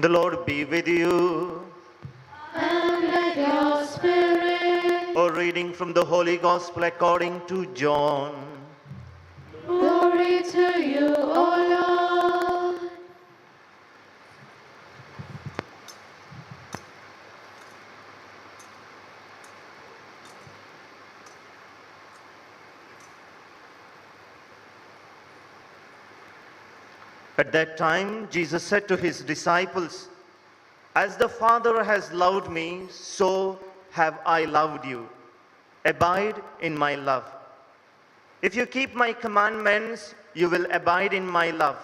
The Lord be with you. And with your spirit. A reading from the Holy Gospel according to John. Glory to you, O Lord. At that time, Jesus said to his disciples, "As the Father has loved me, so have I loved you. Abide in my love. If you keep my commandments, you will abide in my love,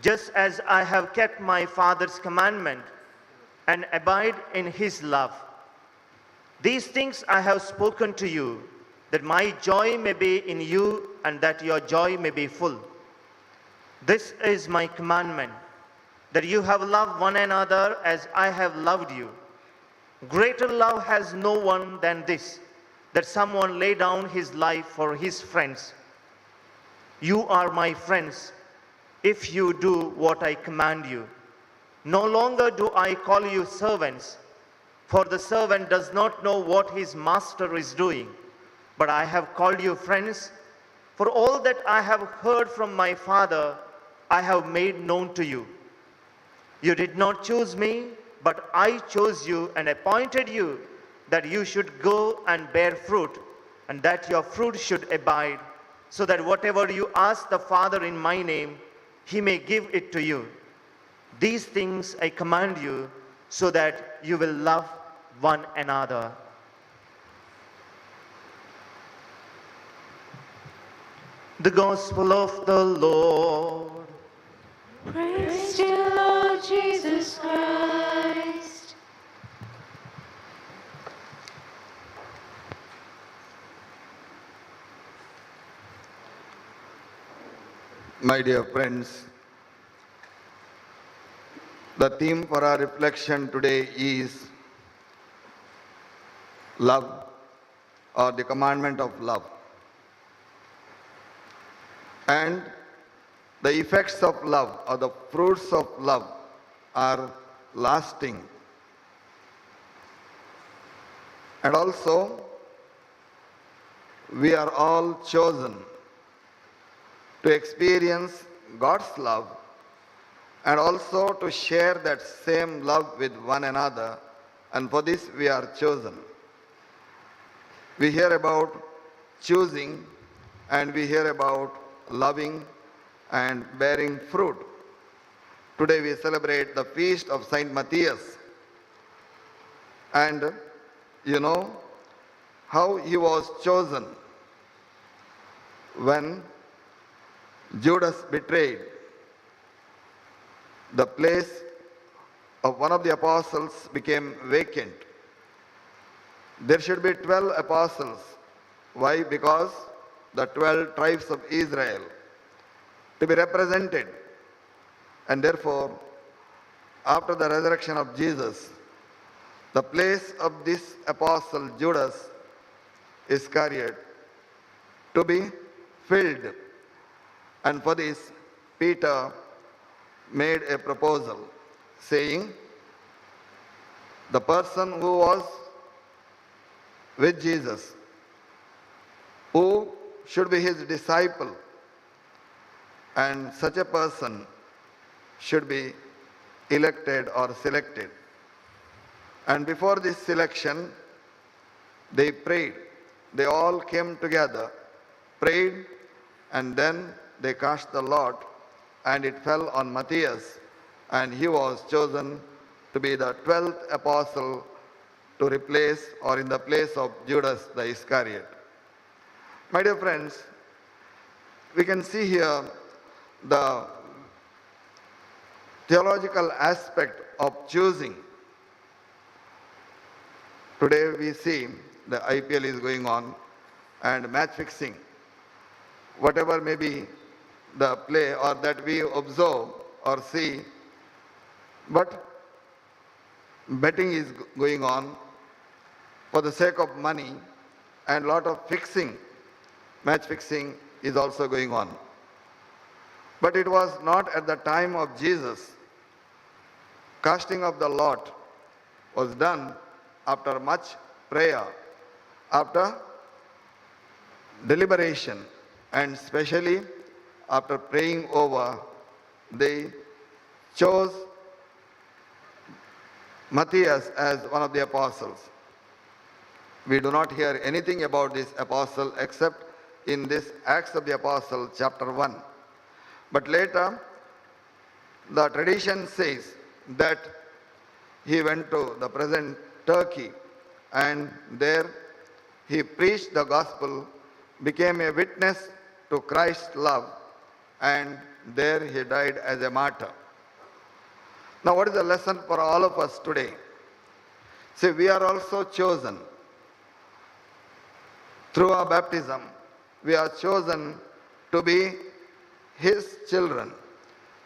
just as I have kept my Father's commandment and abide in his love. These things I have spoken to you, that my joy may be in you and that your joy may be full. This is my commandment, that you have loved one another as I have loved you. Greater love has no one than this, that someone lay down his life for his friends. You are my friends, if you do what I command you. No longer do I call you servants, for the servant does not know what his master is doing. But I have called you friends, for all that I have heard from my Father, I have made known to you. You did not choose me, but I chose you and appointed you, that you should go and bear fruit, and that your fruit should abide, so that whatever you ask the Father in my name, he may give it to you. These things I command you, so that you will love one another." The Gospel of the Lord. Praise to you, Lord Jesus Christ. My dear friends, the theme for our reflection today is love, or the commandment of love. And the effects of love, or the fruits of love, are lasting. And also, we are all chosen to experience God's love and also to share that same love with one another, and for this we are chosen. We hear about choosing, and we hear about loving and bearing fruit. Today we celebrate the feast of Saint Matthias. And you know how he was chosen when Judas betrayed. The place of one of the apostles became vacant. There should be 12 apostles. Why? Because the 12 tribes of Israel to be represented. And therefore, after the resurrection of Jesus, the place of this apostle Judas Iscariot to be filled. And for this, Peter made a proposal saying, the person who was with Jesus, who should be his disciple, and such a person should be elected or selected. And before this selection, they prayed. They all came together, prayed, and then they cast the lot, and it fell on Matthias, and he was chosen to be the 12th apostle to replace or in the place of Judas the Iscariot. My dear friends, we can see here the theological aspect of choosing. Today we see the IPL is going on and match fixing. Whatever may be the play or that we observe or see, but betting is going on for the sake of money, and lot of fixing, match fixing is also going on. But it was not at the time of Jesus. casting of the lot was done after much prayer, after deliberation, and especially after praying over, they chose Matthias as one of the apostles. We do not hear anything about this apostle except in this Acts of the Apostle, chapter 1. But later, the tradition says that he went to the present Turkey and there he preached the gospel, became a witness to Christ's love, and there he died as a martyr. Now, what is the lesson for all of us today? See, we are also chosen. Through our baptism, we are chosen to be His children,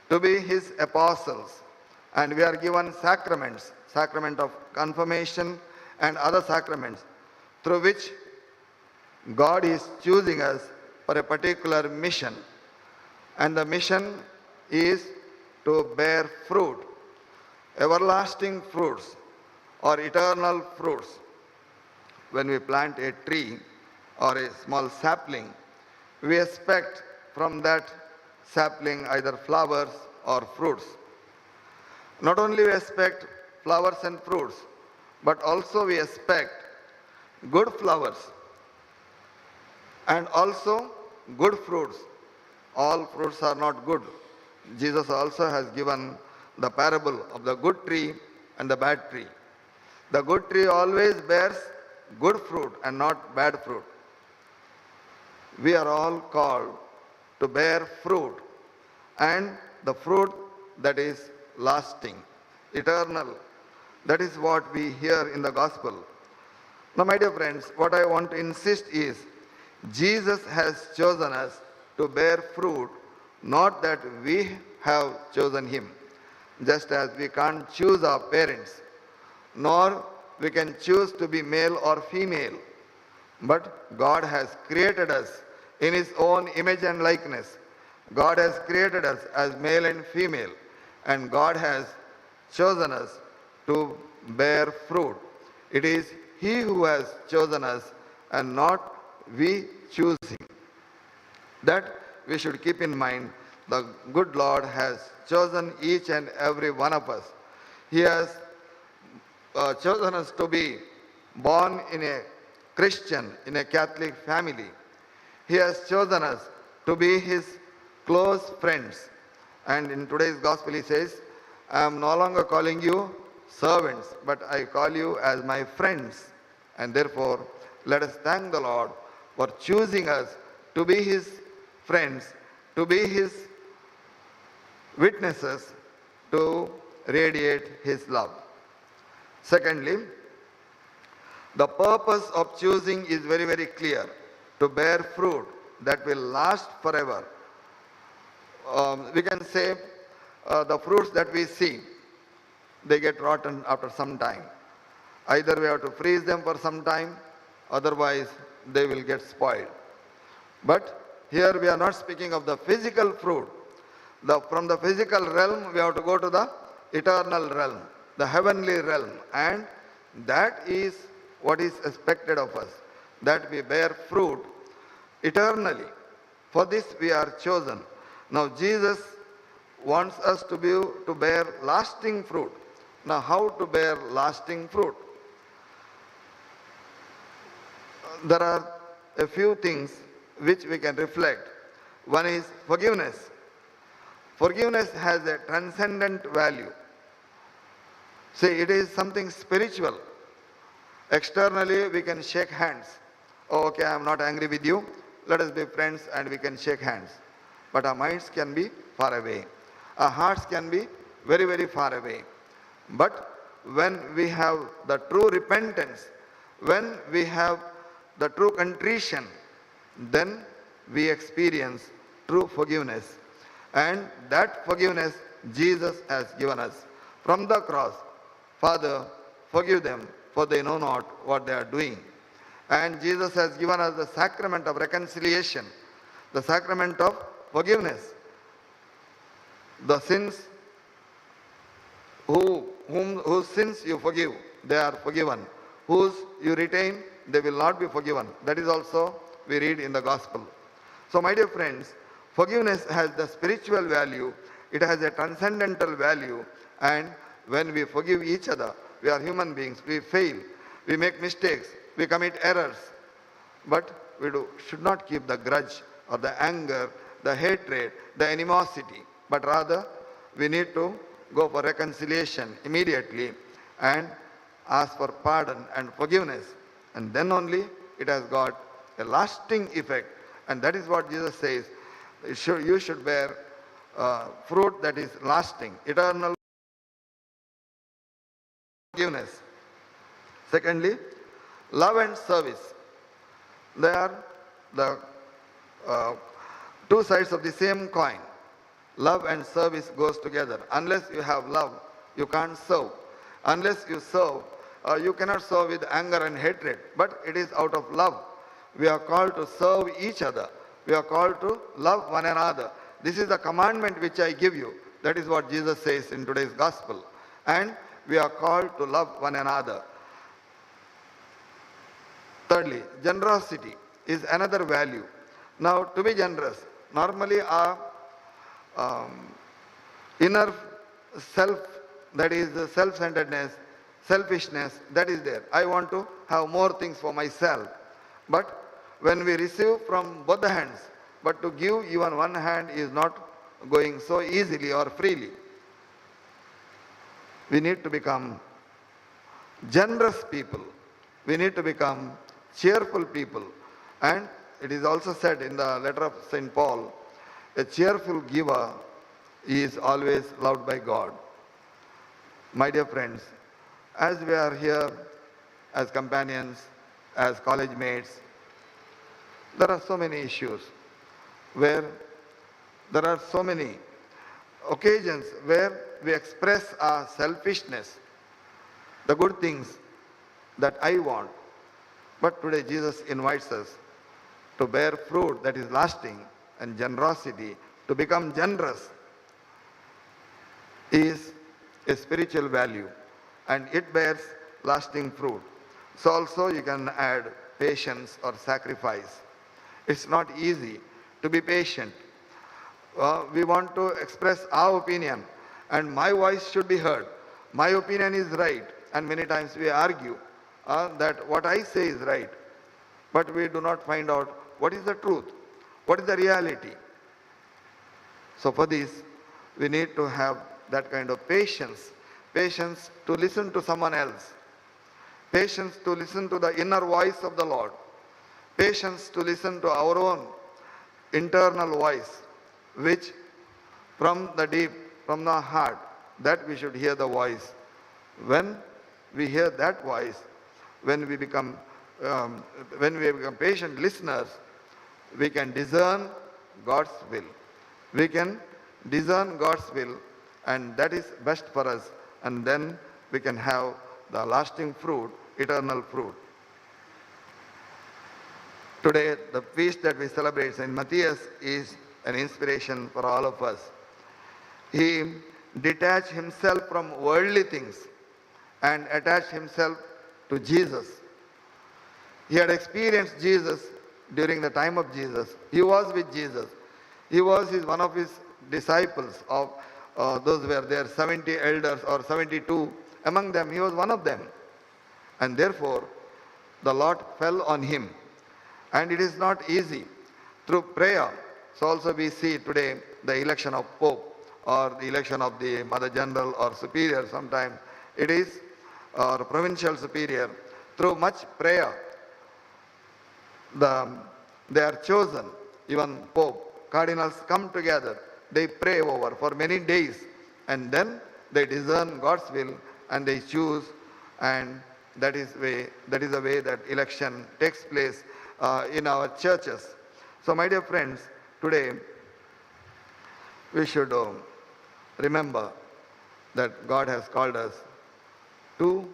to be His apostles, and we are given sacraments, sacrament of confirmation and other sacraments, through which God is choosing us for a particular mission. And the mission is to bear fruit, everlasting fruits or eternal fruits. When we plant a tree or a small sapling, we expect from that sapling either flowers or fruits. Not only we expect flowers and fruits, but also we expect good flowers and also good fruits. All fruits are not good. Jesus also has given the parable of the good tree and the bad tree. The good tree always bears good fruit and not bad fruit. We are all called to bear fruit, and the fruit that is lasting, eternal. That is what we hear in the gospel. Now, my dear friends, what I want to insist is Jesus has chosen us to bear fruit, not that we have chosen Him. Just as we can't choose our parents, nor we can choose to be male or female, but God has created us in His own image and likeness. God has created us as male and female, and God has chosen us to bear fruit. It is He who has chosen us and not we choose Him. That we should keep in mind. The good Lord has chosen each and every one of us. He has chosen us to be born in a Christian, in a Catholic family. He has chosen us to be His close friends. And in today's gospel He says, I am no longer calling you servants, but I call you as my friends. And therefore, let us thank the Lord for choosing us to be His friends, to be His witnesses, to radiate His love. Secondly, the purpose of choosing is very, very clear: to bear fruit that will last forever. We can say the fruits that we see, they get rotten after some time. Either we have to freeze them for some time, otherwise they will get spoiled. But here we are not speaking of the physical fruit. From the physical realm, we have to go to the eternal realm, the heavenly realm, and that is what is expected of us, that we bear fruit eternally. For this we are chosen. Now Jesus wants us to bear lasting fruit. Now, how to bear lasting fruit? There are a few things which we can reflect. One is forgiveness. Forgiveness has a transcendent value. See, it is something spiritual. Externally, we can shake hands. Oh, okay, I am not angry with you. Let us be friends and we can shake hands. But our minds can be far away. Our hearts can be very, very far away. But when we have the true repentance, when we have the true contrition, then we experience true forgiveness. And that forgiveness Jesus has given us. From the cross, Father, forgive them, for they know not what they are doing. And Jesus has given us the sacrament of reconciliation, the sacrament of forgiveness. The sins whose sins you forgive, they are forgiven. Whose you retain, they will not be forgiven. That is also we read in the gospel. So my dear friends, forgiveness has the spiritual value, it has a transcendental value, and when we forgive each other, we are human beings, we fail, we make mistakes, we commit errors, but should not keep the grudge or the anger, the hatred, the animosity, but rather we need to go for reconciliation immediately and ask for pardon and forgiveness. And then only it has got a lasting effect. And that is what Jesus says. You should bear fruit that is lasting, eternal forgiveness. Secondly, love and service. They are the two sides of the same coin. Love and service goes together. Unless you have love, you can't serve. Unless you serve, you cannot serve with anger and hatred, but it is out of love. We are called to serve each other. We are called to love one another. This is the commandment which I give you. That is what Jesus says in today's gospel. And we are called to love one another. Thirdly, generosity is another value. Now, to be generous, normally our inner self, that is the self-centeredness, selfishness, that is there. I want to have more things for myself. But when we receive from both the hands, but to give even one hand is not going so easily or freely. We need to become generous people. We need to become cheerful people. And it is also said in the letter of St. Paul, a cheerful giver is always loved by God. My dear friends, as we are here as companions, as college mates, there are so many issues where there are so many occasions where we express our selfishness, the good things that I want. But today Jesus invites us to bear fruit that is lasting, and generosity, to become generous, is a spiritual value and it bears lasting fruit. So also you can add patience or sacrifice. It's not easy to be patient. We want to express our opinion and my voice should be heard. My opinion is right, and many times we argue that what I say is right, but we do not find out what is the truth, what is the reality. So for this, we need to have that kind of patience, patience to listen to someone else, patience to listen to the inner voice of the Lord, patience to listen to our own internal voice, which from the deep, from the heart, that we should hear the voice. When we hear that voice, when we become patient listeners, we can discern God's will. We can discern God's will, and that is best for us, and then we can have the lasting fruit, eternal fruit. Today, the feast that we celebrate, St. Matthias, is an inspiration for all of us. He detached himself from worldly things and attached himself to Jesus. He had experienced Jesus during the time of Jesus. He was with Jesus. He was one of his disciples of those were there 70 elders or 72. Among them, he was one of them. And therefore, the Lord fell on him. And it is not easy. Through prayer, so also we see today the election of Pope or the election of the Mother General or Superior sometimes. It is or Provincial Superior. Through much prayer, they are chosen. Even Pope, cardinals come together. They pray over for many days and then they discern God's will and they choose, and that is the way that election takes place in our churches. So my dear friends, today we should remember that God has called us to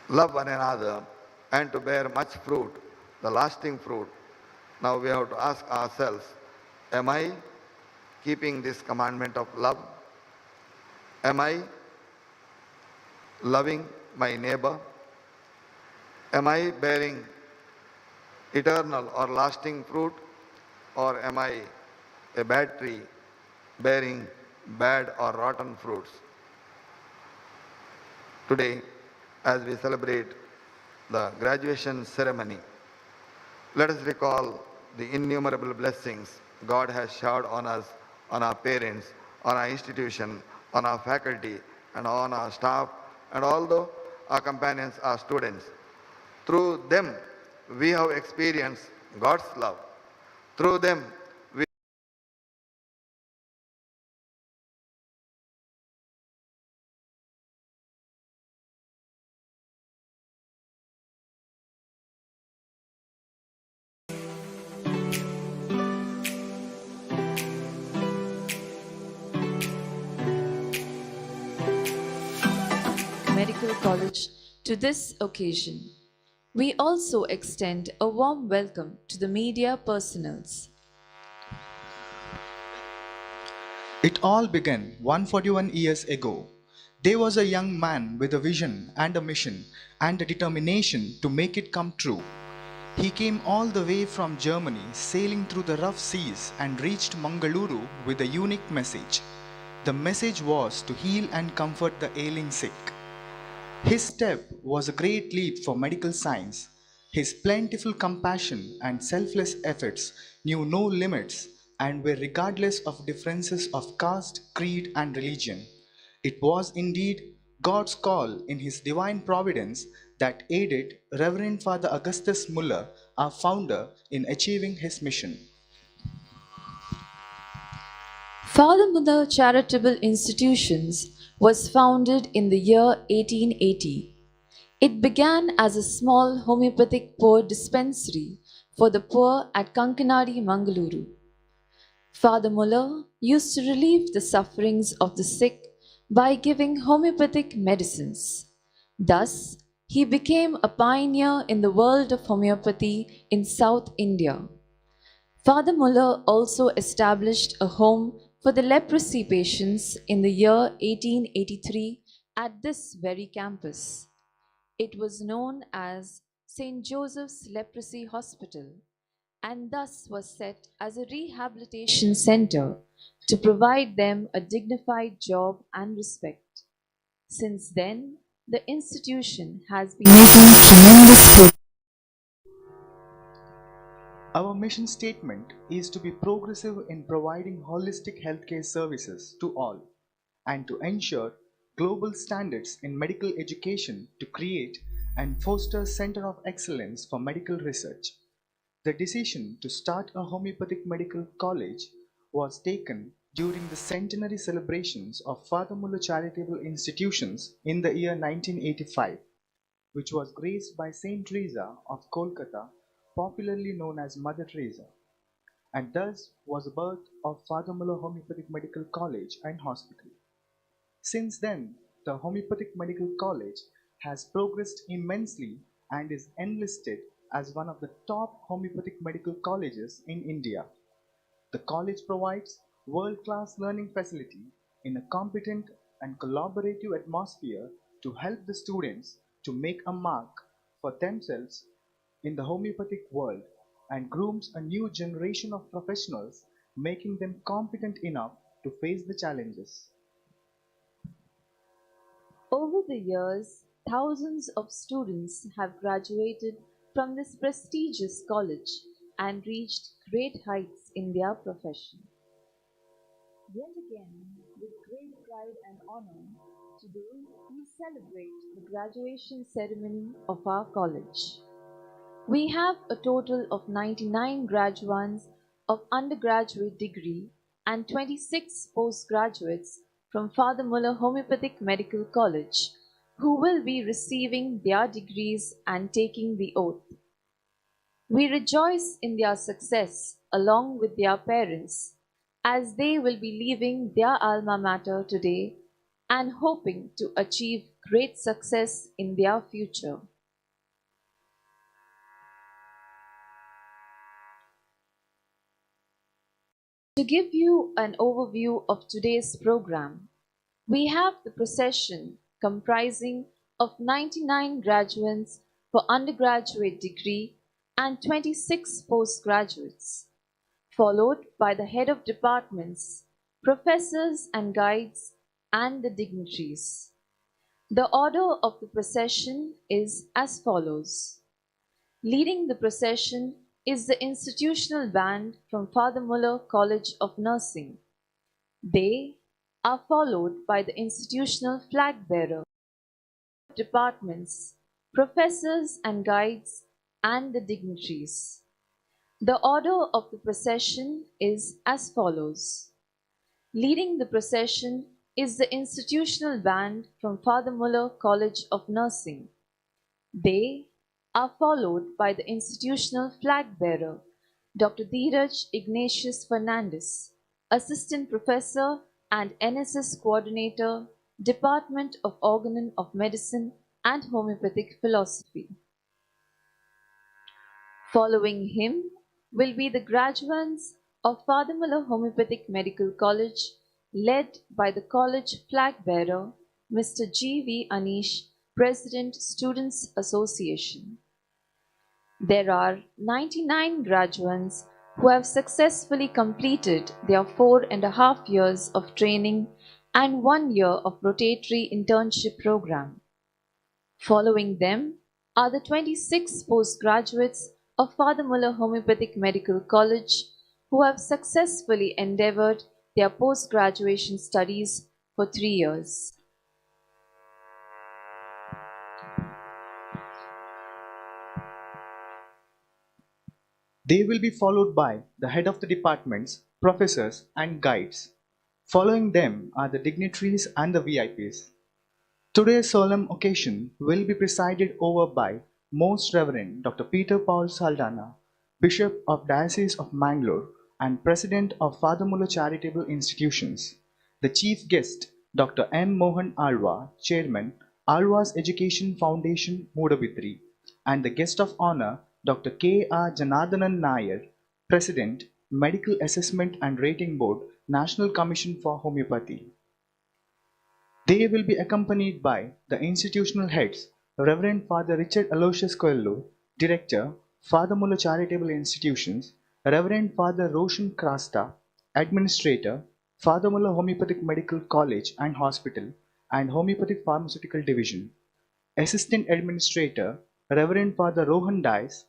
love one another and to bear much fruit, the lasting fruit. Now we have to ask ourselves, am I keeping this commandment of love? Am I loving my neighbor? Am I bearing eternal or lasting fruit? Or am I a bad tree bearing bad or rotten fruits? Today, as we celebrate the graduation ceremony, let us recall the innumerable blessings God has showered on us, on our parents, on our institution, on our faculty, and on our staff, and although our companions are students. Through them, we have experienced God's love. Through them, we Medical College to this occasion. We also extend a warm welcome to the media personals. It all began 141 years ago. There was a young man with a vision and a mission and a determination to make it come true. He came all the way from Germany, sailing through the rough seas, and reached Mangaluru with a unique message. The message was to heal and comfort the ailing sick. His step was a great leap for medical science. His plentiful compassion and selfless efforts knew no limits and were regardless of differences of caste, creed, and religion. It was indeed God's call in His divine providence that aided Reverend Father Augustus Muller, our founder, in achieving his mission. Father Muller Charitable Institutions was founded in the year 1880. It began as a small homeopathic poor dispensary for the poor at Kankanadi, Mangaluru. Father Muller used to relieve the sufferings of the sick by giving homeopathic medicines. Thus, he became a pioneer in the world of homeopathy in South India. Father Muller also established a home for the leprosy patients in the year 1883 at this very campus. It was known as St. Joseph's Leprosy Hospital and thus was set as a rehabilitation center to provide them a dignified job and respect. Since then, the institution has been making tremendous progress. Our mission statement is to be progressive in providing holistic healthcare services to all and to ensure global standards in medical education to create and foster a center of excellence for medical research. The decision to start a homeopathic medical college was taken during the centenary celebrations of Father Muller Charitable Institutions in the year 1985, which was graced by Saint Teresa of Kolkata, popularly known as Mother Teresa, and thus was the birth of Father Muller Homeopathic Medical College and Hospital. Since then, the Homeopathic Medical College has progressed immensely and is enlisted as one of the top homeopathic medical colleges in India. The college provides world-class learning facility in a competent and collaborative atmosphere to help the students to make a mark for themselves in the homeopathic world and grooms a new generation of professionals, making them competent enough to face the challenges. Over the years, thousands of students have graduated from this prestigious college and reached great heights in their profession. Yet again, with great pride and honor, today we celebrate the graduation ceremony of our college. We have a total of 99 graduates of undergraduate degree and 26 postgraduates from Father Muller Homeopathic Medical College who will be receiving their degrees and taking the oath. We rejoice in their success along with their parents as they will be leaving their alma mater today and hoping to achieve great success in their future. To give you an overview of today's program, We have the procession comprising of 99 graduates for undergraduate degree and 26 postgraduates, followed by the head of departments, professors and guides, and the dignitaries. The order of the procession is as follows. Leading the procession is the institutional band from Father Muller College of Nursing. They are followed by the institutional flag bearer, departments, professors and guides, and the dignitaries. The order of the procession is as follows. Leading the procession is the institutional band from Father Muller College of Nursing. They are followed by the institutional flag bearer, Dr. Dheeraj Ignatius Fernandez, Assistant Professor and NSS Coordinator, Department of Organ of Medicine and Homeopathic Philosophy. Following him will be the graduates of Father Muller Homoeopathic Medical College, led by the college flag bearer, Mr. G. V. Anish, President, Students Association. There are 99 graduates who have successfully completed their 4.5 years of training and 1 year of rotatory internship program. Following them are the 26 postgraduates of Father Muller Homoeopathic Medical College who have successfully endeavored their post-graduation studies for 3 years. They will be followed by the head of the departments, professors, and guides. Following them are the dignitaries and the VIPs. Today's solemn occasion will be presided over by Most Reverend Dr. Peter Paul Saldana, Bishop of Diocese of Mangalore and President of Father Muller Charitable Institutions. The chief guest, Dr. M. Mohan Alwa, Chairman, Alwa's Education Foundation, Mudabidri, and the guest of honor, Dr. K. R. Janardhanan Nair, President, Medical Assessment and Rating Board, National Commission for Homeopathy. They will be accompanied by the institutional heads, Reverend Father Richard Aloysius Coelho, Director, Father Muller Charitable Institutions, Reverend Father Roshan Krasta, Administrator, Father Muller Homeopathic Medical College and Hospital and Homeopathic Pharmaceutical Division, Assistant Administrator, Reverend Father Rohan Dice,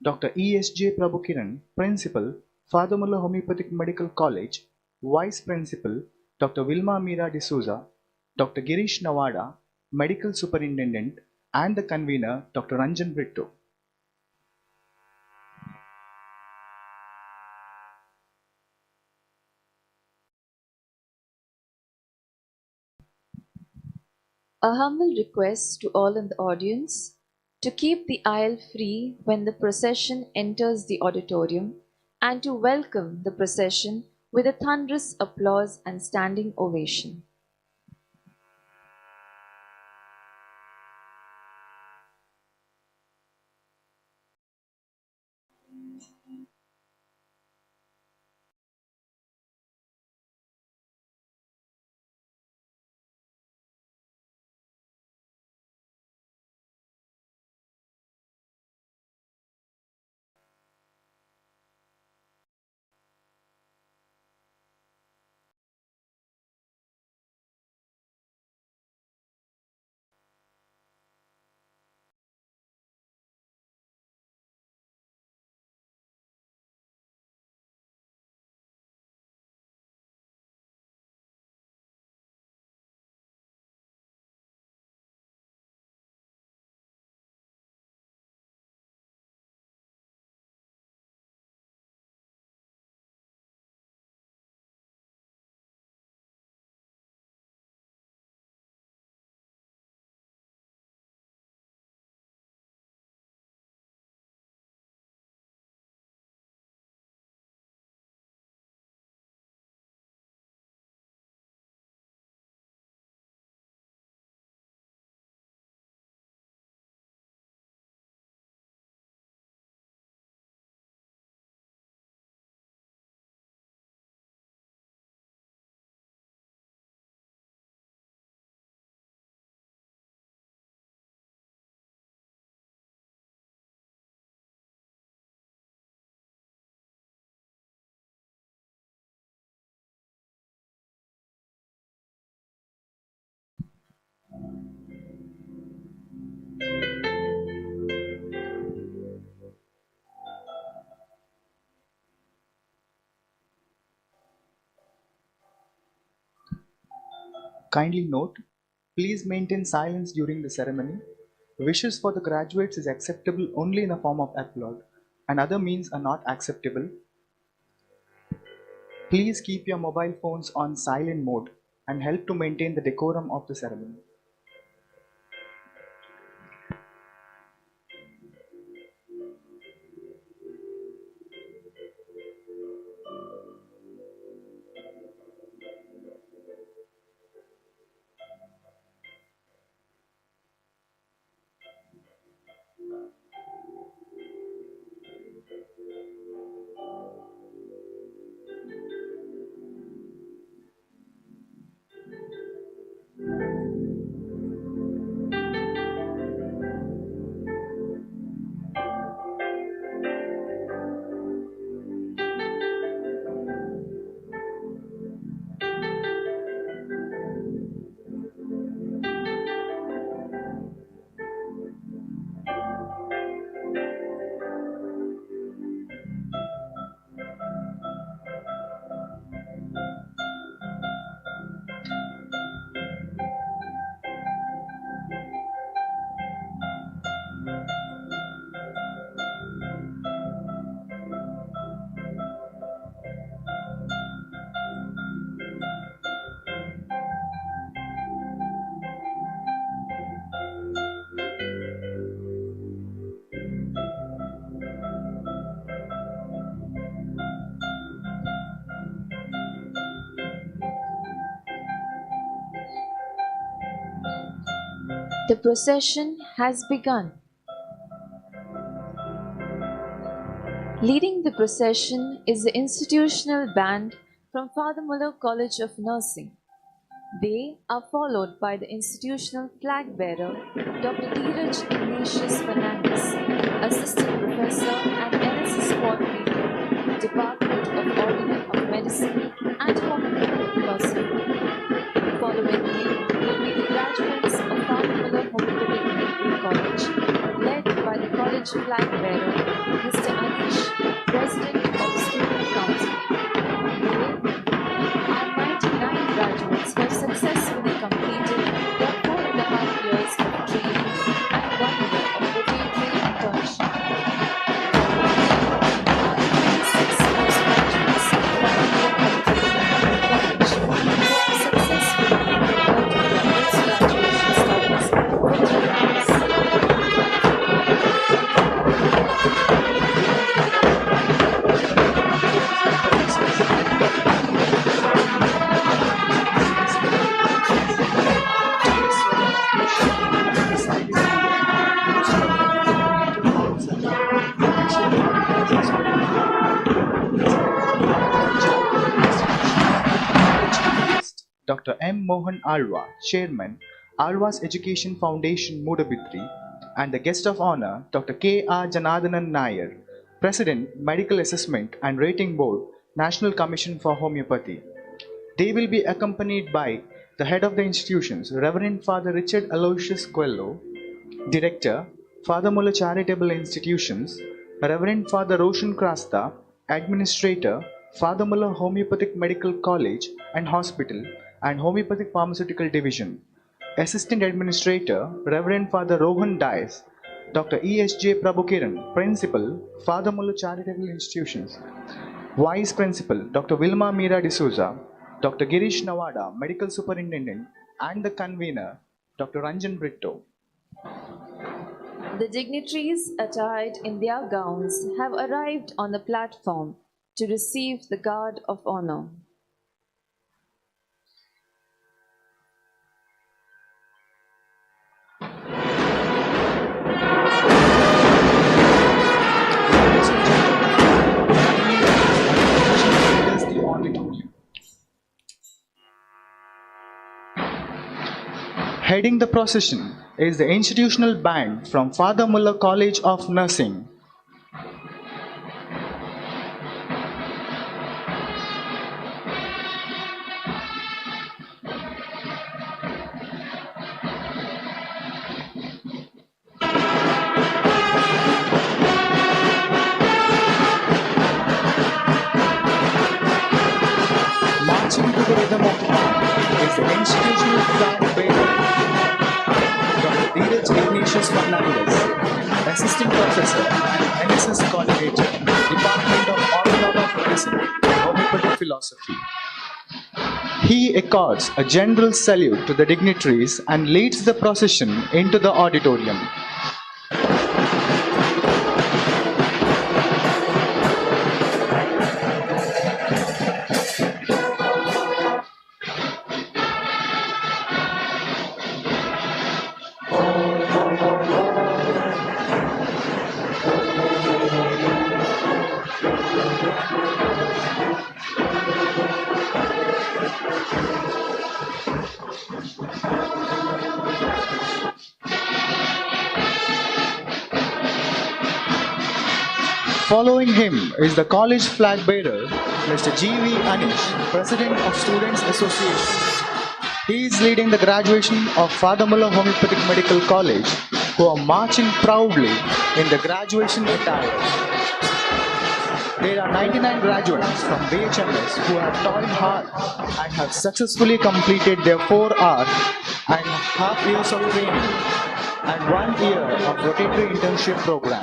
Dr. E. S. J. Prabhukiran, Principal, Father Muller Homeopathic Medical College, Vice Principal, Dr. Vilma Mira D'Souza, Dr. Girish Nawada, Medical Superintendent, and the Convener, Dr. Ranjan Britto. A humble request to all in the audience to keep the aisle free when the procession enters the auditorium and to welcome the procession with a thunderous applause and standing ovation. Kindly note, please maintain silence during the ceremony. Wishes for the graduates is acceptable only in the form of applaud, and other means are not acceptable. Please keep your mobile phones on silent mode and help to maintain the decorum of the ceremony. The procession has begun. Leading the procession is the institutional band from Father Muller College of Nursing. They are followed by the institutional flag bearer, Dr. Dheeraj Ignatius Fernandez, Assistant Professor and NSS Coordinator, Department of Ordinary of Medicine and Homeopathic Nursing. Following me will be the graduates of Father Muller Homoeopathic Medical College, led by the college flag bearer, Mr. Anish, President of Student Council. Our 99 graduates have successfully completed their 4.5 years of training and 1 year of rotatory internship. Our 26 postgraduates from Muller Homoeopathic Medical College who have successfully completed their post-graduation studies for 3 years. Dr. M. Mohan Alwa, Chairman, Alwa's Education Foundation, Mudabitri, and the guest of honor, Dr. K. R. Janardhanan Nair, President, Medical Assessment and Rating Board, National Commission for Homeopathy. They will be accompanied by the head of the institutions, Reverend Father Richard Aloysius Coelho, Director, Father Muller Charitable Institutions, Reverend Father Roshan Krasta, Administrator, Father Muller Homeopathic Medical College and Hospital and Homeopathic Pharmaceutical Division, Assistant Administrator, Reverend Father Rohan Dias, Dr. E.S.J. Prabhukiran, Principal, Father Muller Charitable Institutions, Vice Principal, Dr. Vilma Mira D'Souza, Dr. Girish Nawada, Medical Superintendent, and the Convener, Dr. Ranjan Britto. The dignitaries, attired in their gowns, have arrived on the platform to receive the guard of honor. Heading the procession is the institutional band from Father Muller College of Nursing. Marching to the rhythm of the band is the institutional flag bearer, Dr. Fernandez, Assistant Professor and NSS Coordinator, Department of Orthodox Medicine and Homeopathic Philosophy. He accords a general salute to the dignitaries and leads the procession into the auditorium. Following him is the college flag bearer, Mr. G.V. Anish, President of Students Association. He is leading the graduation of Father Muller Homoeopathic Medical College, who are marching proudly in the graduation attire. There are 99 graduates from BHMS who have toiled hard and have successfully completed their 4-hour and half years of training and 1 year of rotatory internship program.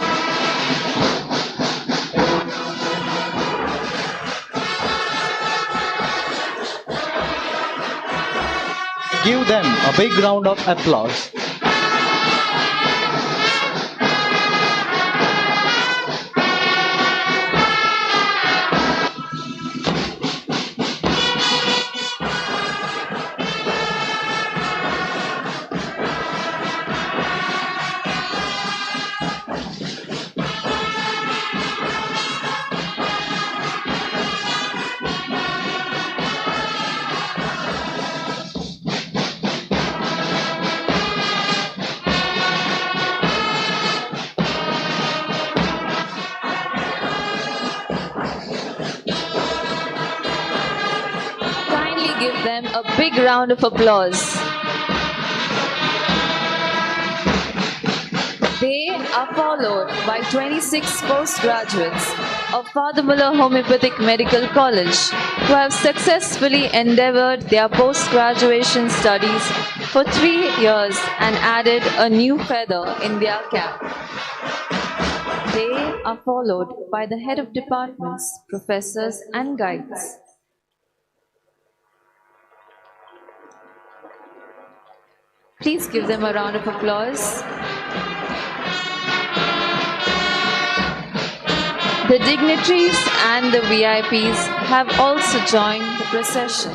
Give them a big round of applause. Give them a big round of applause. They are followed by 26 postgraduates of Father Muller Homoeopathic Medical College who have successfully endeavored their postgraduation studies for 3 years and added a new feather in their cap. They are followed by the head of departments, professors and guides. Please give them a round of applause. The dignitaries and the VIPs have also joined the procession.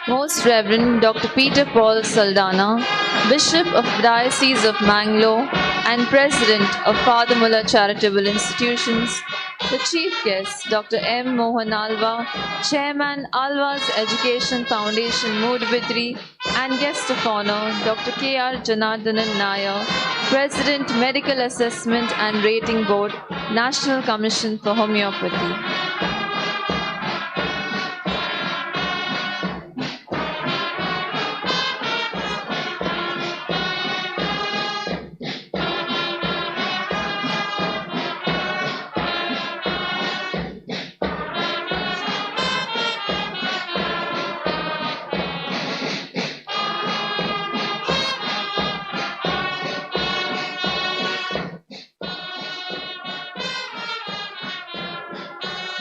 Most Reverend Dr. Peter Paul Saldana, Bishop of the Diocese of Mangalore and President of Father Muller Charitable Institutions, the Chief Guest, Dr. M. Mohan Alva, Chairman Alva's Education Foundation Moodbitri, and Guest of Honor, Dr. K. R. Janardanan Nair, President Medical Assessment and Rating Board, National Commission for Homeopathy.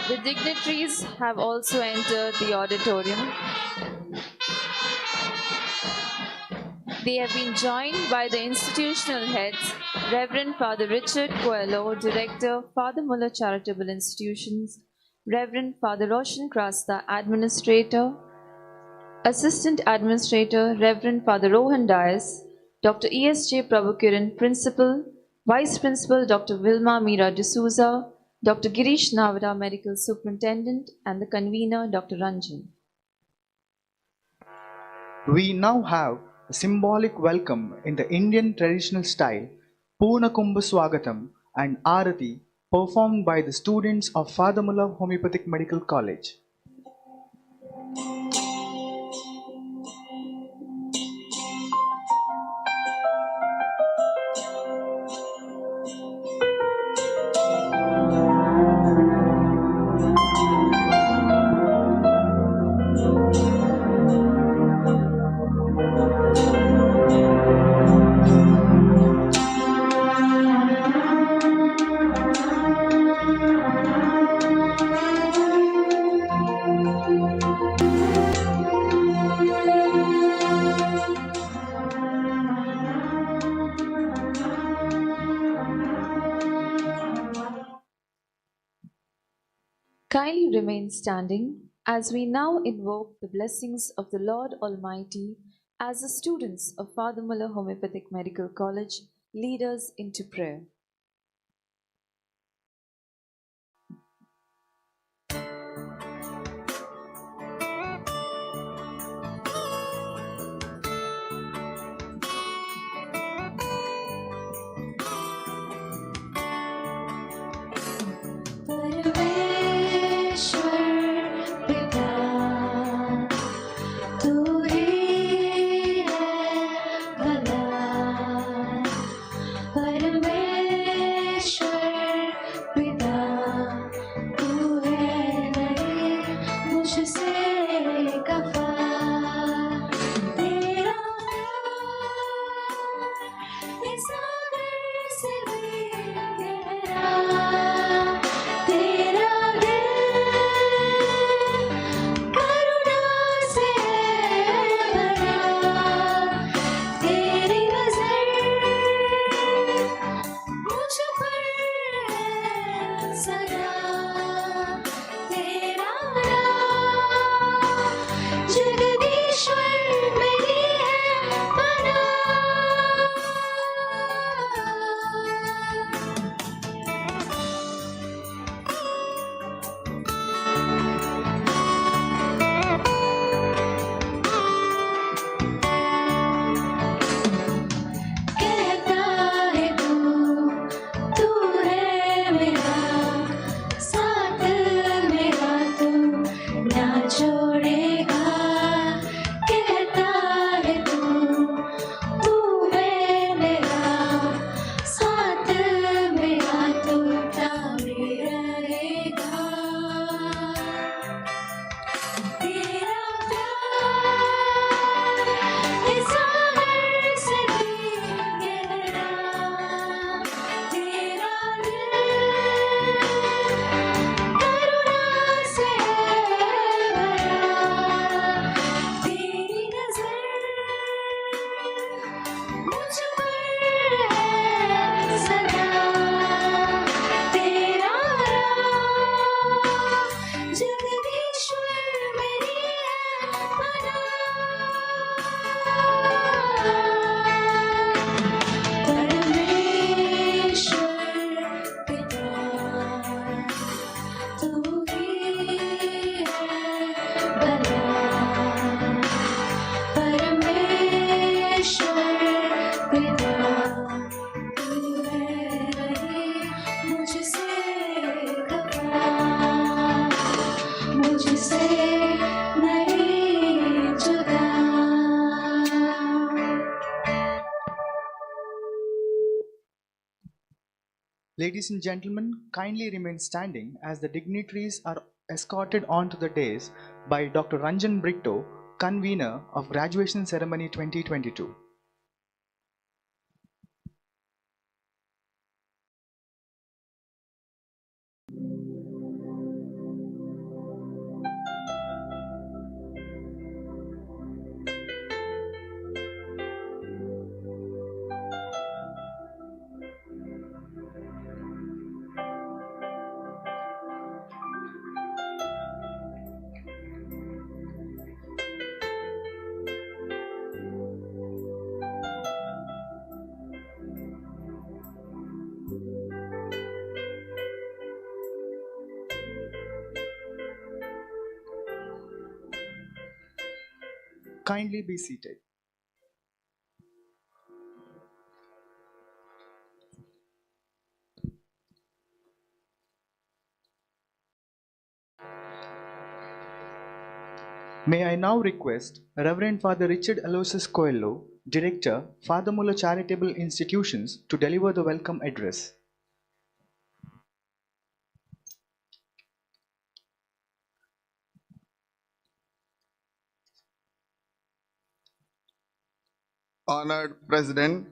The dignitaries have also entered the auditorium. They have been joined by the institutional heads, Reverend Father Richard Coelho, Director, Father Muller Charitable Institutions, Reverend Father Roshan Krasta, Administrator, Assistant Administrator, Reverend Father Rohan Dias, Dr. E.S.J. Prabhukiran, Principal, Vice Principal Dr. Vilma Mira D'Souza, Dr. Girish Navada, Medical Superintendent, and the convener, Dr. Ranjan. We now have a symbolic welcome in the Indian traditional style, Purna Kumbha Swagatam and Arati, performed by the students of Father Muller Homoeopathic Medical College. Kindly remain standing as we now invoke the blessings of the Lord Almighty as the students of Father Muller Homoeopathic Medical College lead us into prayer. Ladies and gentlemen, kindly remain standing as the dignitaries are escorted onto the dais by Dr. Ranjan Brito, convener of Graduation Ceremony 2022. Kindly be seated. May I now request Reverend Father Richard Aloysius Coelho, Director, Father Muller Charitable Institutions, to deliver the welcome address. Honored President,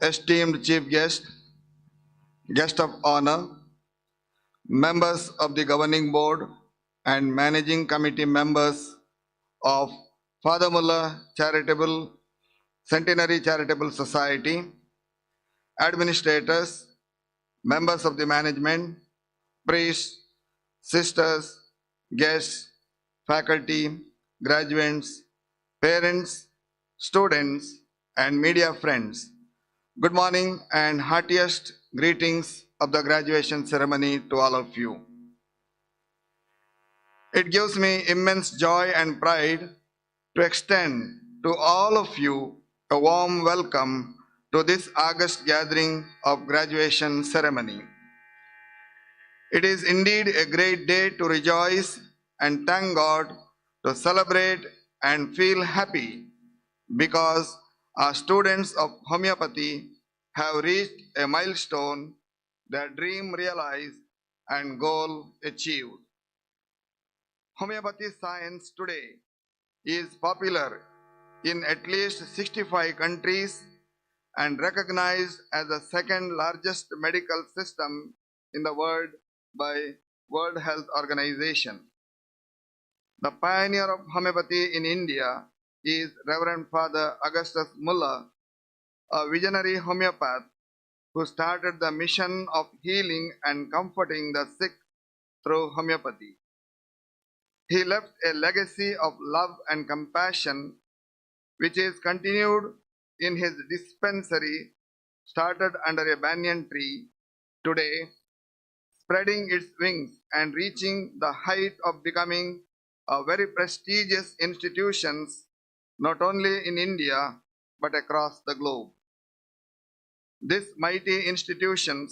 esteemed Chief Guest, Guest of Honor, members of the Governing Board and Managing Committee members of Father Muller Centenary Charitable Society, administrators, members of the management, priests, sisters, guests, faculty, graduates, parents, students, and media friends. Good morning and heartiest greetings of the graduation ceremony to all of you. It gives me immense joy and pride to extend to all of you a warm welcome to this August gathering of graduation ceremony. It is indeed a great day to rejoice and thank God, to celebrate and feel happy because our students of homeopathy have reached a milestone, their dream realized and goal achieved. Homeopathy science today is popular in at least 65 countries and recognized as the second largest medical system in the world by World Health Organization. The pioneer of homeopathy in India is Reverend Father Augustus Muller, a visionary homeopath who started the mission of healing and comforting the sick through homeopathy. He left a legacy of love and compassion which is continued in his dispensary started under a banyan tree today, spreading its wings and reaching the height of becoming a very prestigious institution not only in India but across the globe. This mighty institution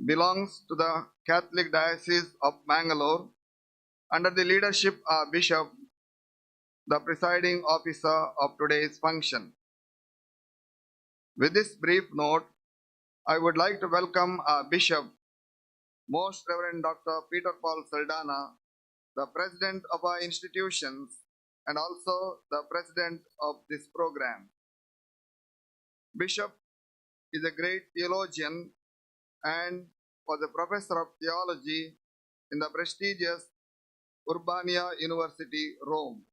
belongs to the Catholic Diocese of Bangalore under the leadership of Bishop, the presiding officer of today's function. With this brief note, I would like to welcome our Bishop, Most Reverend Dr. Peter Paul Saldana, the President of our institutions and also the President of this program. Bishop is a great theologian and was a professor of theology in the prestigious Urbania University, Rome.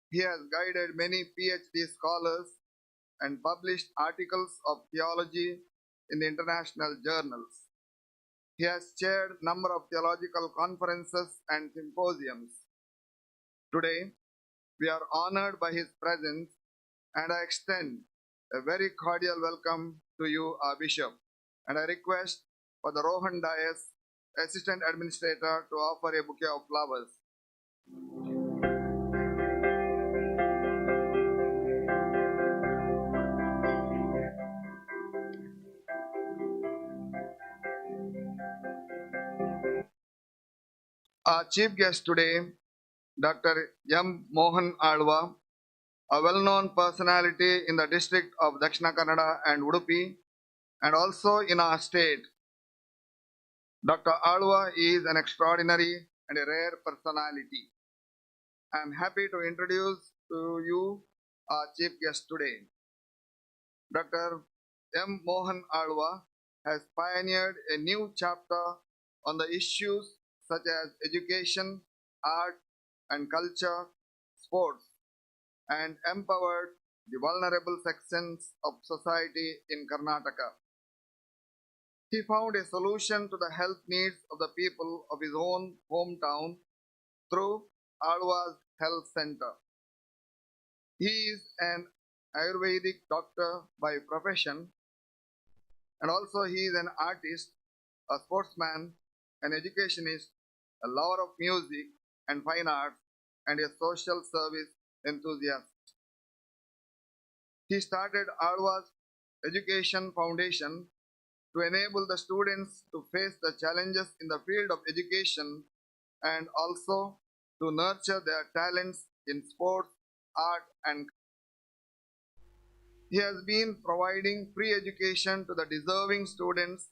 He has guided many PhD scholars and published articles of theology in the international journals. He has chaired a number of theological conferences and symposiums. Today, we are honored by his presence and I extend a very cordial welcome to you, our Bishop. And I request for the Rohan Dias Assistant Administrator to offer a bouquet of flowers. Our chief guest today, Dr. M. Mohan Alva, a well-known personality in the district of Dakshina Kannada and Udupi, and also in our state. Dr. Alva is an extraordinary and a rare personality. I am happy to introduce to you our chief guest today. Dr. M. Mohan Alva has pioneered a new chapter on the issues such as education, art and culture, sports, and empowered the vulnerable sections of society in Karnataka. He found a solution to the health needs of the people of his own hometown through Alva's Health Center. He is an Ayurvedic doctor by profession and also he is an artist, a sportsman, an educationist, a lover of music and fine arts, and a social service enthusiast. He started Alva's Education Foundation to enable the students to face the challenges in the field of education and also to nurture their talents in sports, art, and he has been providing free education to the deserving students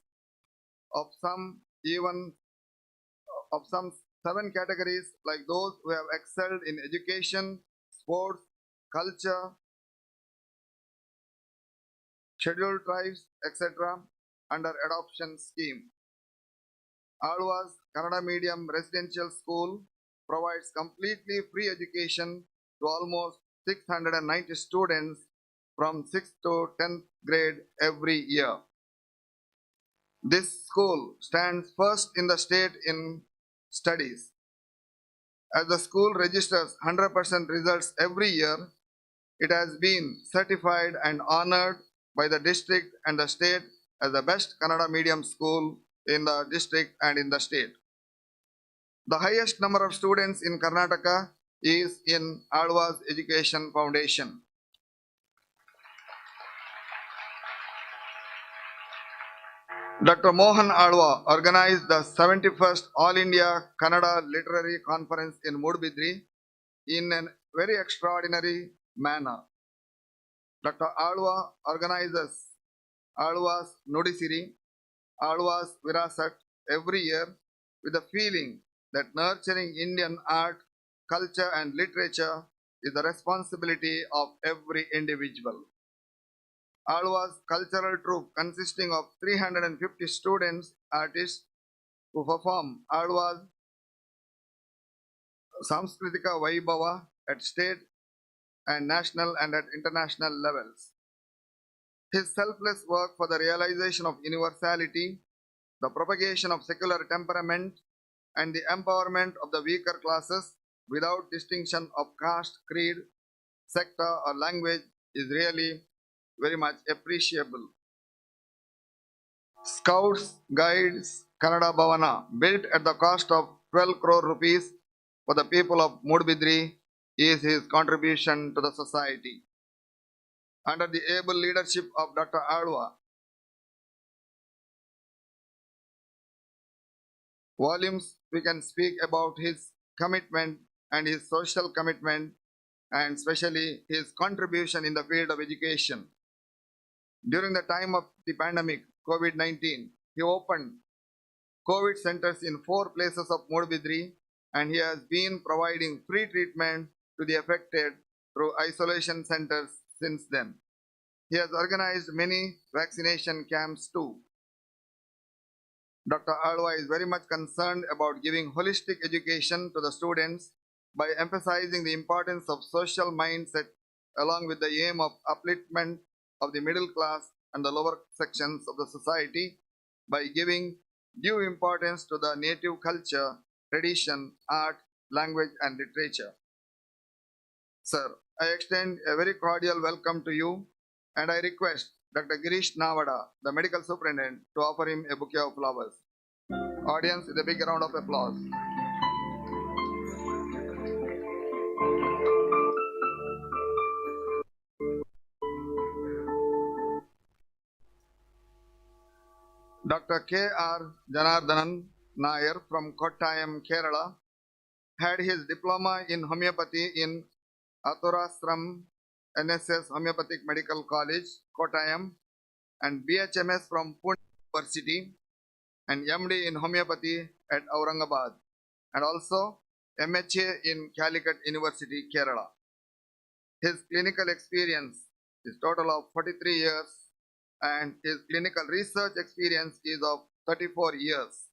of some 7 categories like those who have excelled in education, sports, culture, scheduled tribes, etc. under adoption scheme. Alva's Kannada medium residential school provides completely free education to almost 690 students from 6th to 10th grade every year. This school stands first in the state in studies. As the school registers 100% results every year, it has been certified and honored by the district and the state as the best Kannada medium school in the district and in the state. The highest number of students in Karnataka is in Alva's Education Foundation. Dr. Mohan Alva organized the 71st All India Kannada Literary Conference in Mudbidri in a very extraordinary manner. Dr. Alva organizes Alva's Nudisiri, Alva's Virasat every year with the feeling that nurturing Indian art, culture and literature is the responsibility of every individual. Alva's cultural troupe consisting of 350 students, artists who perform Alva's Samskritika Vaibhava at state and national and at international levels. His selfless work for the realization of universality, the propagation of secular temperament, and the empowerment of the weaker classes without distinction of caste, creed, sector, or language is really very much appreciable. Scouts Guides Kannada Bhavana, built at the cost of 12 crore rupees for the people of Mudbidri, is his contribution to the society. Under the able leadership of Dr. Alva, volumes we can speak about his commitment and his social commitment, and especially his contribution in the field of education. During the time of the pandemic, COVID-19, he opened COVID centers in 4 places of Mudbidri, and he has been providing free treatment to the affected through isolation centers since then. He has organized many vaccination camps too. Dr. Alva is very much concerned about giving holistic education to the students by emphasizing the importance of social mindset along with the aim of upliftment of the middle class and the lower sections of the society by giving due importance to the native culture, tradition, art, language and literature. Sir, I extend a very cordial welcome to you and I request Dr. Girish Navada, the medical superintendent, to offer him a bouquet of flowers. Audience, with a big round of applause. Dr. K.R. Janardhanan Nair from Kottayam, Kerala, had his diploma in homeopathy in Athurasram NSS Homeopathic Medical College, Kottayam, and BHMS from Pune University, and MD in homeopathy at Aurangabad, and also MHA in Calicut University, Kerala. His clinical experience is total of 43 years, and his clinical research experience is of 34 years.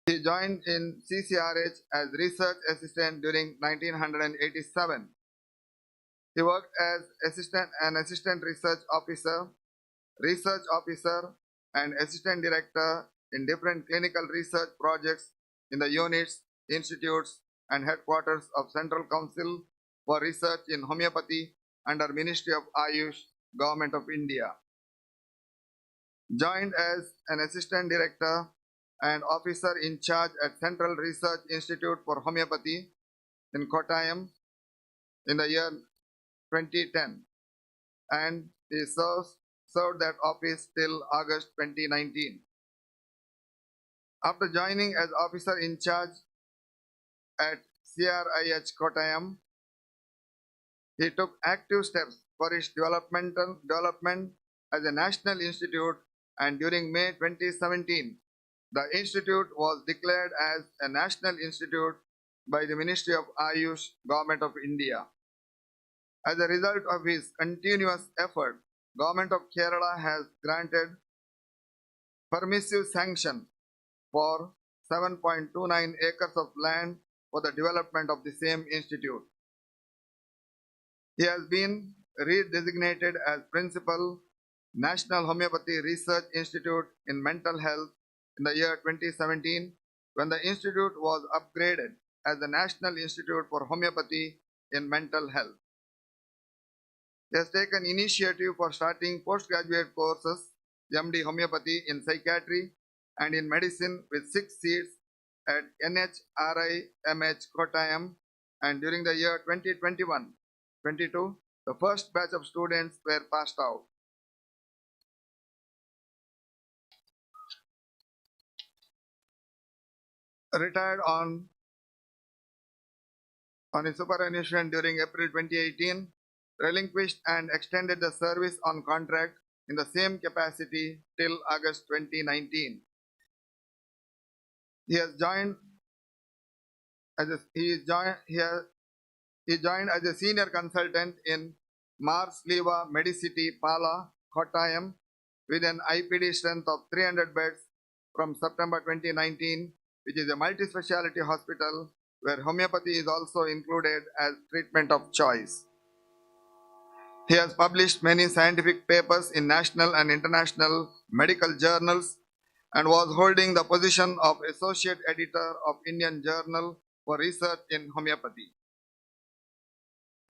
He joined in CCRH as research assistant during 1987. He worked as an assistant research officer, and assistant director in different clinical research projects in the units, institutes, and headquarters of Central Council for Research in Homeopathy under Ministry of Ayush, Government of India. Joined as an assistant director and officer in charge at Central Research Institute for Homeopathy in Kottayam in the year 2010, and he served that office till August 2019. After joining as officer in charge at CRIH Kottayam, he took active steps for its development as a national institute, and during May 2017, the institute was declared as a national institute by the Ministry of Ayush, Government of India. As a result of his continuous effort, Government of Kerala has granted permissive sanction for 7.29 acres of land for the development of the same institute. He has been redesignated as Principal, National Homeopathy Research Institute in Mental Health in the year 2017 when the institute was upgraded as the National Institute for Homeopathy in Mental Health. He has taken initiative for starting postgraduate courses, MD Homeopathy in Psychiatry and in Medicine with 6 seats at NHRIMH Kottayam, and during the year 2021-22, the first batch of students were passed out. Retired on his superannuation during April 2018, relinquished and extended the service on contract in the same capacity till August 2019. He joined as a senior consultant in Mars Leva Medicity Pala, Kottayam, with an IPD strength of 300 beds from September 2019, which is a multi-speciality hospital where homeopathy is also included as treatment of choice. He has published many scientific papers in national and international medical journals and was holding the position of Associate Editor of Indian Journal for Research in Homeopathy.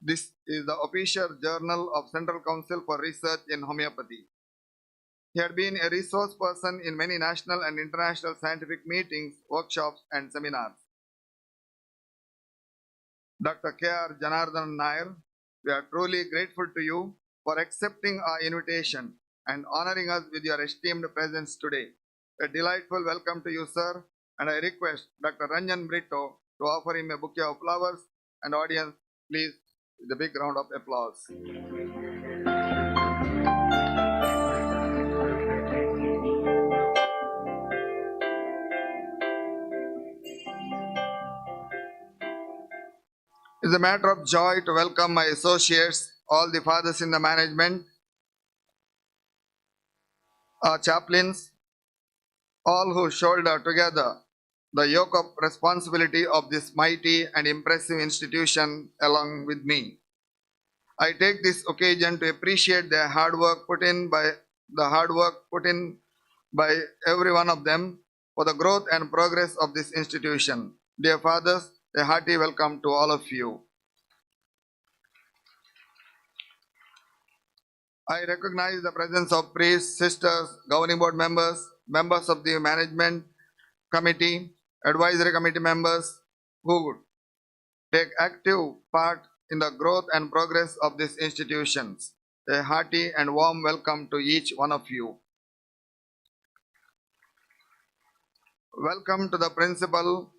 This is the official journal of Central Council for Research in Homeopathy. He had been a resource person in many national and international scientific meetings, workshops, and seminars. Dr. K.R. Janardhan Nair, we are truly grateful to you for accepting our invitation and honoring us with your esteemed presence today. A delightful welcome to you, sir, and I request Dr. Ranjan Brito to offer him a bouquet of flowers, and audience, please, with a big round of applause. It is a matter of joy to welcome my associates, all the fathers in the management, our chaplains, all who shoulder together the yoke of responsibility of this mighty and impressive institution along with me. I take this occasion to appreciate the hard work put in by every one of them for the growth and progress of this institution. Dear fathers, a hearty welcome to all of you. I recognize the presence of priests, sisters, governing board members, members of the management committee, advisory committee members who would take active part in the growth and progress of these institutions. A hearty and warm welcome to each one of you. Welcome to the principal,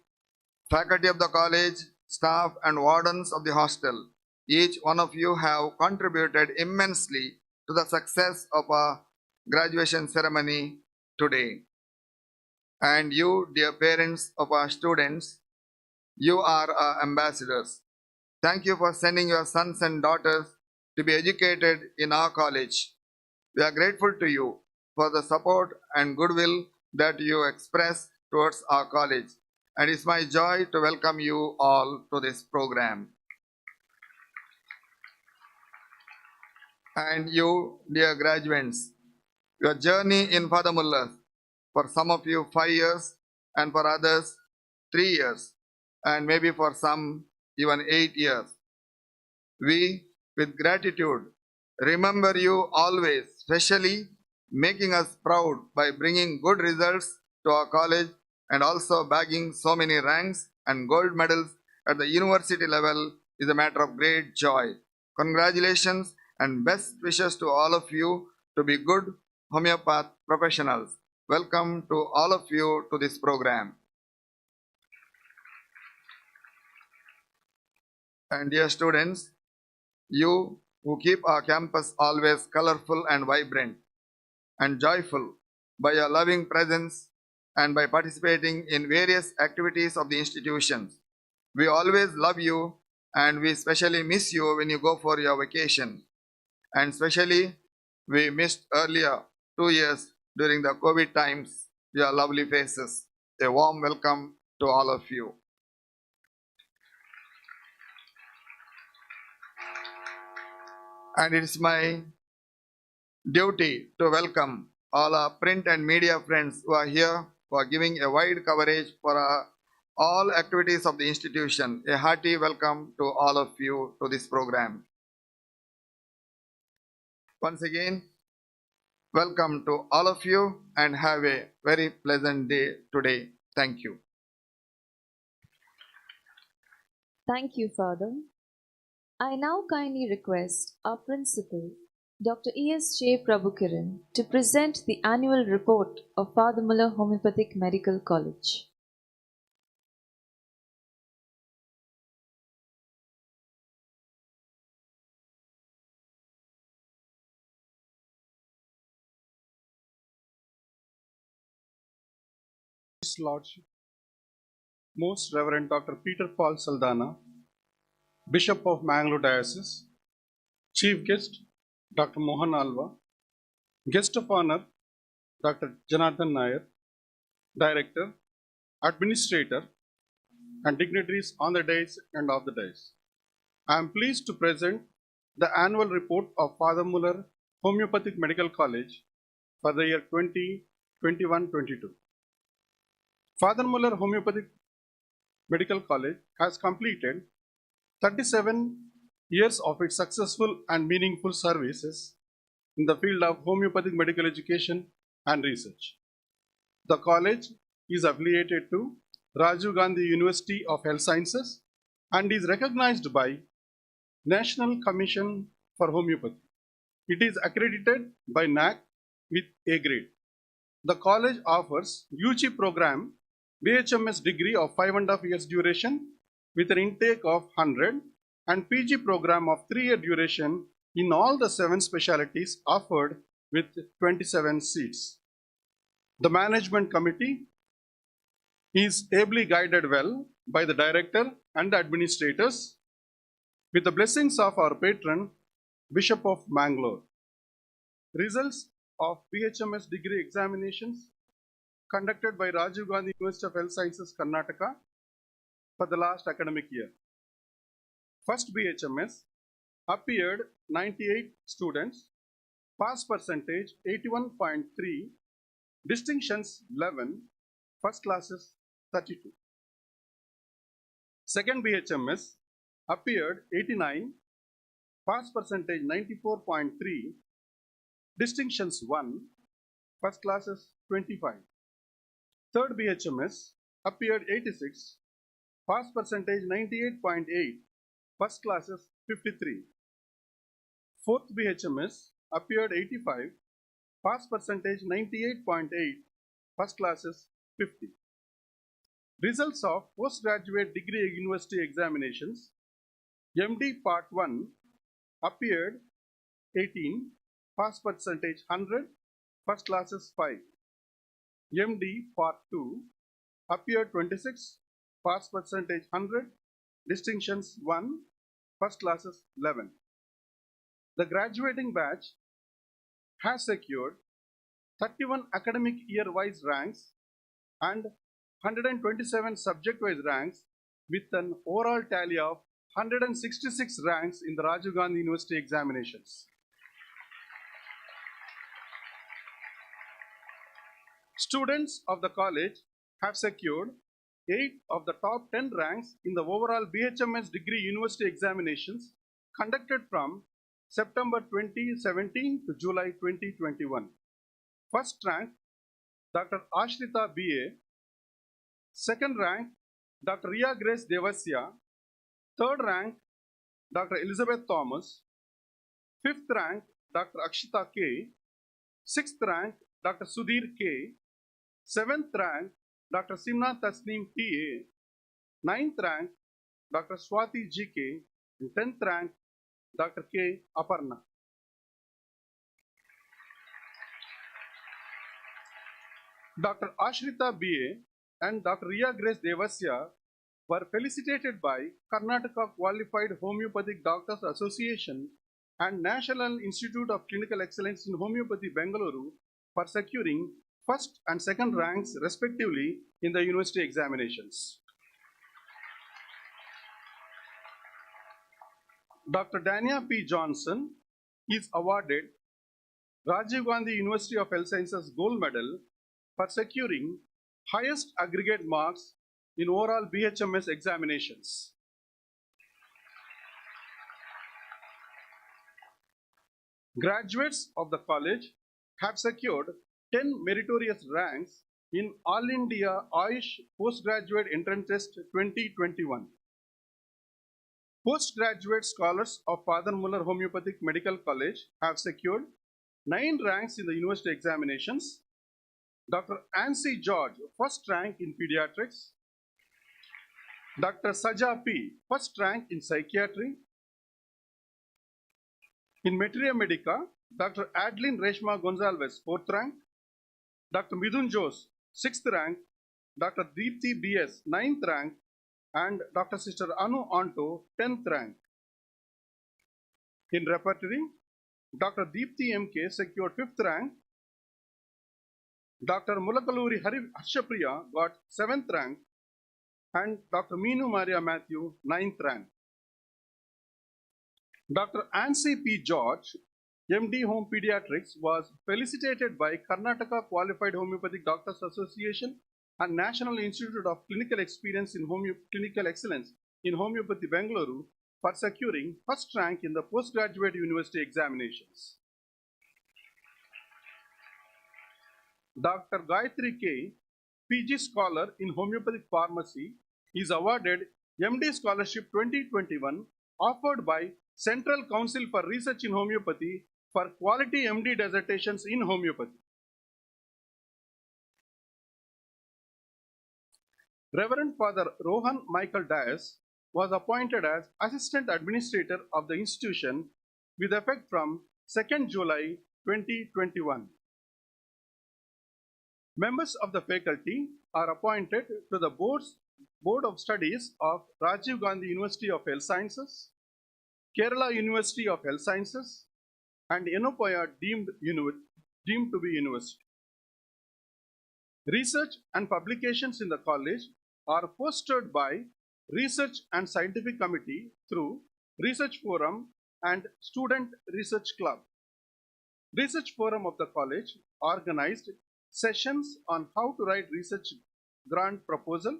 faculty of the college, staff and wardens of the hostel. Each one of you have contributed immensely to the success of our graduation ceremony today. And you, dear parents of our students, you are our ambassadors. Thank you for sending your sons and daughters to be educated in our college. We are grateful to you for the support and goodwill that you express towards our college, and it's my joy to welcome you all to this program. And you, dear graduates, your journey in Father Muller, for some of you 5 years, and for others 3 years, and maybe for some even 8 years. We, with gratitude, remember you always, especially making us proud by bringing good results to our college and also bagging so many ranks and gold medals at the university level is a matter of great joy. Congratulations and best wishes to all of you to be good homeopath professionals. Welcome to all of you to this program. And dear students, you who keep our campus always colorful and vibrant and joyful by your loving presence and by participating in various activities of the institutions. We always love you, and we especially miss you when you go for your vacation. And especially we missed earlier 2 years during the COVID times your lovely faces. A warm welcome to all of you. And it's my duty to welcome all our print and media friends who are here for giving a wide coverage for all activities of the institution. A hearty welcome to all of you to this program. Once again, welcome to all of you and have a very pleasant day today. Thank you. Thank you, Father. I now kindly request our Principal, Dr. E.S.J. Prabhukiran, to present the annual report of Father Muller Homoeopathic Medical College. His Lordship, Most Reverend Dr. Peter Paul Saldana, Bishop of Mangalore Diocese, Chief Guest Dr. Mohan Alva, Guest of Honor Dr. Janardhan Nair, Director, Administrator, and dignitaries on the dais and off the dais. I am pleased to present the annual report of Father Muller Homoeopathic Medical College for the year 2021-22. Father Muller Homoeopathic Medical College has completed 37 years of its successful and meaningful services in the field of homeopathic medical education and research. The college is affiliated to Rajiv Gandhi University of Health Sciences and is recognized by National Commission for Homeopathy. It is accredited by NAC with A grade. The college offers UG program BHMS degree of 5.5 years duration with an intake of 100 and PG program of 3-year duration in all the 7 specialties offered with 27 seats. The management committee is ably guided well by the director and the administrators with the blessings of our patron, Bishop of Mangalore. Results of BHMS degree examinations conducted by Rajiv Gandhi University of Health Sciences, Karnataka for the last academic year. First BHMS appeared 98 students, pass percentage 81.3, distinctions 11, first classes 32. Second BHMS appeared 89, pass percentage 94.3, distinctions 1, first classes 25. Third BHMS appeared 86, pass percentage 98.8, first classes 53. Fourth BHMS appeared 85, pass percentage 98.8, first classes 50. Results of postgraduate degree university examinations. MD Part 1 appeared 18, pass percentage 100, first classes 5. MD Part 2 appeared 26, pass percentage 100, distinctions 1, first classes 11. The graduating batch has secured 31 academic year-wise ranks and 127 subject-wise ranks with an overall tally of 166 ranks in the Rajiv Gandhi University examinations. Students of the college have secured 8 of the top 10 ranks in the overall BHMS degree university examinations conducted from September 2017 to July 2021. First rank, Dr. Ashrita B.A. Second rank, Dr. Ria Grace Devasya. Third rank, Dr. Elizabeth Thomas. Fifth rank, Dr. Akshita K. Sixth rank, Dr. Sudhir K. Seventh rank, Dr. Simna Tasneem T.A. Ninth rank, Dr. Swati G.K. And 10th rank, Dr. K. Aparna. Dr. Ashrita B.A. and Dr. Ria Grace Devasya were felicitated by Karnataka Qualified Homeopathic Doctors Association and National Institute of Clinical Excellence in Homeopathy, Bengaluru for securing first and second ranks respectively in the university examinations. Dr. Dania P. Johnson is awarded Rajiv Gandhi University of Health Sciences Gold Medal for securing highest aggregate marks in overall BHMS examinations. Graduates of the college have secured 10 meritorious ranks in All India Ayush Postgraduate Entrance Test 2021. Postgraduate scholars of Father Muller Homeopathic Medical College have secured 9 ranks in the university examinations. Dr. Ansi George, first rank in pediatrics. Dr. Saja P, first rank in psychiatry. In Materia Medica, Dr. Adeline Reshma Gonzalez, 4th rank. Dr. Midun Jose, 6th rank. Dr. B.T BS, 9th rank. And Dr. Sister Anu Anto, 10th rank. In repertory, Dr. Deepthi MK secured 5th rank. Dr. Mulakaluri Harshapriya got 7th rank. And Dr. Meenu Maria Matthew, 9th rank. Dr. Ansi P. George, MD Home Pediatrics, was felicitated by Karnataka Qualified Homeopathic Doctors Association and National Institute of Clinical Experience in Clinical Excellence in Homeopathy, Bengaluru, for securing first rank in the postgraduate university examinations. Dr. Gayatri K, PG Scholar in Homeopathic Pharmacy, is awarded MD Scholarship 2021 offered by Central Council for Research in Homeopathy for quality MD dissertations in homeopathy. Reverend Father Rohan Michael Dias was appointed as Assistant Administrator of the institution with effect from 2nd July 2021. Members of the faculty are appointed to the Board of Studies of Rajiv Gandhi University of Health Sciences, Kerala University of Health Sciences, and Enopoya deemed to be university. Research and publications in the college are fostered by Research and Scientific Committee through Research Forum and Student Research Club. Research Forum of the college organized sessions on how to write research grant proposal,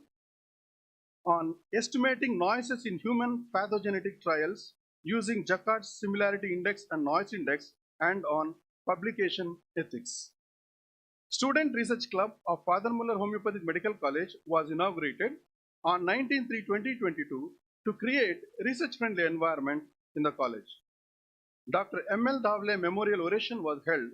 on estimating noises in human pathogenetic trials using Jacquard's Similarity Index and Noise Index, and on publication ethics. Student Research Club of Father Muller Homeopathic Medical College was inaugurated on 19/3/2022 to create research-friendly environment in the college. Dr. M.L. Davle Memorial Oration was held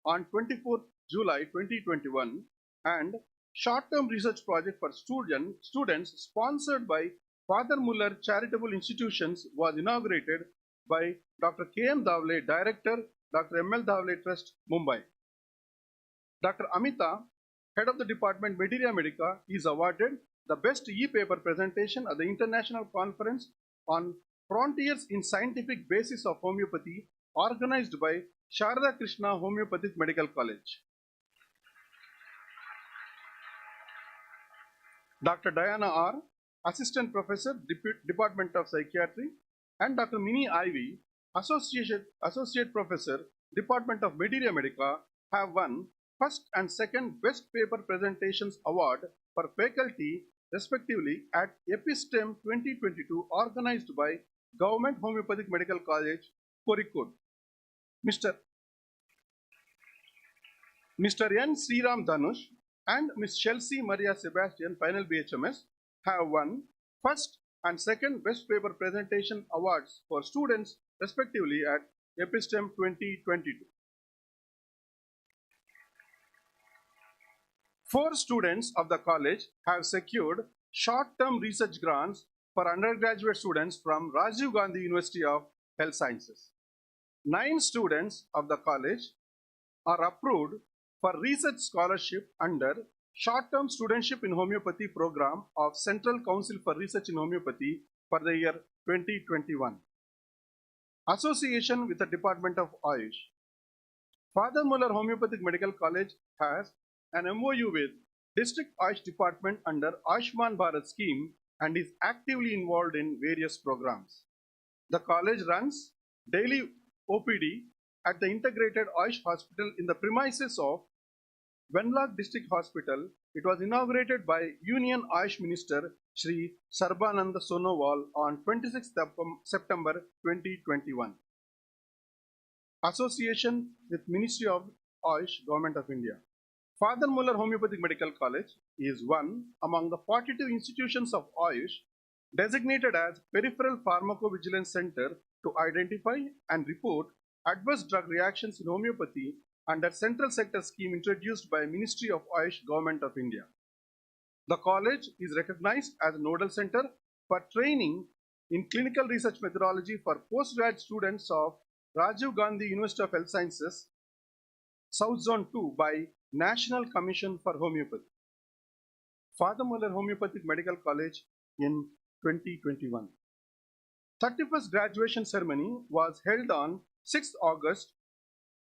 on 24th July 2021, and short-term research project for students sponsored by Father Muller Charitable Institutions was inaugurated by Dr. K.M. Davle, Director, Dr. M.L. Davle Trust, Mumbai. Dr. Amita, Head of the Department Materia Medica, is awarded the Best E-Paper Presentation at the International Conference on Frontiers in Scientific Basis of Homeopathy, organized by Sharada Krishna Homeopathic Medical College. Dr. Diana R., Assistant Professor, Department of Psychiatry, and Dr. Minnie Ivy, Associate Professor, Department of Materia Medica, have won first and second Best Paper Presentations Award for faculty, respectively, at Epistem 2022, organized by Government Homeopathic Medical College, Kozhikode. Mr. N. Sriram Dhanush and Ms. Chelsea Maria Sebastian, final BHMS, have won first and second Best Paper Presentation Awards for students, respectively, at Epistem 2022. 4 students of the college have secured short-term research grants for undergraduate students from Rajiv Gandhi University of Health Sciences. 9 students of the college are approved for research scholarship under Short-Term Studentship in Homeopathy program of Central Council for Research in Homeopathy for the year 2021. Association with the Department of Ayush. Father Muller Homeopathic Medical College has an MOU with District Ayush Department under Ayushman Bharat scheme and is actively involved in various programs. The college runs daily OPD at the Integrated Ayush Hospital in the premises of Venlag District Hospital, it was inaugurated by Union Ayush Minister Shri Sarbananda Sonowal on 26th September 2021. Association with Ministry of Ayush, Government of India. Father Muller Homeopathic Medical College is one among the 42 institutions of Ayush designated as Peripheral Pharmacovigilance Center to identify and report adverse drug reactions in homeopathy under Central Sector Scheme introduced by Ministry of Ayush, Government of India. The college is recognized as a nodal center for training in clinical research methodology for postgrad students of Rajiv Gandhi University of Health Sciences, South Zone 2 by National Commission for Homeopathy. Father Muller Homeopathic Medical College in 2021. 31st graduation ceremony was held on 6th August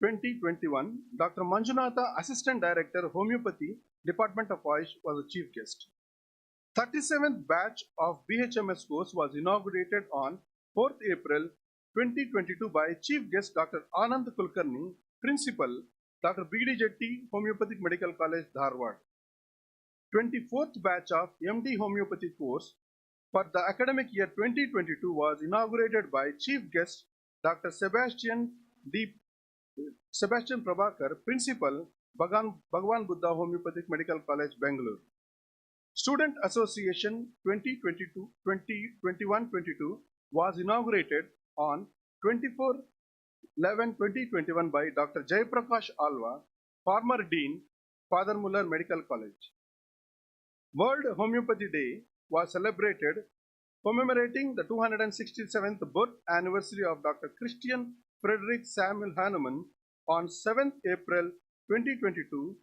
2021. Dr. Manjunatha, Assistant Director, Homeopathy, Department of Ayush, was the chief guest. 37th batch of BHMS course was inaugurated on 4th April 2022 by Chief Guest Dr. Anand Kulkarni, Principal, Dr. B.T. Homeopathic Medical College, Dharwad. 24th batch of MD Homeopathy course for the academic year 2022 was inaugurated by Chief Guest Dr. Sebastian Prabhakar, Principal, Bhagwan Buddha Homeopathic Medical College, Bangalore. Student Association 2021-22 was inaugurated on 24/11/2021 by Dr. Prakash Alva, former Dean, Father Muller Medical College. World Homeopathy Day was celebrated commemorating the 267th birth anniversary of Dr. Christian Frederick Samuel Hahnemann on 7th April 2022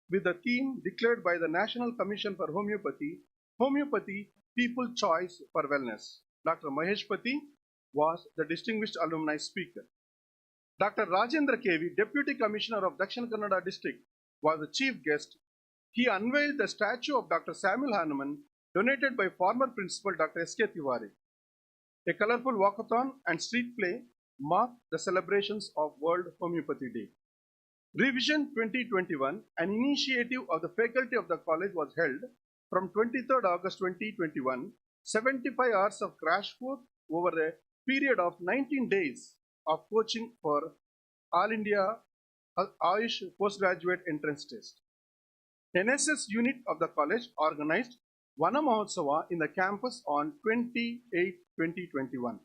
with the theme declared by the National Commission for Homeopathy, Homeopathy, People Choice for Wellness. Dr. Mahesh Pati was the distinguished alumni speaker. Dr. Rajendra KV, Deputy Commissioner of Dakshin Kannada District, was the chief guest. He unveiled the statue of Dr. Samuel Hahnemann donated by former principal Dr. S.K. Tiwari. A colorful walkathon and street play marked the celebrations of World Homeopathy Day. Revision 2021, an initiative of the faculty of the college, was held from 23rd August 2021, 75 hours of crash course over a period of 19 days of coaching for All India Ayush Postgraduate Entrance Test. NSS unit of the college organized Vana Mahotsava in the campus on 28/2021.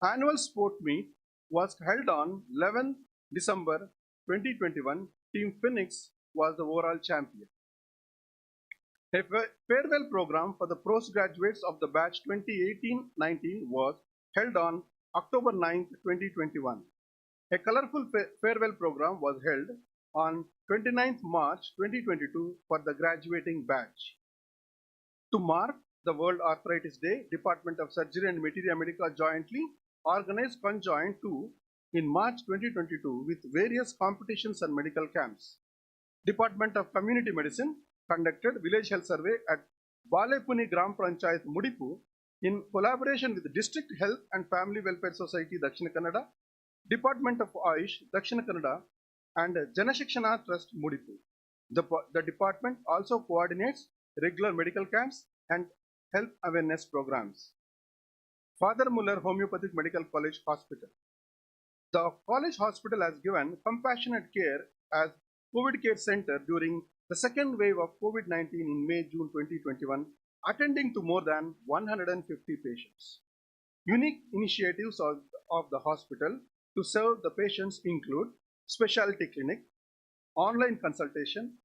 Annual sport meet was held on 11 December 2021. Team Phoenix was the overall champion. A farewell program for the postgraduates of the batch 2018-19 was held on October 9, 2021. A colorful farewell program was held on 29th March 2022 for the graduating batch. To mark the World Arthritis Day, Department of Surgery and Materia Medica jointly organized Conjoint 2 in March 2022 with various competitions and medical camps. Department of Community Medicine conducted village health survey at Balepuni Gram Panchayat Mudipu in collaboration with the District Health and Family Welfare Society, Dakshina Kannada, Department of Ayush, Dakshina Kannada, and Janashikshana Trust, Mudipu. The department also coordinates regular medical camps and health awareness programs. Father Muller Homeopathic Medical College Hospital. The college hospital has given compassionate care as COVID care center during the second wave of COVID-19 in May-June 2021, attending to more than 150 patients. Unique initiatives of the hospital to serve the patients include specialty clinic, online consultation,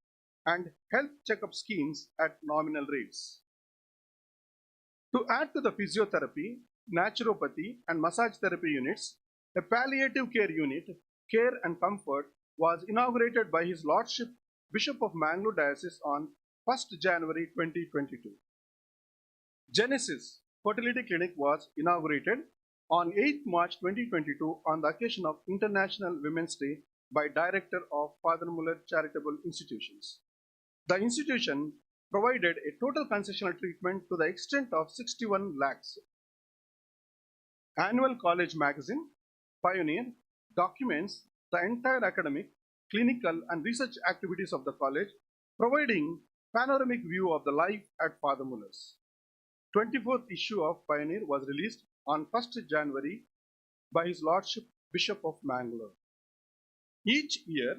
and health checkup schemes at nominal rates. To add to the physiotherapy, naturopathy, and massage therapy units, a palliative care unit, Care and Comfort, was inaugurated by His Lordship Bishop of Mangalore Diocese on 1st January 2022. Genesis Fertility Clinic was inaugurated on 8th March 2022 on the occasion of International Women's Day by Director of Father Muller Charitable Institutions. The institution provided a total concessional treatment to the extent of 61 lakhs. Annual College Magazine, Pioneer, documents the entire academic clinical and research activities of the college, providing panoramic view of the life at Father Muller's. 24th issue of Pioneer was released on 1st January by His Lordship Bishop of Mangalore. Each year,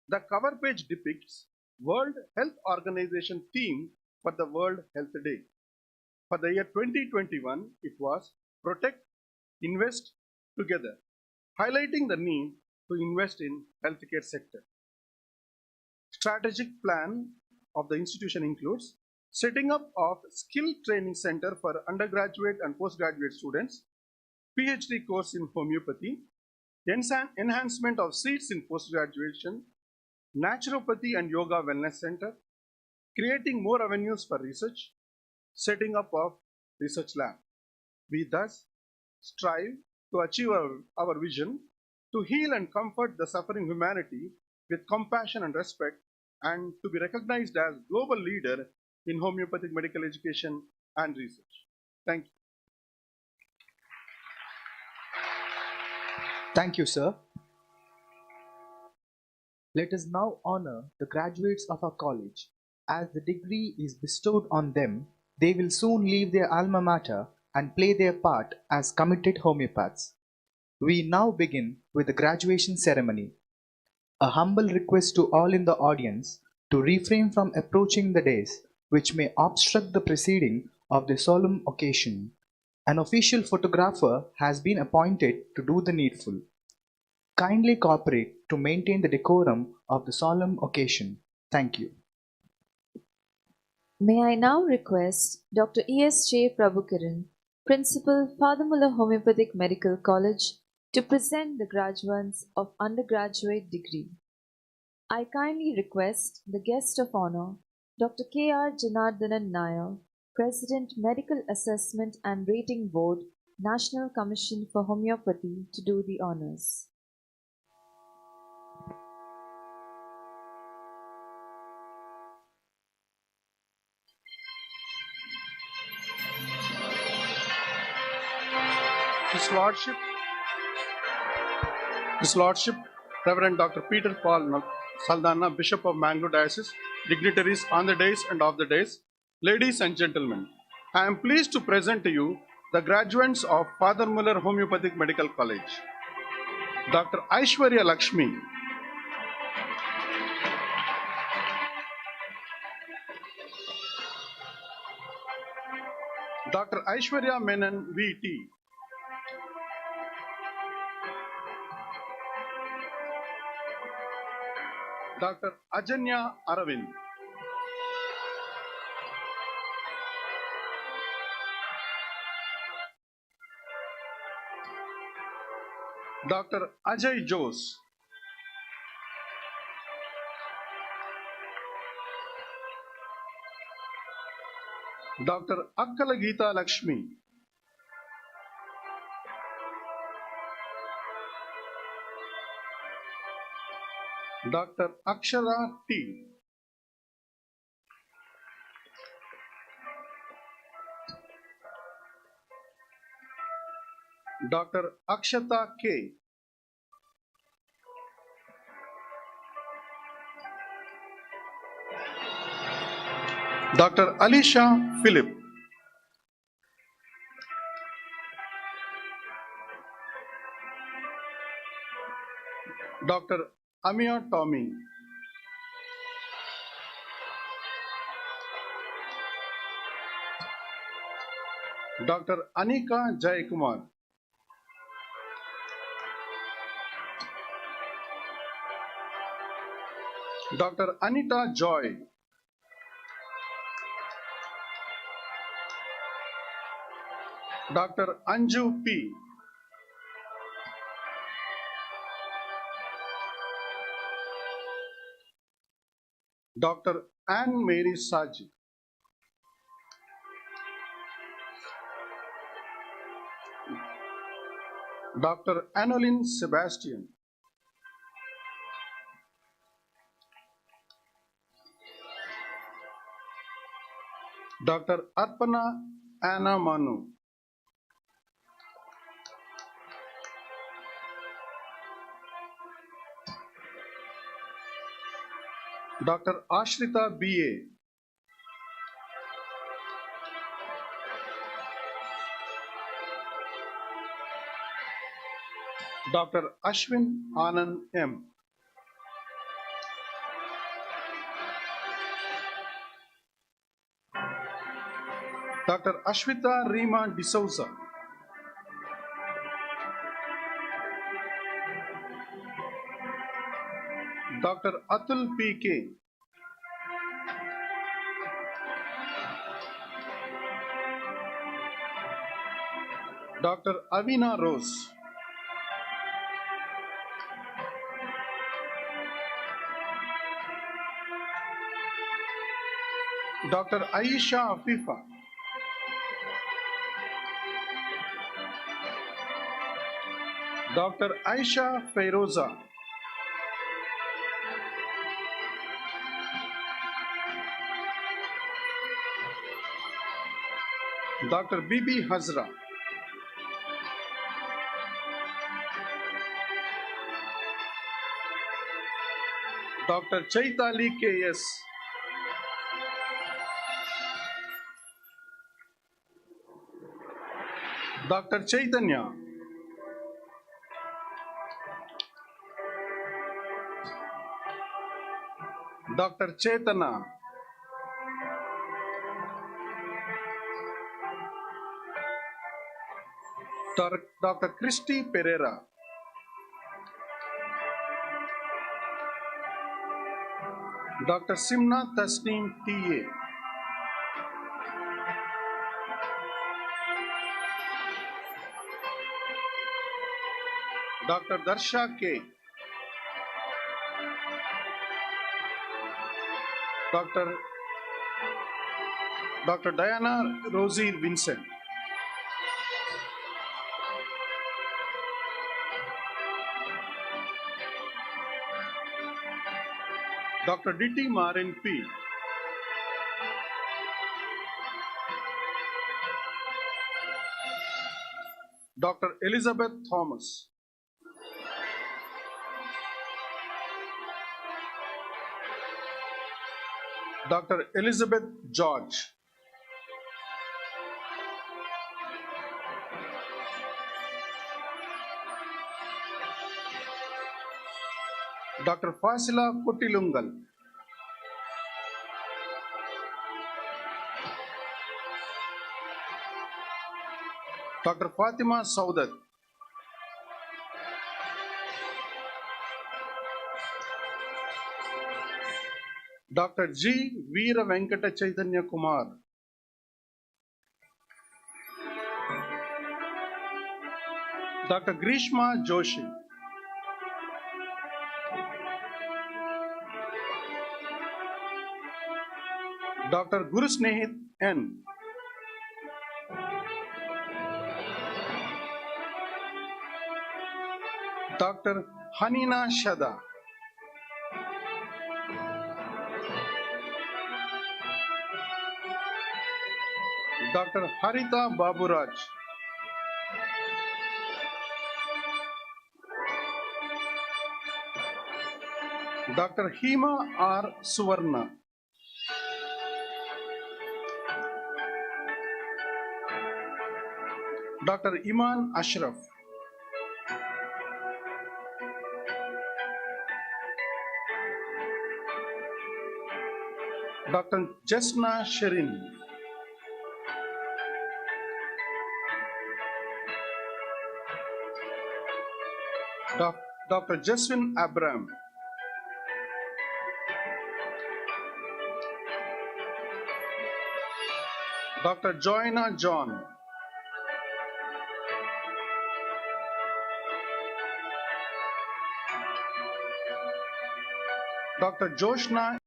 the cover page depicts World Health Organization theme for the World Health Day. For the year 2021, it was Protect, Invest Together, highlighting the need to invest in healthcare sector. Strategic plan of the institution includes setting up of skill training center for undergraduate and postgraduate students, PhD course in homeopathy, enhancement of seats in post-graduation, naturopathy and yoga wellness center, creating more avenues for research, setting up of research lab. We thus strive to achieve our vision to heal and comfort the suffering humanity with compassion and respect, and to be recognized as global leader in homeopathic medical education and research. Thank you. Thank you, sir. Let us now honor the graduates of our college. As the degree is bestowed on them, they will soon leave their alma mater and play their part as committed homeopaths. We now begin with the graduation ceremony. A humble request to all in the audience to refrain from approaching the dais which may obstruct the proceeding of the solemn occasion. An official photographer has been appointed to do the needful. Kindly cooperate to maintain the decorum of the solemn occasion. Thank you. May I now request Dr. E.S.J. Prabhukaran, Principal, Father Muller Homeopathic Medical College, to present the graduates of undergraduate degree. I kindly request the guest of honor, Dr. K.R. Janardhanan Nair, President, Medical Assessment and Rating Board, National Commission for Homeopathy, to do the honors. His Lordship, Reverend Dr. Peter Paul Saldana, Bishop of Mangalore Diocese, dignitaries on the dais and off the dais, ladies and gentlemen, I am pleased to present to you the graduates of Father Muller Homeopathic Medical College. Dr. Aishwarya Lakshmi, Dr. Aishwarya Menon V.T., Dr. Ajanya Aravind, Dr. Ajay Jose, Dr. Akkalagita Lakshmi, Dr. Akshara T, Dr. Akshata K, Dr. Alisha Philip, Dr. Amia Tommy, Dr. Anika Jayakumar, Dr. Anita Joy, Dr. Anju P, Dr. Anne Mary Saji, Dr. Annolyn Sebastian, Dr. Arpana Anna Manu, Dr. Ashrita B.A., Dr. Ashwin Anand M., Dr. Ashwita Rima D'Souza, Dr. Atul P.K., Dr. Avina Rose, Dr. Aisha Afifa, Dr. Aisha Fairoza, Dr. B.B. Hazra, Dr. Chaitali K.S., Dr. Chaitanya, Dr. Chetana, Dr. Christy Pereira, Dr. Simna Tasneem T.A., Dr. Darsha K., Dr. Diana Rosie Vincent, Dr. D.T. Marin P., Dr. Elizabeth Thomas, Dr. Elizabeth George, Dr. Fasila Kutilungal, Dr. Fatima Saudat, Dr. G. Veera Venkata Chaitanya Kumar, Dr. Grishma Joshi, Dr. Guru Snehit N., Dr. Hanina Shada, Dr. Harita Baburaj, Dr. Hema R. Suvarna, Dr. Iman Ashraf, Dr. Jesna Sherin, Dr. Jeswin Abram, Dr. Joyna John, Dr. Joshna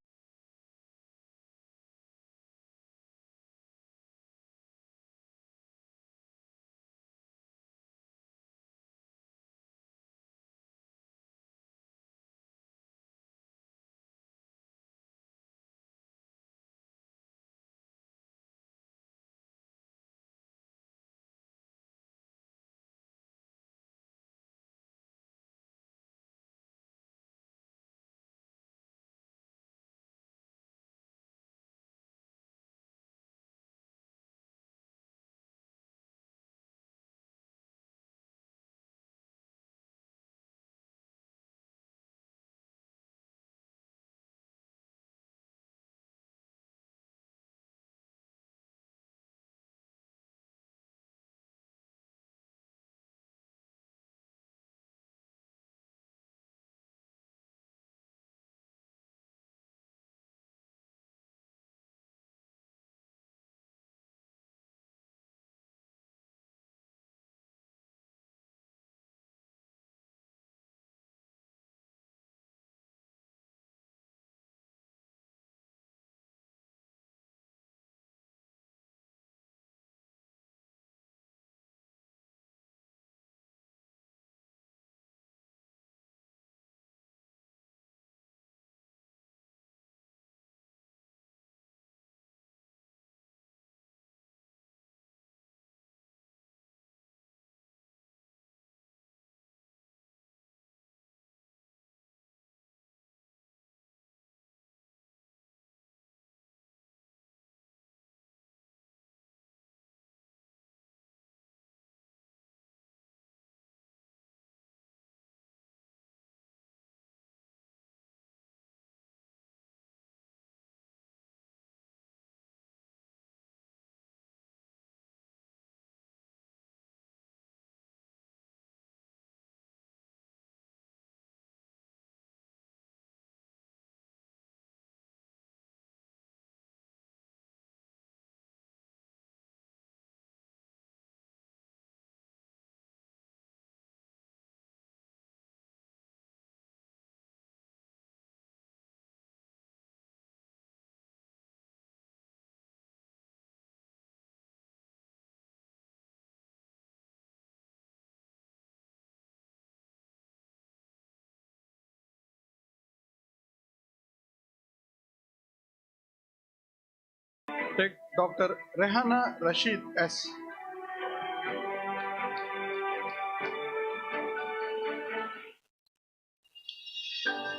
Dr. Rehana Rashid S.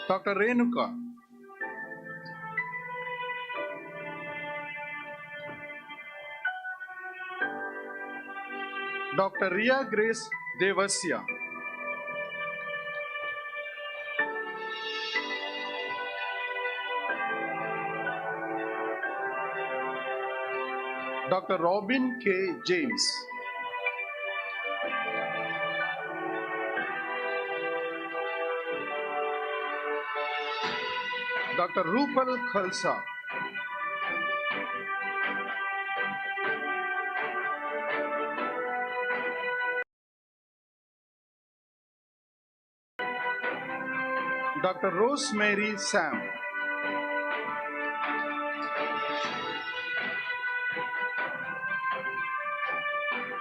Dr. Renuka. Dr. Ria Grace Devasya. Dr. Robin K. James. Dr. Rupal Khalsa. Dr. Rosemary Sam.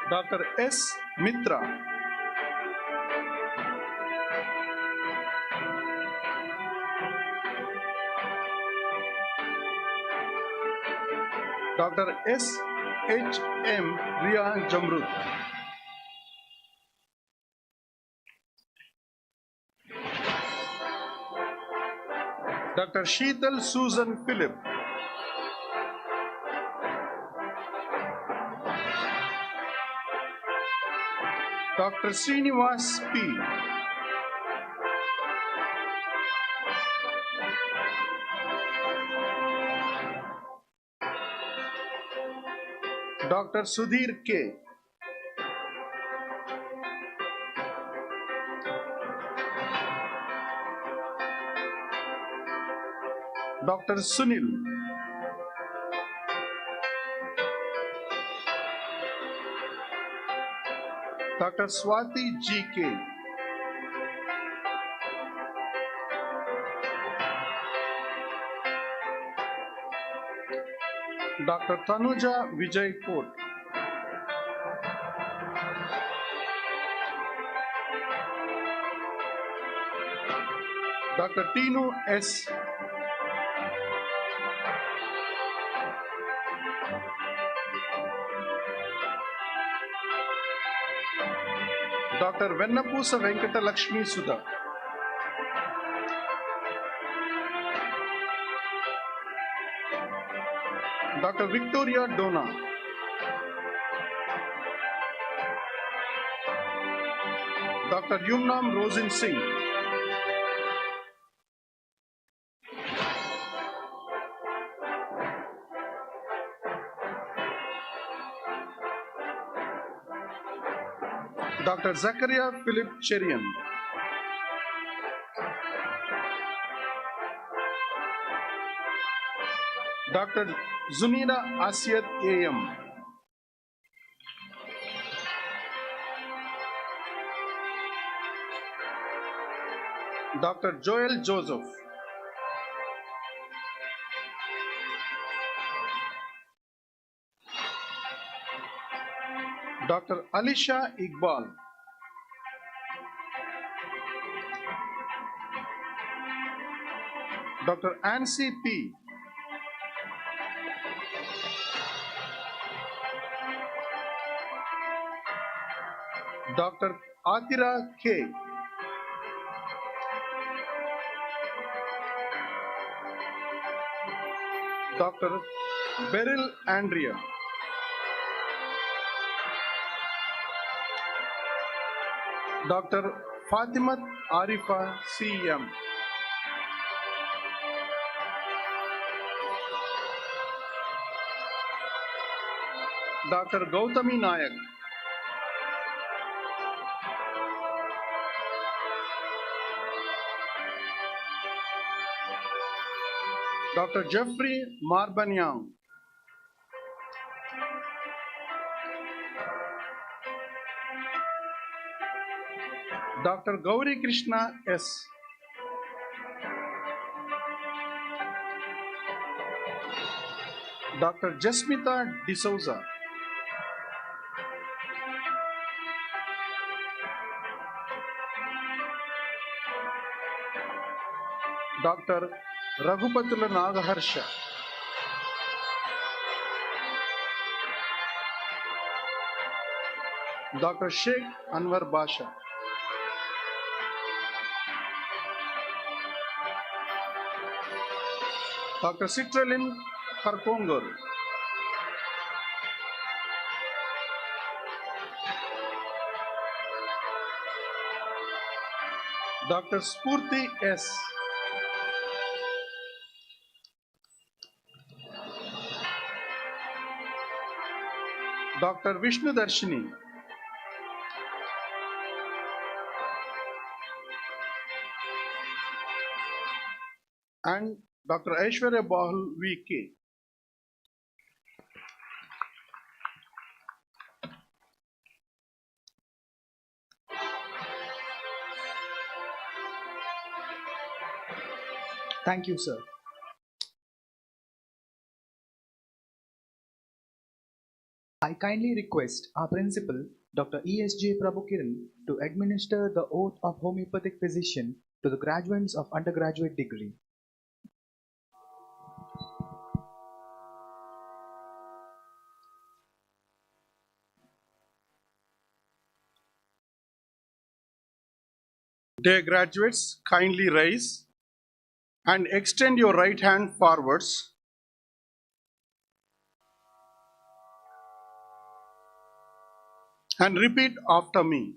Dr. S. Mitra. Dr. S. H. M. Ria Jamrud. Dr. Sheetal Susan Philip. Dr. Srinivas P. Dr. Sudhir K. Dr. Sunil. Dr. Swati G.K. Dr. Tanuja Vijay Kot. Dr. Tinu S. Dr. Vennapusa Venkata Lakshmi Sudha. Dr. Victoria Dona. Dr. Yumnam Rosin Singh. Dr. Zachariah Philip Cherian. Dr. Zunida Asiat A.M. Dr. Joel Joseph. Dr. Alisha Iqbal. Dr. Ansi P. Dr. Atira K. Dr. Beryl Andrea. Dr. Fatimat Arifa C.M. Dr. Gautami Nayak. Dr. Jeffrey Marbanyang. Dr. Gauri Krishna S. Dr. Jasmita D'Souza. Dr. Raghupatula Nagaharsha. Dr. Sheikh Anwar Basha, Dr. Citralin Karkongor, Dr. Spurti S, Dr. Vishnu Darshini, and Dr. Aishwarya Bahul VK. Thank you, sir. I kindly request our principal, Dr. E.S.J. Prabhukiran, to administer the oath of homeopathic physician to the graduates of undergraduate degree. Dear graduates, kindly rise and extend your right hand forwards. And repeat after me.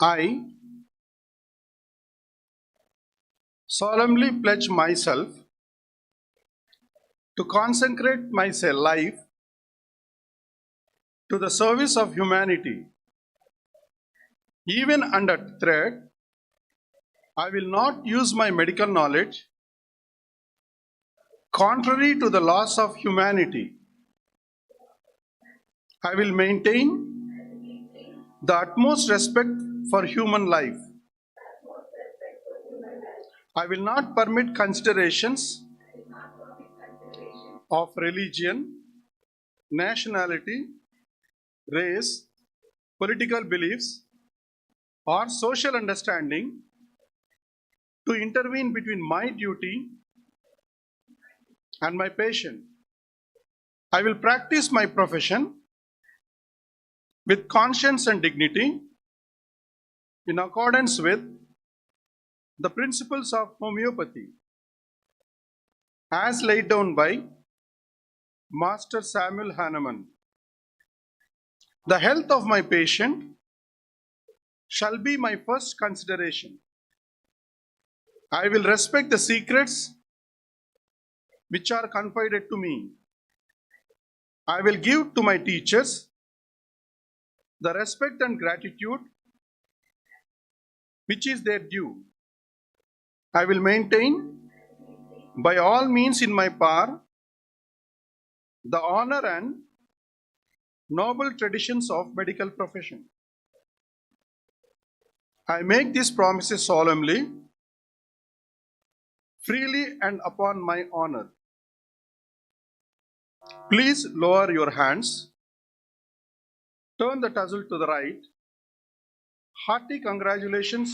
I solemnly pledge myself to consecrate my life to the service of humanity. Even under threat, I will not use my medical knowledge contrary to the laws of humanity. I will maintain the utmost respect for human life. I will not permit considerations of religion, nationality, race, political beliefs, or social understanding to intervene between my duty and my patient. I will practice my profession with conscience and dignity in accordance with the principles of homeopathy as laid down by Master Samuel Hahnemann. The health of my patient shall be my first consideration. I will respect the secrets which are confided to me. I will give to my teachers the respect and gratitude which is their due. I will maintain by all means in my power the honor and noble traditions of medical profession. I make these promises solemnly, freely and upon my honor. Please lower your hands. Turn the tassel to the right. Hearty congratulations.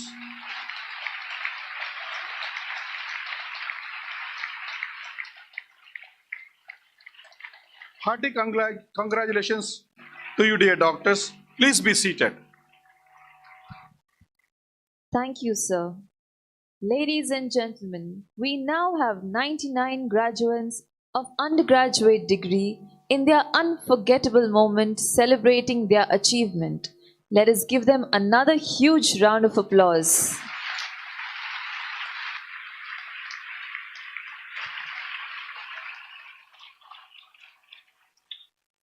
Hearty congratulations to you, dear doctors. Please be seated. Thank you, sir. Ladies and gentlemen, we now have 99 graduates of undergraduate degree in their unforgettable moment celebrating their achievement. Let us give them another huge round of applause.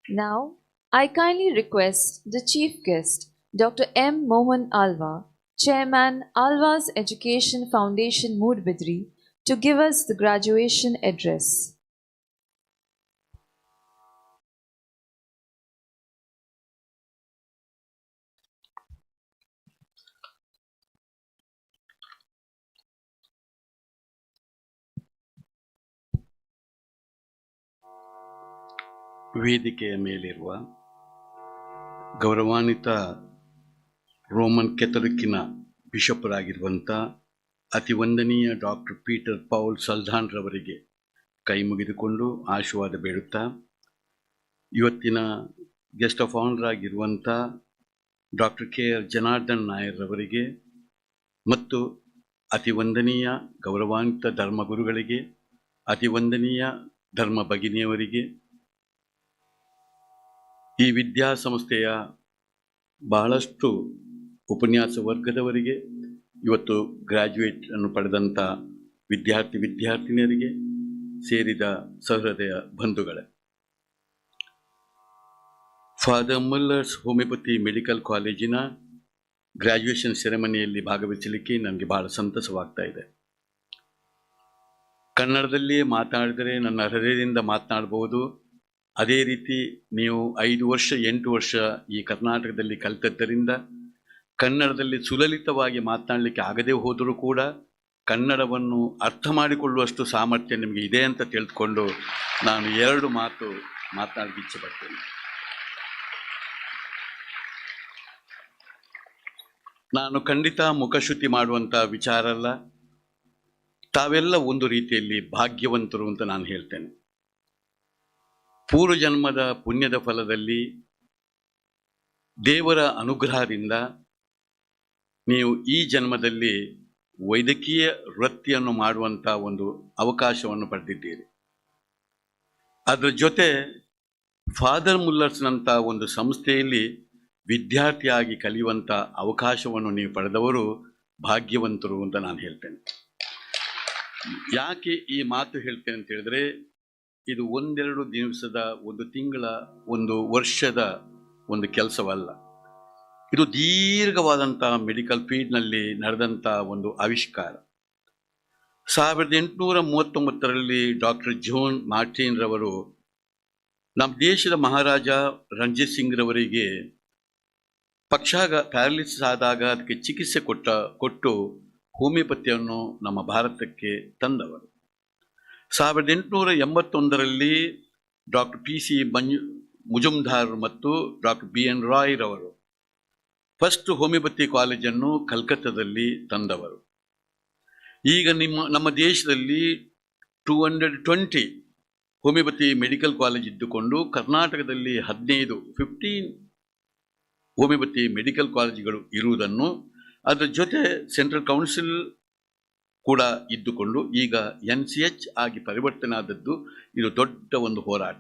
Now, I kindly request the chief guest, Dr. M. Mohan Alva, Chairman, Alva's Education Foundation, Moodbidri, to give us the graduation address. ವೇದಿಕೆಯ ಮೇಲಿರುವ ಗೌರವಾನ್ವಿತ Roman ಕೆಥೋಲಿಕ್ಕಿನ ಬಿಷಪ್ರಾಗಿರುವಂಥ ಅತಿವಂದನೀಯ doctor Peter Paul ಸಲ್ದಾನ್ ರವರಿಗೆ ಕೈ ಮುಗಿದುಕೊಂಡು ಆಶೀರ್ವಾದ ಬೇಡುತ್ತಾ ಇವತ್ತಿನ guest of honour ಆಗಿರುವಂಥ doctor KR Janardhan Nair ಅವರಿಗೆ ಮತ್ತು ಅತಿ ವಂದನೀಯ ಗೌರವಾನ್ವಿತ ಧರ್ಮಗುರುಗಳಿಗೆ, ಅತಿ ವಂದನೀಯ ಧರ್ಮ ಭಗಿನಿಯವರಿಗೆ, ಈ ವಿದ್ಯಾಸಂಸ್ಥೆಯ ಬಹಳಷ್ಟು ಉಪನ್ಯಾಸ ವರ್ಗದವರಿಗೆ, ಇವತ್ತು ಗ್ರ್ಯಾಜುಯೇಟ್ ಅನ್ನು ಪಡೆದಂಥ ವಿದ್ಯಾರ್ಥಿನಿಯರಿಗೆ, ಸೇರಿದ ಸಹೃದಯ ಬಂಧುಗಳೇ, ಫಾದರ್ ಮುಲ್ಲರ್ಸ್ ಹೋಮಿಯೋಪತಿ ಮೆಡಿಕಲ್ ಕಾಲೇಜಿನ ಗ್ರ್ಯಾಜುಯೇಷನ್ ಸೆರೆಮನಿಯಲ್ಲಿ ಭಾಗವಹಿಸಲಿಕ್ಕೆ ನನಗೆ ಬಹಳ ಸಂತಸವಾಗ್ತಾ ಇದೆ. ಕನ್ನಡದಲ್ಲಿ ಮಾತನಾಡಿದರೆ ನನ್ನ ಹೃದಯದಿಂದ ಮಾತನಾಡಬಹುದು. ಅದೇ ರೀತಿ ನೀವು 5 ವರ್ಷ 8 ವರ್ಷ ಈ ಕರ್ನಾಟಕದಲ್ಲಿ ಕಲಿತದ್ದರಿಂದ ಕನ್ನಡದಲ್ಲಿ ಸುಲಲಿತವಾಗಿ ಮಾತನಾಡಲಿಕ್ಕೆ ಆಗದೇ ಹೋದರೂ ಕೂಡ ಕನ್ನಡವನ್ನು ಅರ್ಥ ಮಾಡಿಕೊಳ್ಳುವಷ್ಟು ಸಾಮರ್ಥ್ಯ ನಿಮಗೆ ಇದೆ ಅಂತ ತಿಳಿದುಕೊಂಡು ನಾನು 2 ಮಾತು ಮಾತನಾಡಲಿಕ್ಕೆ ಇಚ್ಛೆಪಡ್ತೇನೆ. ನಾನು ಖಂಡಿತ ಮುಖಶುದ್ಧಿ ಮಾಡುವಂಥ ವಿಚಾರ ಅಲ್ಲ. ತಾವೆಲ್ಲ ಒಂದು ರೀತಿಯಲ್ಲಿ ಭಾಗ್ಯವಂತರು ಅಂತ ನಾನು ಹೇಳ್ತೇನೆ. ಪೂರ್ವಜನ್ಮದ ಪುಣ್ಯದ ಫಲದಲ್ಲಿ ದೇವರ ಅನುಗ್ರಹದಿಂದ ನೀವು ಈ ಜನ್ಮದಲ್ಲಿ ವೈದ್ಯಕೀಯ ವೃತ್ತಿಯನ್ನು ಮಾಡುವಂಥ ಒಂದು ಅವಕಾಶವನ್ನು ಪಡೆದಿದ್ದೀರಿ. ಅದರ ಜೊತೆ ಫಾದರ್ ಮುಲ್ಲರ್ಸ್ನಂಥ ಒಂದು ಸಂಸ್ಥೆಯಲ್ಲಿ ವಿದ್ಯಾರ್ಥಿಯಾಗಿ ಕಲಿಯುವಂಥ ಅವಕಾಶವನ್ನು ನೀವು ಪಡೆದವರು ಭಾಗ್ಯವಂತರು ಅಂತ ನಾನು ಹೇಳ್ತೇನೆ. ಯಾಕೆ ಈ ಮಾತು ಹೇಳ್ತೇನೆ ಅಂತ ಹೇಳಿದ್ರೆ, ಇದು 1-2 ದಿವಸದ, 1 ತಿಂಗಳ, 1 ವರ್ಷದ ಒಂದು ಕೆಲಸವಲ್ಲ. ಇದು ದೀರ್ಘವಾದಂಥ ಮೆಡಿಕಲ್ ಫೀಲ್ಡ್ನಲ್ಲಿ ನಡೆದಂಥ ಒಂದು ಆವಿಷ್ಕಾರ. 1839ರಲ್ಲಿ ಡಾಕ್ಟರ್ ಜಾನ್ ಮಾರ್ಟಿನ್ ರವರು ನಮ್ಮ ದೇಶದ ಮಹಾರಾಜ ರಣಜಿತ್ ಸಿಂಗ್ ರವರಿಗೆ ಪ್ಯಾರಾಲಿಸಿಸ್ ಆದಾಗ ಅದಕ್ಕೆ ಚಿಕಿತ್ಸೆ ಕೊಟ್ಟು ಹೋಮಿಯೋಪತಿಯನ್ನು ನಮ್ಮ ಭಾರತಕ್ಕೆ ತಂದವರು. 1881ರಲ್ಲಿ ಡಾಕ್ಟರ್ PC ಮುಜುಮ್ದಾರ್ ಮತ್ತು ಡಾಕ್ಟರ್ B N ರಾಯ್ ರವರು ಫಸ್ಟ್ ಹೋಮಿಯೋಪತಿ ಕಾಲೇಜನ್ನು ಕಲ್ಕತ್ತಾದಲ್ಲಿ ತಂದವರು. ಈಗ ನಮ್ಮ ದೇಶದಲ್ಲಿ 220 ಹೋಮಿಯೋಪತಿ ಮೆಡಿಕಲ್ ಕಾಲೇಜ್ ಇದ್ದುಕೊಂಡು ಕರ್ನಾಟಕದಲ್ಲಿ 15 ಹೋಮಿಯೋಪತಿ ಮೆಡಿಕಲ್ ಕಾಲೇಜುಗಳು ಇರುವುದನ್ನು, ಅದರ ಜೊತೆ ಸೆಂಟ್ರಲ್ ಕೌನ್ಸಿಲ್ ಕೂಡ ಇದ್ದುಕೊಂಡು ಈಗ NCH ಆಗಿ ಪರಿವರ್ತನೆ ಆದದ್ದು. ಇದು ದೊಡ್ಡ ಒಂದು ಹೋರಾಟ.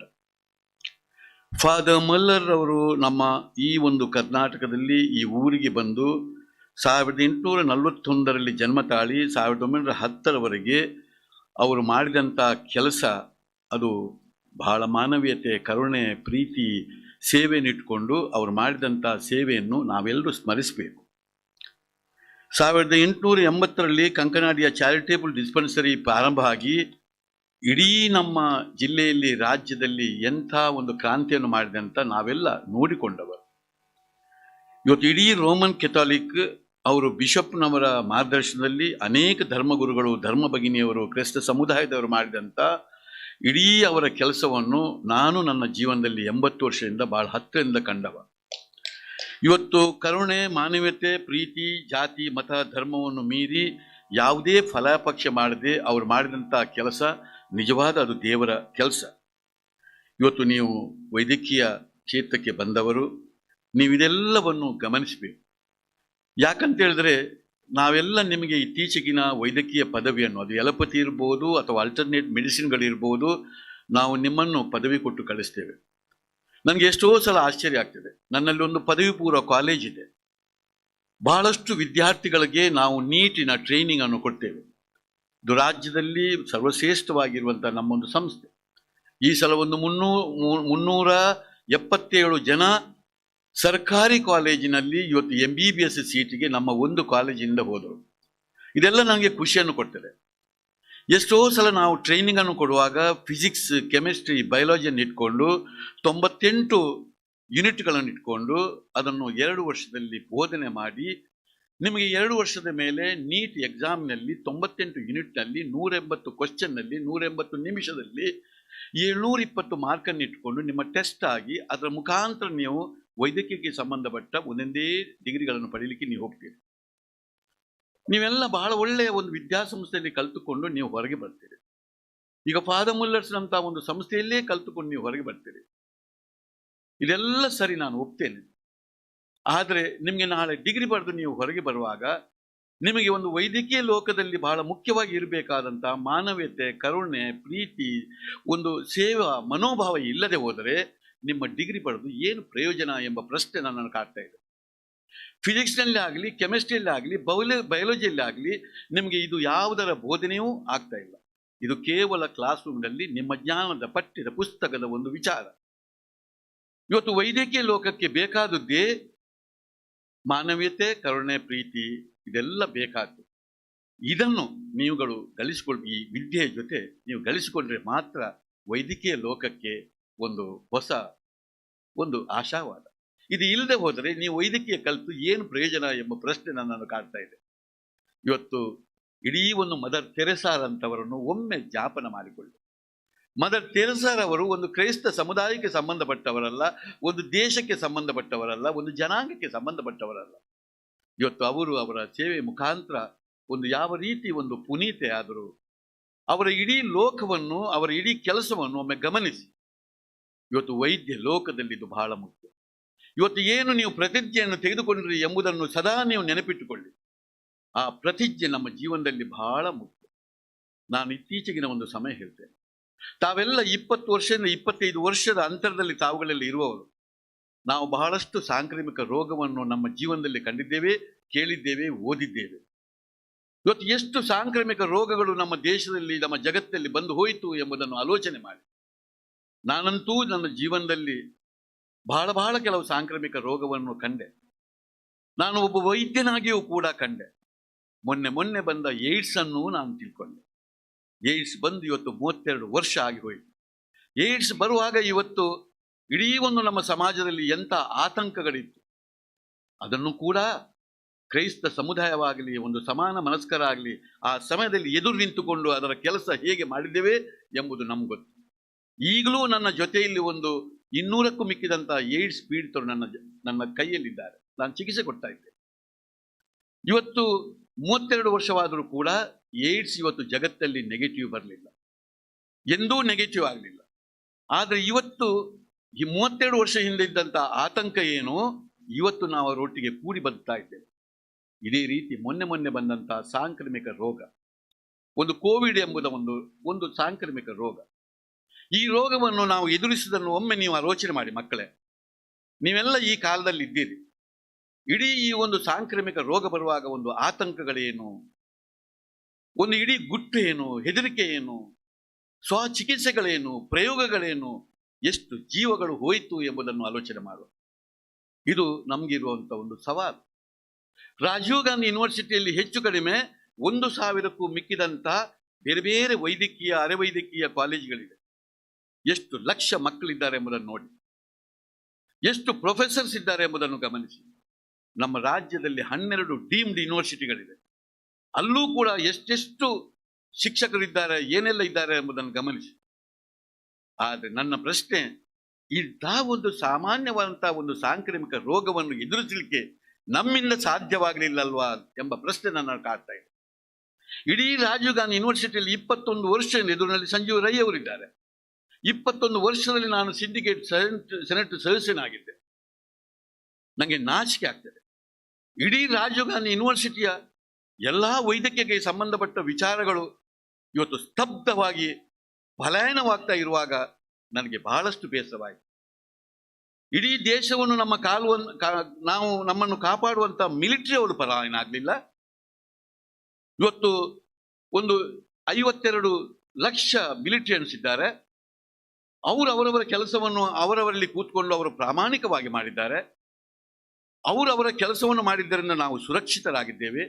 ಫಾದರ್ ಮುಲ್ಲರ್ ಅವರು ನಮ್ಮ ಈ ಒಂದು ಕರ್ನಾಟಕದಲ್ಲಿ ಈ ಊರಿಗೆ ಬಂದು 1841ರಲ್ಲಿ ಜನ್ಮ ತಾಳಿ 1910ರವರೆಗೆ ಅವರು ಮಾಡಿದಂಥ ಕೆಲಸ ಅದು ಬಹಳ ಮಾನವೀಯತೆ, ಕರುಣೆ, ಪ್ರೀತಿ, ಸೇವೆಯನ್ನಿಟ್ಕೊಂಡು ಅವರು ಮಾಡಿದಂಥ ಸೇವೆಯನ್ನು ನಾವೆಲ್ಲರೂ ಸ್ಮರಿಸಬೇಕು. 1880ರಲ್ಲಿ ಕಂಕನಾಡಿಯ ಚಾರಿಟೇಬಲ್ ಡಿಸ್ಪೆನ್ಸರಿ ಪ್ರಾರಂಭ ಆಗಿ ಇಡೀ ನಮ್ಮ ಜಿಲ್ಲೆಯಲ್ಲಿ, ರಾಜ್ಯದಲ್ಲಿ ಎಂಥ ಒಂದು ಕ್ರಾಂತಿಯನ್ನು ಮಾಡಿದೆ ಅಂತ ನಾವೆಲ್ಲ ನೋಡಿಕೊಂಡವರು. ಇವತ್ತು ಇಡೀ ರೋಮನ್ ಕೆಥಾಲಿಕ್ ಅವರು ಬಿಷಪ್ನವರ ಮಾರ್ಗದರ್ಶನದಲ್ಲಿ ಅನೇಕ ಧರ್ಮಗುರುಗಳು, ಧರ್ಮ ಭಗಿನಿಯವರು, ಕ್ರೈಸ್ತ ಸಮುದಾಯದವರು ಮಾಡಿದಂಥ ಇಡೀ ಅವರ ಕೆಲಸವನ್ನು ನಾನು ನನ್ನ ಜೀವನದಲ್ಲಿ 80 ವರ್ಷದಿಂದ ಬಹಳ ಹತ್ತಿರದಿಂದ ಕಂಡವ. ಇವತ್ತು ಕರುಣೆ, ಮಾನವೀಯತೆ, ಪ್ರೀತಿ, ಜಾತಿ, ಮತ, ಧರ್ಮವನ್ನು ಮೀರಿ ಯಾವುದೇ ಫಲಾಪೇಕ್ಷ ಮಾಡದೆ ಅವರು ಮಾಡಿದಂಥ ಕೆಲಸ ನಿಜವಾದ ಅದು ದೇವರ ಕೆಲಸ. ಇವತ್ತು ನೀವು ವೈದ್ಯಕೀಯ ಕ್ಷೇತ್ರಕ್ಕೆ ಬಂದವರು, ನೀವು ಇದೆಲ್ಲವನ್ನು ಗಮನಿಸಬೇಕು. ಯಾಕಂತ ಹೇಳಿದ್ರೆ ನಾವೆಲ್ಲ ನಿಮಗೆ ಇತ್ತೀಚೆಗಿನ ವೈದ್ಯಕೀಯ ಪದವಿಯನ್ನು, ಅದು ಎಲೋಪತಿ ಇರ್ಬೋದು ಅಥವಾ ಆಲ್ಟರ್ನೇಟ್ ಮೆಡಿಸಿನ್ಗಳಿರ್ಬೋದು, ನಾವು ನಿಮ್ಮನ್ನು ಪದವಿ ಕೊಟ್ಟು ಕಳಿಸ್ತೇವೆ. ನನಗೆ ಎಷ್ಟೋ ಸಲ ಆಶ್ಚರ್ಯ ಆಗ್ತದೆ. ನನ್ನಲ್ಲಿ ಒಂದು ಪದವಿ ಪೂರ್ವ ಕಾಲೇಜ್ ಇದೆ. ಬಹಳಷ್ಟು ವಿದ್ಯಾರ್ಥಿಗಳಿಗೆ ನಾವು ನೀಟಿನ ಟ್ರೈನಿಂಗ್ ಅನ್ನು ಕೊಡ್ತೇವೆ. ಇದು ರಾಜ್ಯದಲ್ಲಿ ಸರ್ವಶ್ರೇಷ್ಠವಾಗಿರುವಂಥ ನಮ್ಮೊಂದು ಸಂಸ್ಥೆ. ಈ ಸಲ ಒಂದು 377 ಜನ ಸರ್ಕಾರಿ ಕಾಲೇಜಿನಲ್ಲಿ ಇವತ್ತು MBBS ಸೀಟಿಗೆ ನಮ್ಮ ಒಂದು ಕಾಲೇಜಿಂದ ಹೋದರು. ಇದೆಲ್ಲ ನನಗೆ ಖುಷಿಯನ್ನು ಕೊಡ್ತದೆ. ಎಷ್ಟೋ ಸಲ ನಾವು ಟ್ರೈನಿಂಗನ್ನು ಕೊಡುವಾಗ ಫಿಸಿಕ್ಸ್, ಕೆಮಿಸ್ಟ್ರಿ, ಬಯಾಲಜಿಯನ್ನು ಇಟ್ಕೊಂಡು 98 ಯೂನಿಟ್ಗಳನ್ನು ಇಟ್ಕೊಂಡು ಅದನ್ನು 2 ವರ್ಷದಲ್ಲಿ ಬೋಧನೆ ಮಾಡಿ ನಿಮಗೆ 2 ವರ್ಷದ ಮೇಲೆ ನೀಟ್ ಎಕ್ಸಾಮ್ನಲ್ಲಿ 98 ಯೂನಿಟ್ನಲ್ಲಿ 180 ಕ್ವಶನ್ನಲ್ಲಿ 180 ನಿಮಿಷದಲ್ಲಿ 720 ಮಾರ್ಕನ್ನು ಇಟ್ಕೊಂಡು ನಿಮ್ಮ ಟೆಸ್ಟ್ ಆಗಿ ಅದರ ಮುಖಾಂತರ ನೀವು ವೈದ್ಯಕೀಯಕ್ಕೆ ಸಂಬಂಧಪಟ್ಟ ಒಂದೊಂದೇ ಡಿಗ್ರಿಗಳನ್ನು ಪಡೀಲಿಕ್ಕೆ ನೀವು ಹೋಗ್ತೀರಿ. ನೀವೆಲ್ಲ ಬಹಳ ಒಳ್ಳೆಯ ಒಂದು ವಿದ್ಯಾಸಂಸ್ಥೆಯಲ್ಲಿ ಕಲಿತುಕೊಂಡು ನೀವು ಹೊರಗೆ ಬರ್ತೀರಿ. ಈಗ ಫಾದರ್ ಮುಲ್ಲರ್ಸ್ ಅಂತ ಒಂದು ಸಂಸ್ಥೆಯಲ್ಲೇ ಕಲಿತುಕೊಂಡು ನೀವು ಹೊರಗೆ ಬರ್ತೀರಿ. ಇದೆಲ್ಲ ಸರಿ, ನಾನು ಒಪ್ತೇನೆ. ಆದರೆ ನಿಮಗೆ ನಾಳೆ ಡಿಗ್ರಿ ಪಡೆದು ನೀವು ಹೊರಗೆ ಬರುವಾಗ ನಿಮಗೆ ಒಂದು ವೈದ್ಯಕೀಯ ಲೋಕದಲ್ಲಿ ಬಹಳ ಮುಖ್ಯವಾಗಿ ಇರಬೇಕಾದಂಥ ಮಾನವೀಯತೆ, ಕರುಣೆ, ಪ್ರೀತಿ, ಒಂದು ಸೇವಾ ಮನೋಭಾವ ಇಲ್ಲದೆ ಹೋದರೆ ನಿಮ್ಮ ಡಿಗ್ರಿ ಪಡೆದು ಏನು ಪ್ರಯೋಜನ ಎಂಬ ಪ್ರಶ್ನೆ ನನ್ನನ್ನು ಕಾಡ್ತಾ ಇದೆ. ಫಿಸಿಕ್ಸ್ನಲ್ಲಿ ಆಗಲಿ, ಕೆಮಿಸ್ಟ್ರಿಯಲ್ಲಿ ಆಗಲಿ, ಬಯಾಲಜಿಯಲ್ಲಿ ಆಗಲಿ ನಿಮಗೆ ಇದು ಯಾವುದರ ಬೋಧನೆಯೂ ಆಗ್ತಾ ಇಲ್ಲ. ಇದು ಕೇವಲ ಕ್ಲಾಸ್ ರೂಮ್ನಲ್ಲಿ ನಿಮ್ಮ ಜ್ಞಾನದ ಪಠ್ಯದ ಪುಸ್ತಕದ ಒಂದು ವಿಚಾರ. ಇವತ್ತು ವೈದ್ಯಕೀಯ ಲೋಕಕ್ಕೆ ಬೇಕಾದದ್ದೇ ಮಾನವೀಯತೆ, ಕರುಣೆ, ಪ್ರೀತಿ, ಇದೆಲ್ಲ ಬೇಕಾದ್ದು. ಇದನ್ನು ನೀವುಗಳು ಈ ವಿದ್ಯೆಯ ಜೊತೆ ನೀವು ಗಳಿಸಿಕೊಂಡ್ರೆ ಮಾತ್ರ ವೈದ್ಯಕೀಯ ಲೋಕಕ್ಕೆ ಒಂದು ಹೊಸ ಒಂದು ಆಶಾವಾದ. ಇದು ಇಲ್ಲದೆ ಹೋದರೆ ನೀವು ವೈದ್ಯಕೀಯ ಕಲಿತು ಏನು ಪ್ರಯೋಜನ ಎಂಬ ಪ್ರಶ್ನೆ ನನ್ನನ್ನು ಕಾಡ್ತಾ ಇದೆ. ಇವತ್ತು ಇಡೀ ಒಂದು ಮದರ್ ತೆರೆಸಾರಂಥವರನ್ನು ಒಮ್ಮೆ ಜ್ಞಾಪನ ಮಾಡಿಕೊಳ್ಳಿ. ಮದರ್ ತೆರೆಸಾರವರು ಒಂದು ಕ್ರೈಸ್ತ ಸಮುದಾಯಕ್ಕೆ ಸಂಬಂಧಪಟ್ಟವರಲ್ಲ, ಒಂದು ದೇಶಕ್ಕೆ ಸಂಬಂಧಪಟ್ಟವರಲ್ಲ, ಒಂದು ಜನಾಂಗಕ್ಕೆ ಸಂಬಂಧಪಟ್ಟವರಲ್ಲ. ಇವತ್ತು ಅವರು ಅವರ ಸೇವೆ ಮುಖಾಂತರ ಒಂದು ಯಾವ ರೀತಿ ಒಂದು ಪುನೀತೆ ಆದರೂ ಅವರ ಇಡೀ ಲೋಕವನ್ನು, ಅವರ ಇಡೀ ಕೆಲಸವನ್ನು ಒಮ್ಮೆ ಗಮನಿಸಿ. ಇವತ್ತು ವೈದ್ಯ ಲೋಕದಲ್ಲಿ ಇದು ಬಹಳ ಮುಖ್ಯ. ಇವತ್ತು ಏನು ನೀವು ಪ್ರತಿಜ್ಞೆಯನ್ನು ತೆಗೆದುಕೊಂಡ್ರಿ ಎಂಬುದನ್ನು ಸದಾ ನೀವು ನೆನಪಿಟ್ಟುಕೊಳ್ಳಿ. ಆ ಪ್ರತಿಜ್ಞೆ ನಮ್ಮ ಜೀವನದಲ್ಲಿ ಬಹಳ ಮುಖ್ಯ. ನಾನು ಇತ್ತೀಚೆಗಿನ ಒಂದು ಸಮಯ ಹೇಳ್ತೇನೆ. ತಾವೆಲ್ಲ 20 ವರ್ಷದಿಂದ 25 ವರ್ಷದ ಅಂತರದಲ್ಲಿ ತಾವುಗಳಲ್ಲಿ ಇರುವವರು. ನಾವು ಬಹಳಷ್ಟು ಸಾಂಕ್ರಾಮಿಕ ರೋಗವನ್ನು ನಮ್ಮ ಜೀವನದಲ್ಲಿ ಕಂಡಿದ್ದೇವೆ, ಕೇಳಿದ್ದೇವೆ, ಓದಿದ್ದೇವೆ. ಇವತ್ತು ಎಷ್ಟು ಸಾಂಕ್ರಾಮಿಕ ರೋಗಗಳು ನಮ್ಮ ದೇಶದಲ್ಲಿ, ನಮ್ಮ ಜಗತ್ತಲ್ಲಿ ಬಂದು ಹೋಯಿತು ಎಂಬುದನ್ನು ಆಲೋಚನೆ ಮಾಡಿ. ನಾನಂತೂ ನನ್ನ ಜೀವನದಲ್ಲಿ ಬಹಳ ಕೆಲವು ಸಾಂಕ್ರಾಮಿಕ ರೋಗವನ್ನು ಕಂಡೆ. ನಾನು ಒಬ್ಬ ವೈದ್ಯನಾಗಿಯೂ ಕೂಡ ಕಂಡೆ. ಮೊನ್ನೆ ಬಂದ ಏಡ್ಸ್ ಅನ್ನು ನಾನು ತಿಳ್ಕೊಂಡೆ. ಏಡ್ಸ್ ಬಂದು ಇವತ್ತು 32 ವರ್ಷ ಆಗಿ ಹೋಯಿತು. ಏಡ್ಸ್ ಬರುವಾಗ ಇವತ್ತು ಇಡೀ ಒಂದು ನಮ್ಮ ಸಮಾಜದಲ್ಲಿ ಎಂಥ ಆತಂಕಗಳಿತ್ತು. ಅದನ್ನು ಕೂಡ ಕ್ರೈಸ್ತ ಸಮುದಾಯವಾಗಲಿ, ಒಂದು ಸಮಾನ ಮನಸ್ಕರಾಗಲಿ ಆ ಸಮಯದಲ್ಲಿ ಎದುರು ನಿಂತುಕೊಂಡು ಅದರ ಕೆಲಸ ಹೇಗೆ ಮಾಡಿದ್ದೇವೆ ಎಂಬುದು ನಮ್ಗೆ ಗೊತ್ತು. ಈಗಲೂ ನನ್ನ ಜೊತೆಯಲ್ಲಿ ಒಂದು 200ಕ್ಕೂ ಮಿಕ್ಕಿದಂಥ ಏಡ್ಸ್ ಪೀಡಿತರು ನನ್ನ ಕೈಯಲ್ಲಿದ್ದಾರೆ. ನಾನು ಚಿಕಿತ್ಸೆ ಕೊಡ್ತಾ ಇದ್ದೆ. ಇವತ್ತು 32 ವರ್ಷವಾದರೂ ಕೂಡ ಏಡ್ಸ್ ಇವತ್ತು ಜಗತ್ತಲ್ಲಿ ನೆಗೆಟಿವ್ ಬರಲಿಲ್ಲ, ಎಂದೂ ನೆಗೆಟಿವ್ ಆಗಲಿಲ್ಲ. ಆದರೆ ಇವತ್ತು ಈ 32 ವರ್ಷ ಹಿಂದೆ ಇದ್ದಂಥ ಆತಂಕ ಏನು, ಇವತ್ತು ನಾವು ಅವರೊಟ್ಟಿಗೆ ಕೂಡಿ ಬದುಕ್ತಾ ಇದ್ದೇವೆ. ಇದೇ ರೀತಿ ಮೊನ್ನೆ ಬಂದಂಥ ಸಾಂಕ್ರಾಮಿಕ ರೋಗ, ಒಂದು ಕೋವಿಡ್ ಎಂಬುದ ಒಂದು ಸಾಂಕ್ರಾಮಿಕ ರೋಗ. ಈ ರೋಗವನ್ನು ನಾವು ಎದುರಿಸುವುದನ್ನು ಒಮ್ಮೆ ನೀವು ಆಲೋಚನೆ ಮಾಡಿ ಮಕ್ಕಳೇ. ನೀವೆಲ್ಲ ಈ ಕಾಲದಲ್ಲಿ ಇದ್ದೀರಿ. ಇಡೀ ಈ ಒಂದು ಸಾಂಕ್ರಾಮಿಕ ರೋಗ ಬರುವಾಗ ಒಂದು ಆತಂಕಗಳೇನು, ಒಂದು ಇಡೀ ಗುಟ್ಟು ಏನು, ಹೆದರಿಕೆ ಏನು, ಸ್ವಚಿಕಿತ್ಸೆಗಳೇನು, ಪ್ರಯೋಗಗಳೇನು, ಎಷ್ಟು ಜೀವಗಳು ಹೋಯಿತು ಎಂಬುದನ್ನು ಆಲೋಚನೆ ಮಾಡುವ. ಇದು ನಮಗಿರುವಂಥ ಒಂದು ಸವಾಲು. ರಾಜೀವ್ ಗಾಂಧಿ ಯೂನಿವರ್ಸಿಟಿಯಲ್ಲಿ ಹೆಚ್ಚು ಕಡಿಮೆ 1000ಕ್ಕೂ ಮಿಕ್ಕಿದಂಥ ಬೇರೆ ಬೇರೆ ವೈದ್ಯಕೀಯ, ಅರೆವೈದ್ಯಕೀಯ ಕಾಲೇಜುಗಳಿವೆ. ಎಷ್ಟು ಲಕ್ಷ ಮಕ್ಕಳಿದ್ದಾರೆ ಎಂಬುದನ್ನು ನೋಡಿ, ಎಷ್ಟು ಪ್ರೊಫೆಸರ್ಸ್ ಇದ್ದಾರೆ ಎಂಬುದನ್ನು ಗಮನಿಸಿ. ನಮ್ಮ ರಾಜ್ಯದಲ್ಲಿ 12 ಡೀಮ್ಡ್ ಯೂನಿವರ್ಸಿಟಿಗಳಿವೆ. ಅಲ್ಲೂ ಕೂಡ ಎಷ್ಟೆಷ್ಟು ಶಿಕ್ಷಕರಿದ್ದಾರೆ, ಏನೆಲ್ಲ ಇದ್ದಾರೆ ಎಂಬುದನ್ನು ಗಮನಿಸಿ. ಆದರೆ ನನ್ನ ಪ್ರಶ್ನೆ, ಇಂಥ ಒಂದು ಸಾಮಾನ್ಯವಾದಂತಹ ಒಂದು ಸಾಂಕ್ರಾಮಿಕ ರೋಗವನ್ನು ಎದುರಿಸಲಿಕ್ಕೆ ನಮ್ಮಿಂದ ಸಾಧ್ಯವಾಗಲಿಲ್ಲಲ್ವಾ ಎಂಬ ಪ್ರಶ್ನೆ ನನ್ನ ಕಾಡ್ತಾ ಇದೆ. ಇಡೀ ರಾಜೀವ್ ಗಾಂಧಿ ಯೂನಿವರ್ಸಿಟಿಯಲ್ಲಿ 21 ವರ್ಷ ಎದುರಿನಲ್ಲಿ ಸಂಜೀವ್ ರೈ ಅವರಿದ್ದಾರೆ. 21 ವರ್ಷದಲ್ಲಿ ನಾನು ಸಿಂಡಿಕೇಟ್ ಸೆನೆಟ್ ಸದಸ್ಯನಾಗಿದ್ದೆ. ನನಗೆ ನಾಚಿಕೆ ಆಗ್ತದೆ. ಇಡೀ ರಾಜೀವ್ ಗಾಂಧಿ ಯೂನಿವರ್ಸಿಟಿಯ ಎಲ್ಲ ವೈದ್ಯಕೀಯಕ್ಕೆ ಸಂಬಂಧಪಟ್ಟ ವಿಚಾರಗಳು ಇವತ್ತು ಸ್ತಬ್ಧವಾಗಿ ಪಲಾಯನವಾಗ್ತಾ ಇರುವಾಗ ನನಗೆ ಬಹಳಷ್ಟು ಬೇಸರವಾಯಿತು. ಇಡೀ ದೇಶವನ್ನು ನಮ್ಮನ್ನು ಕಾಪಾಡುವಂಥ ಮಿಲಿಟರಿ ಅವರು ಪಲಾಯನ ಆಗಲಿಲ್ಲ. ಇವತ್ತು ಒಂದು 52 ಲಕ್ಷ ಮಿಲಿಟರಿಯನ್ಸ್ ಇದ್ದಾರೆ. ಅವರು ಅವರವರ ಕೆಲಸವನ್ನು ಅವರವರಲ್ಲಿ ಕೂತ್ಕೊಂಡು ಅವರು ಪ್ರಾಮಾಣಿಕವಾಗಿ ಮಾಡಿದ್ದಾರೆ. ಅವರು ಅವರ ಕೆಲಸವನ್ನು ಮಾಡಿದ್ದರಿಂದ ನಾವು ಸುರಕ್ಷಿತರಾಗಿದ್ದೇವೆ.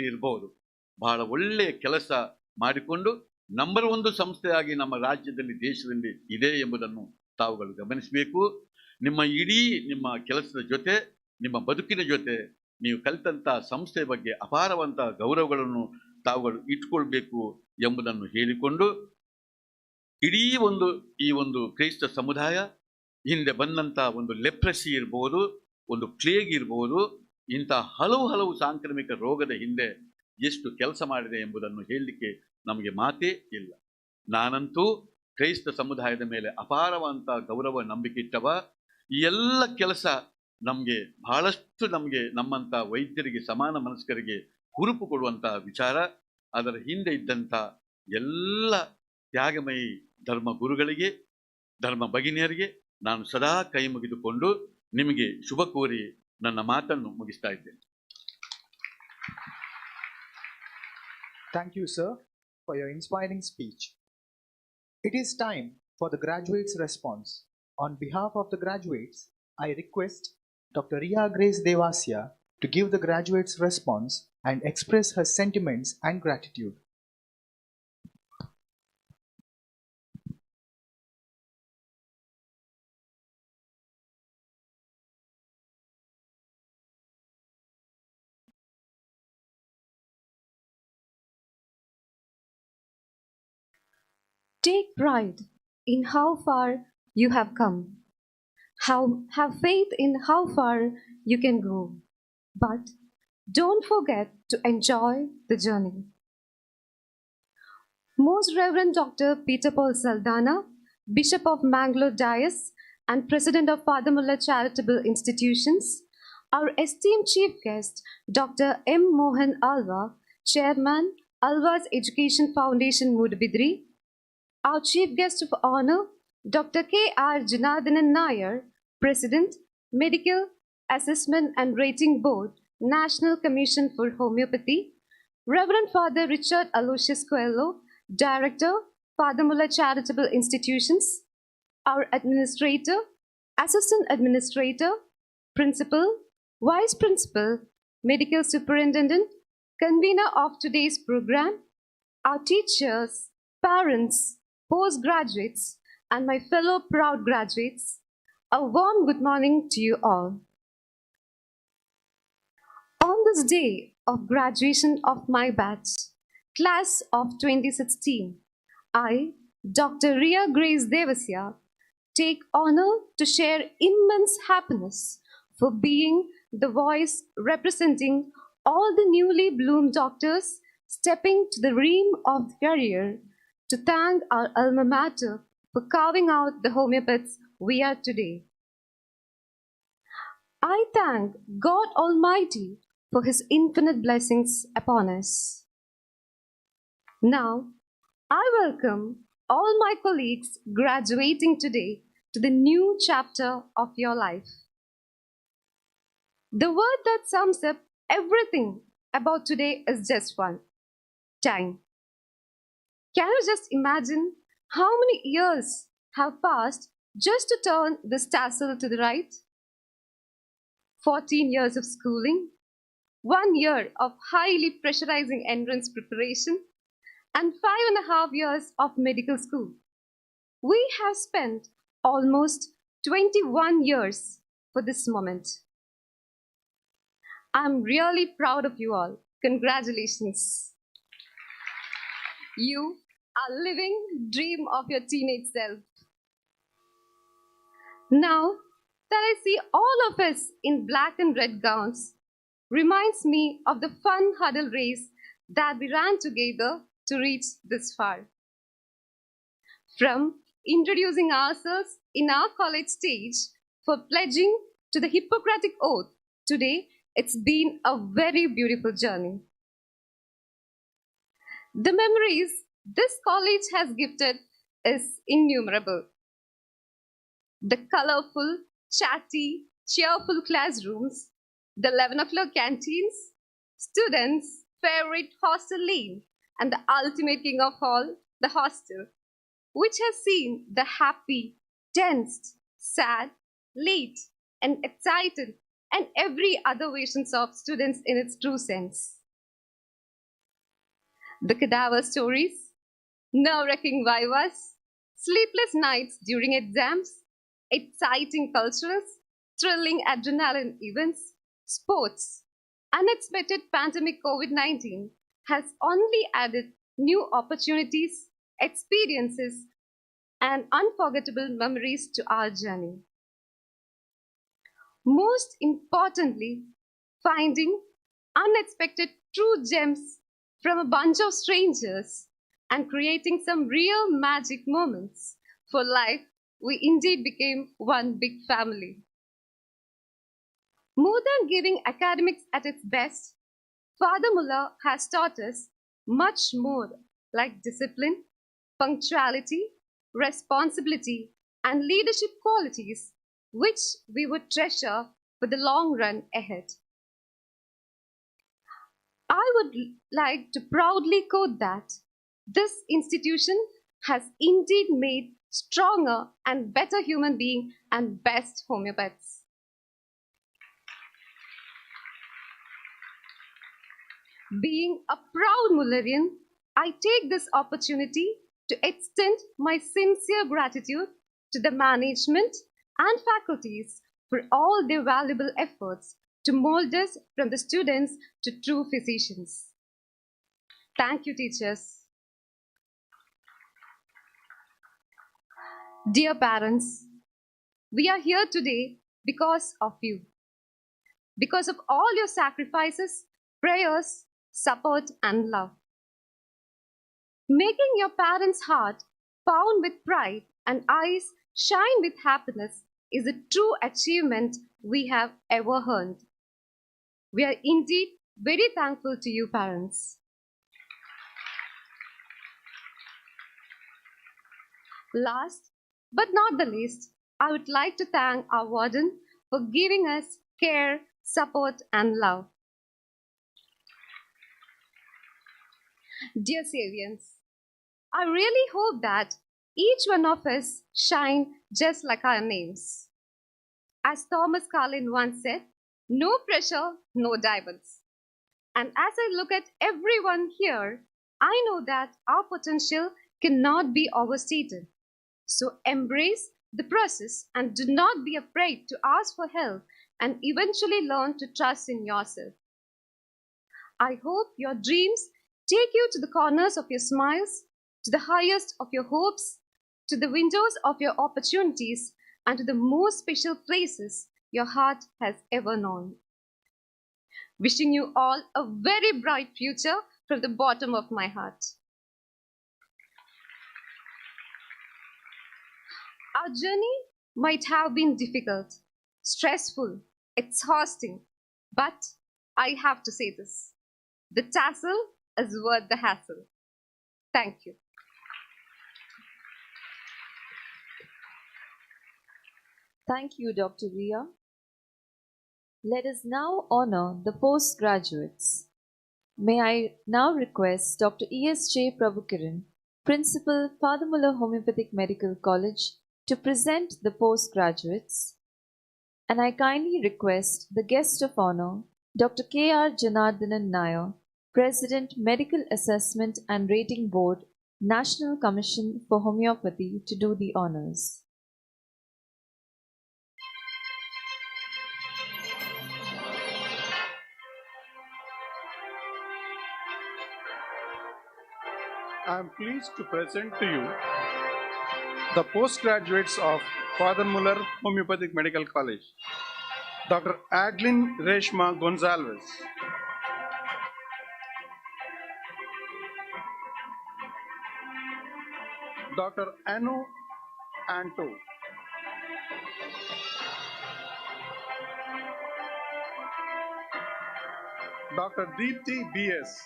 ದಾಖಲೆ ಇರಬಹುದು. ಬಹಳ ಒಳ್ಳೆಯ ಕೆಲಸ ಮಾಡಿಕೊಂಡು ನಂಬರ್ 1 ಸಂಸ್ಥೆಯಾಗಿ ನಮ್ಮ ರಾಜ್ಯದಲ್ಲಿ ದೇಶದಲ್ಲಿ ಇದೆ ಎಂಬುದನ್ನು ತಾವುಗಳು ಗಮನಿಸಬೇಕು. ನಿಮ್ಮ ಕೆಲಸದ ಜೊತೆ ನಿಮ್ಮ ಬದುಕಿನ ಜೊತೆ ನೀವು ಕಲಿತಂತ ಸಂಸ್ಥೆ ಬಗ್ಗೆ ಅಪಾರವಂತ ಗೌರವಗಳನ್ನು ತಾವುಗಳು ಇಟ್ಕೊಳ್ಬೇಕು ಎಂಬುದನ್ನು ಹೇಳಿಕೊಂಡು, ಇಡೀ ಈ ಒಂದು ಕ್ರೈಸ್ತ ಸಮುದಾಯ ಹಿಂದೆ ಬಂದಂತ ಒಂದು ಲೆಪ್ರಸಿ ಇರಬಹುದು, ಒಂದು ಪ್ಲೇಗ್ ಇರಬಹುದು, ಇಂಥ ಹಲವು ಸಾಂಕ್ರಾಮಿಕ ರೋಗದ ಹಿಂದೆ ಎಷ್ಟು ಕೆಲಸ ಮಾಡಿದೆ ಎಂಬುದನ್ನು ಹೇಳಲಿಕ್ಕೆ ನಮಗೆ ಮಾತೇ ಇಲ್ಲ. ನಾನಂತೂ ಕ್ರೈಸ್ತ ಸಮುದಾಯದ ಮೇಲೆ ಅಪಾರವಂತ ಗೌರವ ನಂಬಿಕೆ ಇಟ್ಟವ. ಈ ಎಲ್ಲ ಕೆಲಸ ಬಹಳಷ್ಟು ನಮ್ಮಂತ ವೈದ್ಯರಿಗೆ, ಸಮಾನ ಮನಸ್ಕರಿಗೆ ಹುರುಪು ಕೊಡುವಂತ ವಿಚಾರ. ಅದರ ಹಿಂದೆ ಇದ್ದಂಥ ಎಲ್ಲ ತ್ಯಾಗಮಯಿ ಧರ್ಮ ಗುರುಗಳಿಗೆ, ಧರ್ಮ ಭಗಿನಿಯರಿಗೆ ನಾನು ಸದಾ ಕೈ ಮುಗಿದುಕೊಂಡು ನಿಮಗೆ ಶುಭ ಕೋರಿ ನನ್ನ ಮಾತನ್ನು ಮುಗಿಸ್ತಾ ಇದ್ದೇನೆ. Thank you, sir, for your inspiring speech. It is time for the graduates' response. On behalf of the graduates, I request Dr. Riya Grace Devasya to give the graduates' response and express her sentiments and gratitude. Take pride in how far you have come. Have faith in how far you can go. But don't forget to enjoy the journey. Most Reverend Dr. Peter Paul Saldana, Bishop of Mangalore Diocese and President of Father Muller Charitable Institutions, our esteemed Chief Guest, Dr. M. Mohan Alva, Chairman, Alva's Education Foundation, Mudabidri, our Chief Guest of Honor, Dr. K. R. Janardhanan Nair, President, Medical Assessment and Rating Board, National Commission for Homeopathy, Reverend Father Richard Aloysius Coelho, Director, Father Muller Charitable Institutions, our Administrator, Assistant Administrator, Principal, Vice Principal, Medical Superintendent, Convener of today's program, our teachers, parents, postgraduates, and my fellow proud graduates, a warm good morning to you all. On this day of graduation of my batch, class of 2016, I, Dr. Riya Grace Devasya, take honor to share immense happiness for being the voice representing all the newly bloomed doctors stepping to the realm of career, to thank our alma mater for carving out the homeopaths we are today. I thank God Almighty for His infinite blessings upon us. Now, I welcome all my colleagues graduating today to the new chapter of your life. The word that sums up everything about today is just one: time. Can you just imagine how many years have passed just to turn this tassel to the right? 14 years of schooling, 1 year of highly pressurizing entrance preparation, and 5.5 years of medical school. We have spent almost 21 years for this moment. I'm really proud of you all. Congratulations. You are living dream of your teenage self. Now that I see all of us in black and red gowns, reminds me of the fun huddle race that we ran together to reach this far. From introducing ourselves in our college stage for pledging to the Hippocratic Oath, today it's been a very beautiful journey. The memories this college has gifted is innumerable. The colorful, chatty, cheerful classrooms, the 11 o'clock canteens, students' favorite hostel lane, and the ultimate king of all, the hostel, which has seen the happy, tensed, sad, late, and excited, and every other versions of students in its true sense. The cadaver stories, nerve-wracking vivas, sleepless nights during exams, exciting cultures, thrilling adrenaline events, sports, unexpected pandemic COVID-19 has only added new opportunities, experiences, and unforgettable memories to our journey. Most importantly, finding unexpected true gems from a bunch of strangers and creating some real magic moments for life, we indeed became one big family. More than giving academics at its best, Father Muller has taught us much more, like discipline, punctuality, responsibility, and leadership qualities which we would treasure for the long run ahead. I would like to proudly quote that this institution has indeed made stronger and better human beings and best homeopaths. Being a proud Mullerian, I take this opportunity to extend my sincere gratitude to the management and faculties for all their valuable efforts to mold us from the students to true physicians. Thank you, teachers. Dear parents, we are here today because of you, because of all your sacrifices, prayers, support, and love. Making your parents' heart pound with pride and eyes shine with happiness is a true achievement we have ever earned. We are indeed very thankful to you, parents. Last but not the least, I would like to thank our warden for giving us care, support, and love. Dear Savians, I really hope that each one of us shine just like our names. As Thomas Carlin once said, no pressure, no diamonds. And as I look at everyone here, I know that our potential cannot be overstated. So embrace the process and do not be afraid to ask for help and eventually learn to trust in yourself. I hope your dreams take you to the corners of your smiles, to the highest of your hopes, to the windows of your opportunities, and to the most special places your heart has ever known. Wishing you all a very bright future from the bottom of my heart. Our journey might have been difficult, stressful, exhausting, but I have to say this: the tassel is worth the hassle. Thank you. Thank you, Dr. Ria. Let us now honor the postgraduates. May I now request Dr. E.S.J. Prabhukiran, Principal, Father Muller Homoeopathic Medical College, to present the postgraduates. And I kindly request the guest of honor, Dr. K.R. Janardhanan Nair, President, Medical Assessment and Rating Board, National Commission for Homeopathy, to do the honors. I am pleased to present to you the postgraduates of Father Muller Homeopathic Medical College. Dr. Adeline Reshma Gonzalez, Dr. Anu Anto, Dr. B.T B.S.,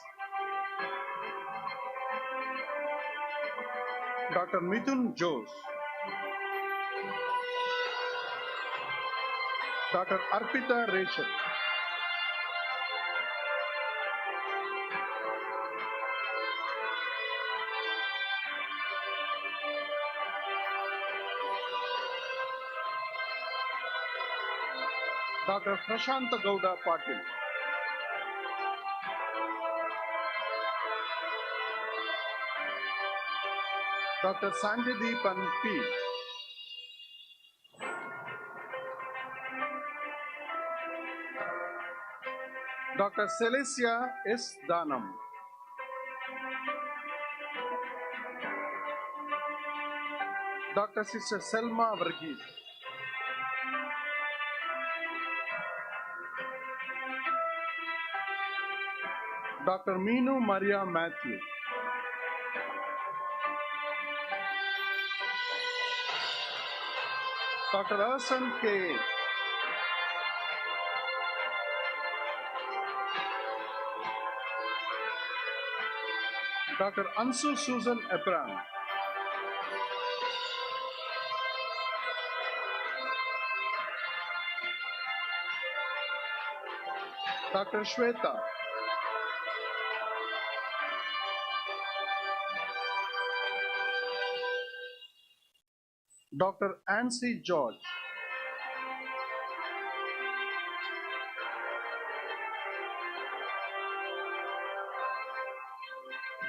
Dr. Mithun Jose, Dr. Arpita Rachel, Dr. Prashanta Gowda Patil, Dr. Sanjaydeepan P. Dr. Celestia S. Danam. Dr. Sister Selma Varghese. Dr. Meenu Maria Matthew. Dr. Arsan K. Dr. Ansu Susan Abraham. Dr. Shweta. Dr. Ansi George.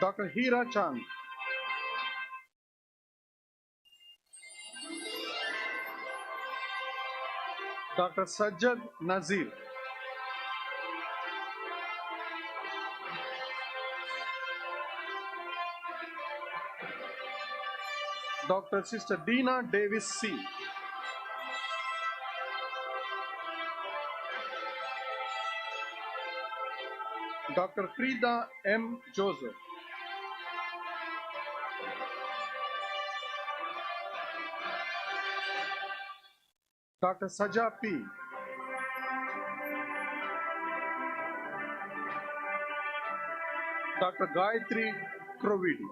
Dr. Hira Chand. Dr. Sajjad Nazir. Dr. Sister Dina Davis C. Dr. Frida M. Joseph. Dr. Saja P. Dr. Gayatri Krovidi.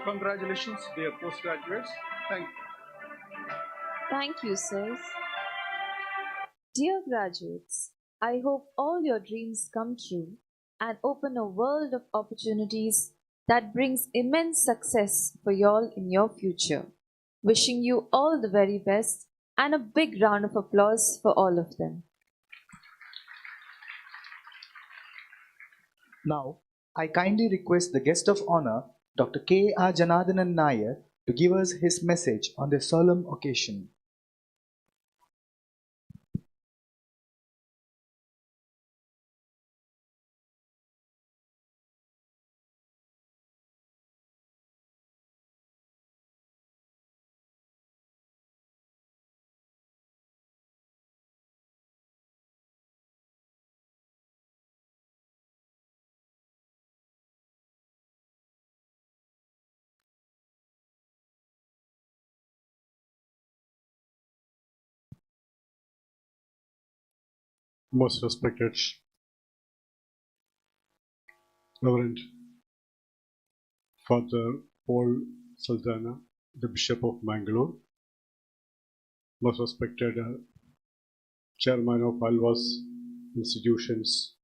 Congratulations, dear postgraduates. Thank you. Thank you, sirs. Dear graduates, I hope all your dreams come true and open a world of opportunities that brings immense success for y'all in your future. Wishing you all the very best and a big round of applause for all of them. Now, I kindly request the guest of honor, Dr. K. R. Janardhanan Nair, to give us his message on this solemn occasion. Most respected Reverend Father Paul Saldana, the Bishop of Mangalore, most respected Chairman of Alva's institutions,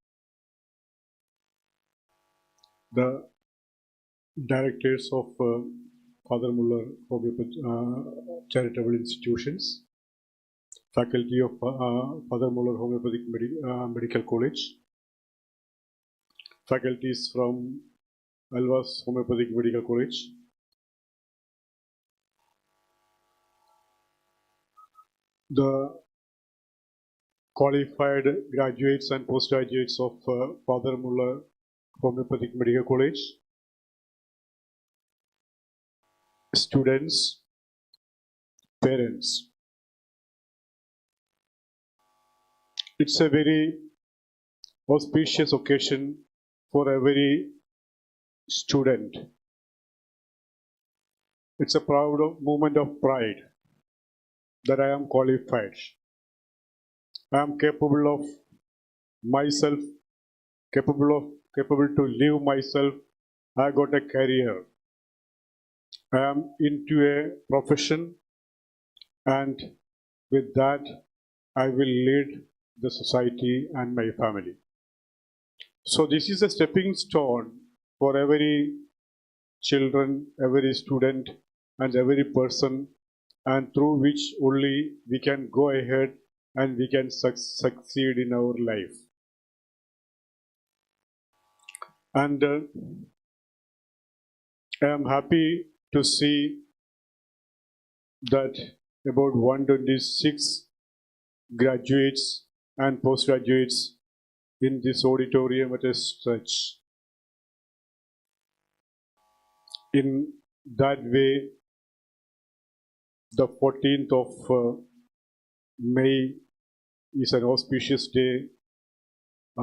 the directors of Father Muller Homoeopathic charitable institutions, faculty of Father Muller Homoeopathic Medical College, faculties from Alva's Homeopathic Medical College, the qualified graduates and postgraduates of Father Muller Homeopathic Medical College, students, parents. It's a very auspicious occasion for every student. It's a proud moment of pride that I am qualified. I am capable of myself, capable to live myself. I got a career. I am into a profession, and with that I will lead the society and my family. So this is a stepping stone for every children, every student and every person, and through which only we can go ahead and we can succeed in our life. And I am happy to see that about 126 graduates and postgraduates in this auditorium at a stretch. In that way, the 14th of May is an auspicious day,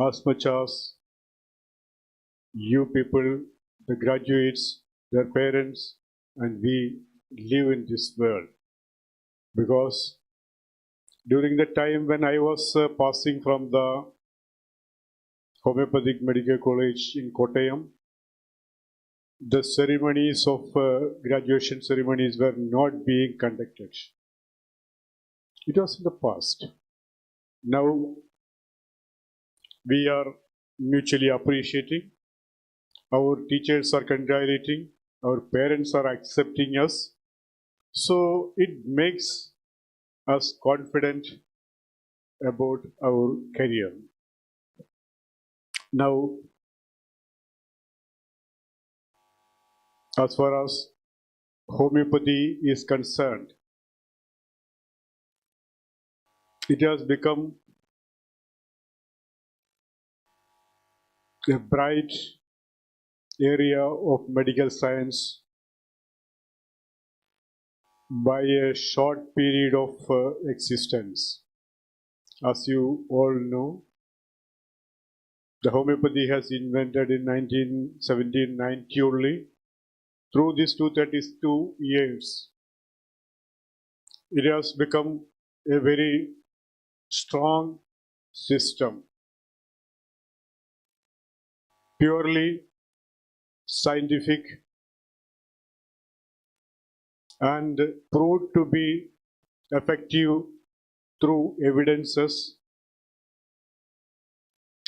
as much as you people, the graduates, their parents, and we live in this world. Because during the time when I was passing from the Homeopathic Medical College in Kottayam, the ceremonies of graduation ceremonies were not being conducted. It was in the past. Now we are mutually appreciating. Our teachers are congratulating. Our parents are accepting us. So it makes us confident about our career. Now, as far as homeopathy is concerned, it has become a bright area of medical science by a short period of existence. As you all know, the homeopathy has invented in 1790 only. Through these 232 years, it has become a very strong system, purely scientific and proved to be effective through evidences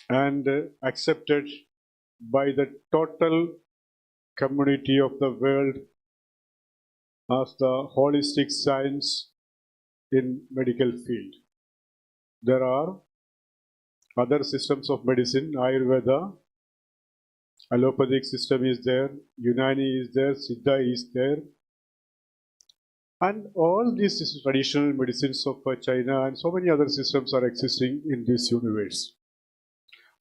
and accepted by the total community of the world as the holistic science in medical field. There are other systems of medicine, Ayurveda, allopathic system is there, Unani is there, Siddha is there, and all these traditional medicines of China and so many other systems are existing in this universe.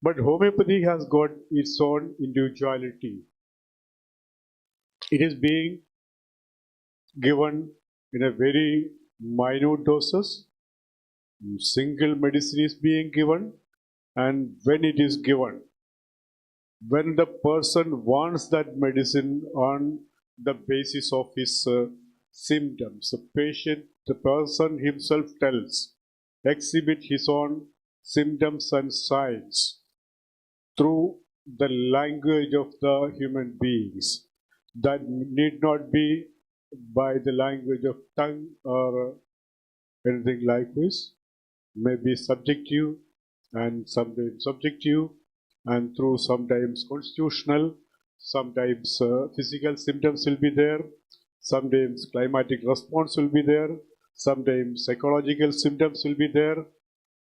But homeopathy has got its own individuality. It is being given in a very minute doses. Single medicine is being given, and when it is given, when the person wants that medicine on the basis of his symptoms, the person himself tells, exhibit his own symptoms and signs through the language of the human beings. That need not be by the language of tongue or anything like this, may be subjective and sometimes subjective, and through sometimes constitutional, sometimes physical symptoms will be there, sometimes climatic response will be there, sometimes psychological symptoms will be there.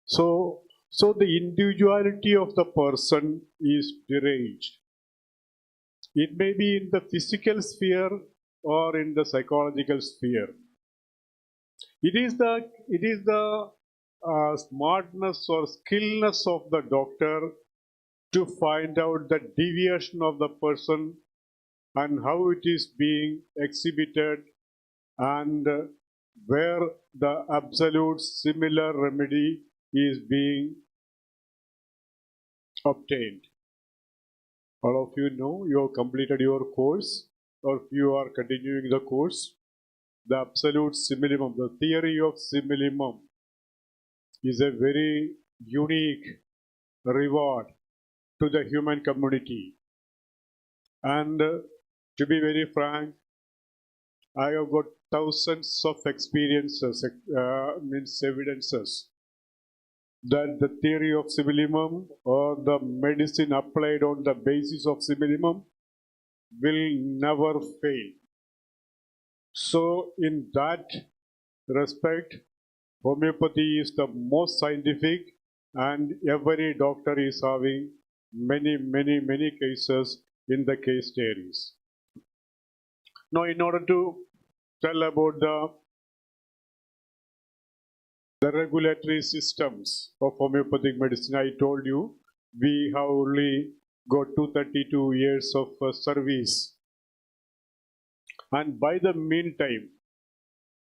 So the individuality of the person is deranged. It may be in the physical sphere or in the psychological sphere. It is the smartness or skillness of the doctor to find out the deviation of the person and how it is being exhibited and where the absolute similar remedy is being obtained. All of you know, you have completed your course, or if you are continuing the course, the absolute simillimum, the theory of simillimum is a very unique reward to the human community. And to be very frank, I have got thousands of experiences, evidences that the theory of simillimum or the medicine applied on the basis of simillimum will never fail. So in that respect, homeopathy is the most scientific, and every doctor is having many cases in the case diaries. Now, in order to tell about the regulatory systems of homeopathic medicine, I told you we have only got 232 years of service. And by the meantime,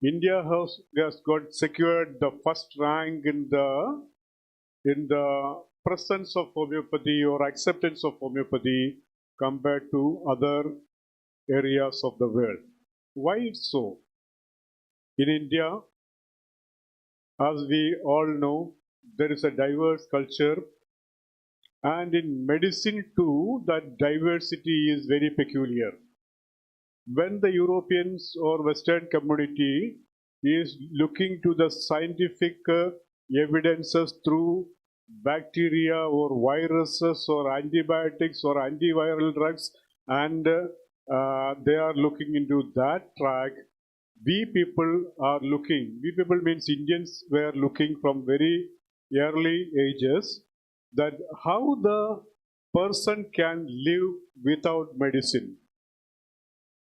India has got secured the first rank in the presence of homeopathy or acceptance of homeopathy compared to other areas of the world. Why it's so? In India, as we all know, there is a diverse culture, and in medicine too, that diversity is very peculiar. When the Europeans or Western community is looking to the scientific evidences through bacteria or viruses or antibiotics or antiviral drugs, and they are looking into that track, we people means Indians were looking from very early ages that how the person can live without medicine.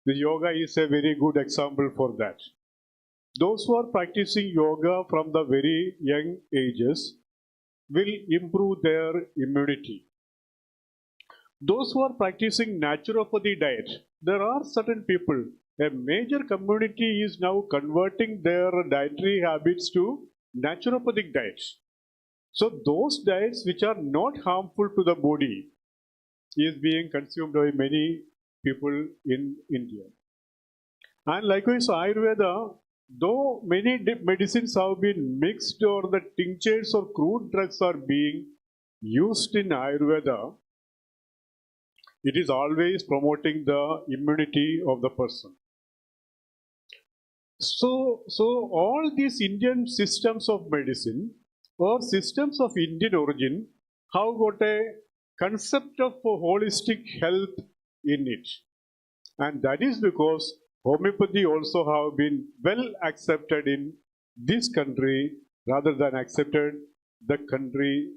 The yoga is a very good example for that. Those who are practicing yoga from the very young ages will improve their immunity. Those who are practicing naturopathy diet, there are certain people, a major community is now converting their dietary habits to naturopathic diets. So those diets which are not harmful to the body is being consumed by many people in India. And likewise, Ayurveda, though many medicines have been mixed or the tinctures or crude drugs are being used in Ayurveda, it is always promoting the immunity of the person. So all these Indian systems of medicine or systems of Indian origin have got a concept of holistic health in it. And that is because homeopathy also have been well accepted in this country rather than accepted the country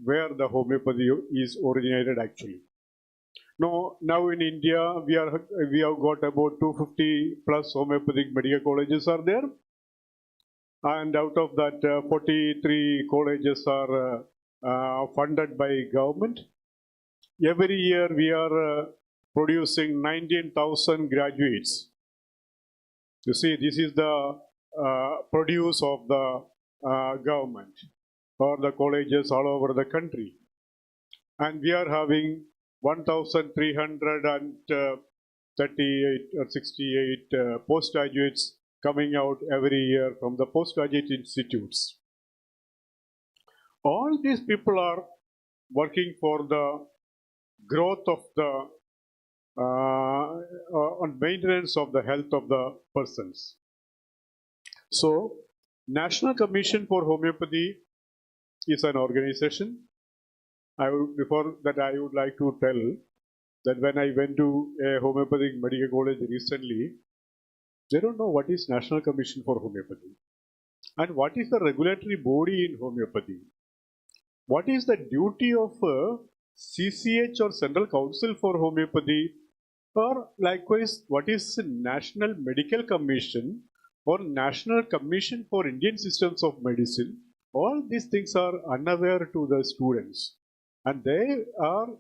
where the homeopathy is originated actually. Now in India, we have got about 250 plus homeopathic medical colleges are there. And out of that, 43 colleges are funded by government. Every year we are producing 19,000 graduates. You see, this is the produce of the government or the colleges all over the country. And we are having 1,338 or 68 postgraduates coming out every year from the postgraduate institutes. All these people are working for the growth of the on maintenance of the health of the persons. So, National Commission for Homeopathy is an organization. Before that, I would like to tell that when I went to a homeopathic medical college recently, they don't know what is National Commission for Homeopathy and what is the regulatory body in homeopathy. What is the duty of CCH or Central Council for Homeopathy, or likewise what is National Medical Commission or National Commission for Indian Systems of Medicine. All these things are unaware to the students, and they are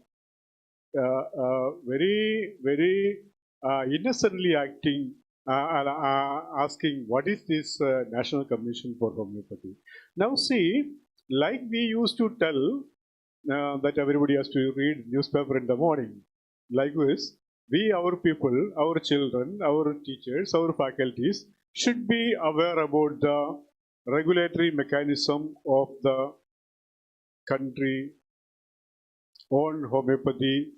very innocently acting, asking what is this National Commission for Homeopathy. Now see, like we used to tell that everybody has to read newspaper in the morning. Likewise, we, our people, our children, our teachers, our faculties should be aware about the regulatory mechanism of the country on homeopathy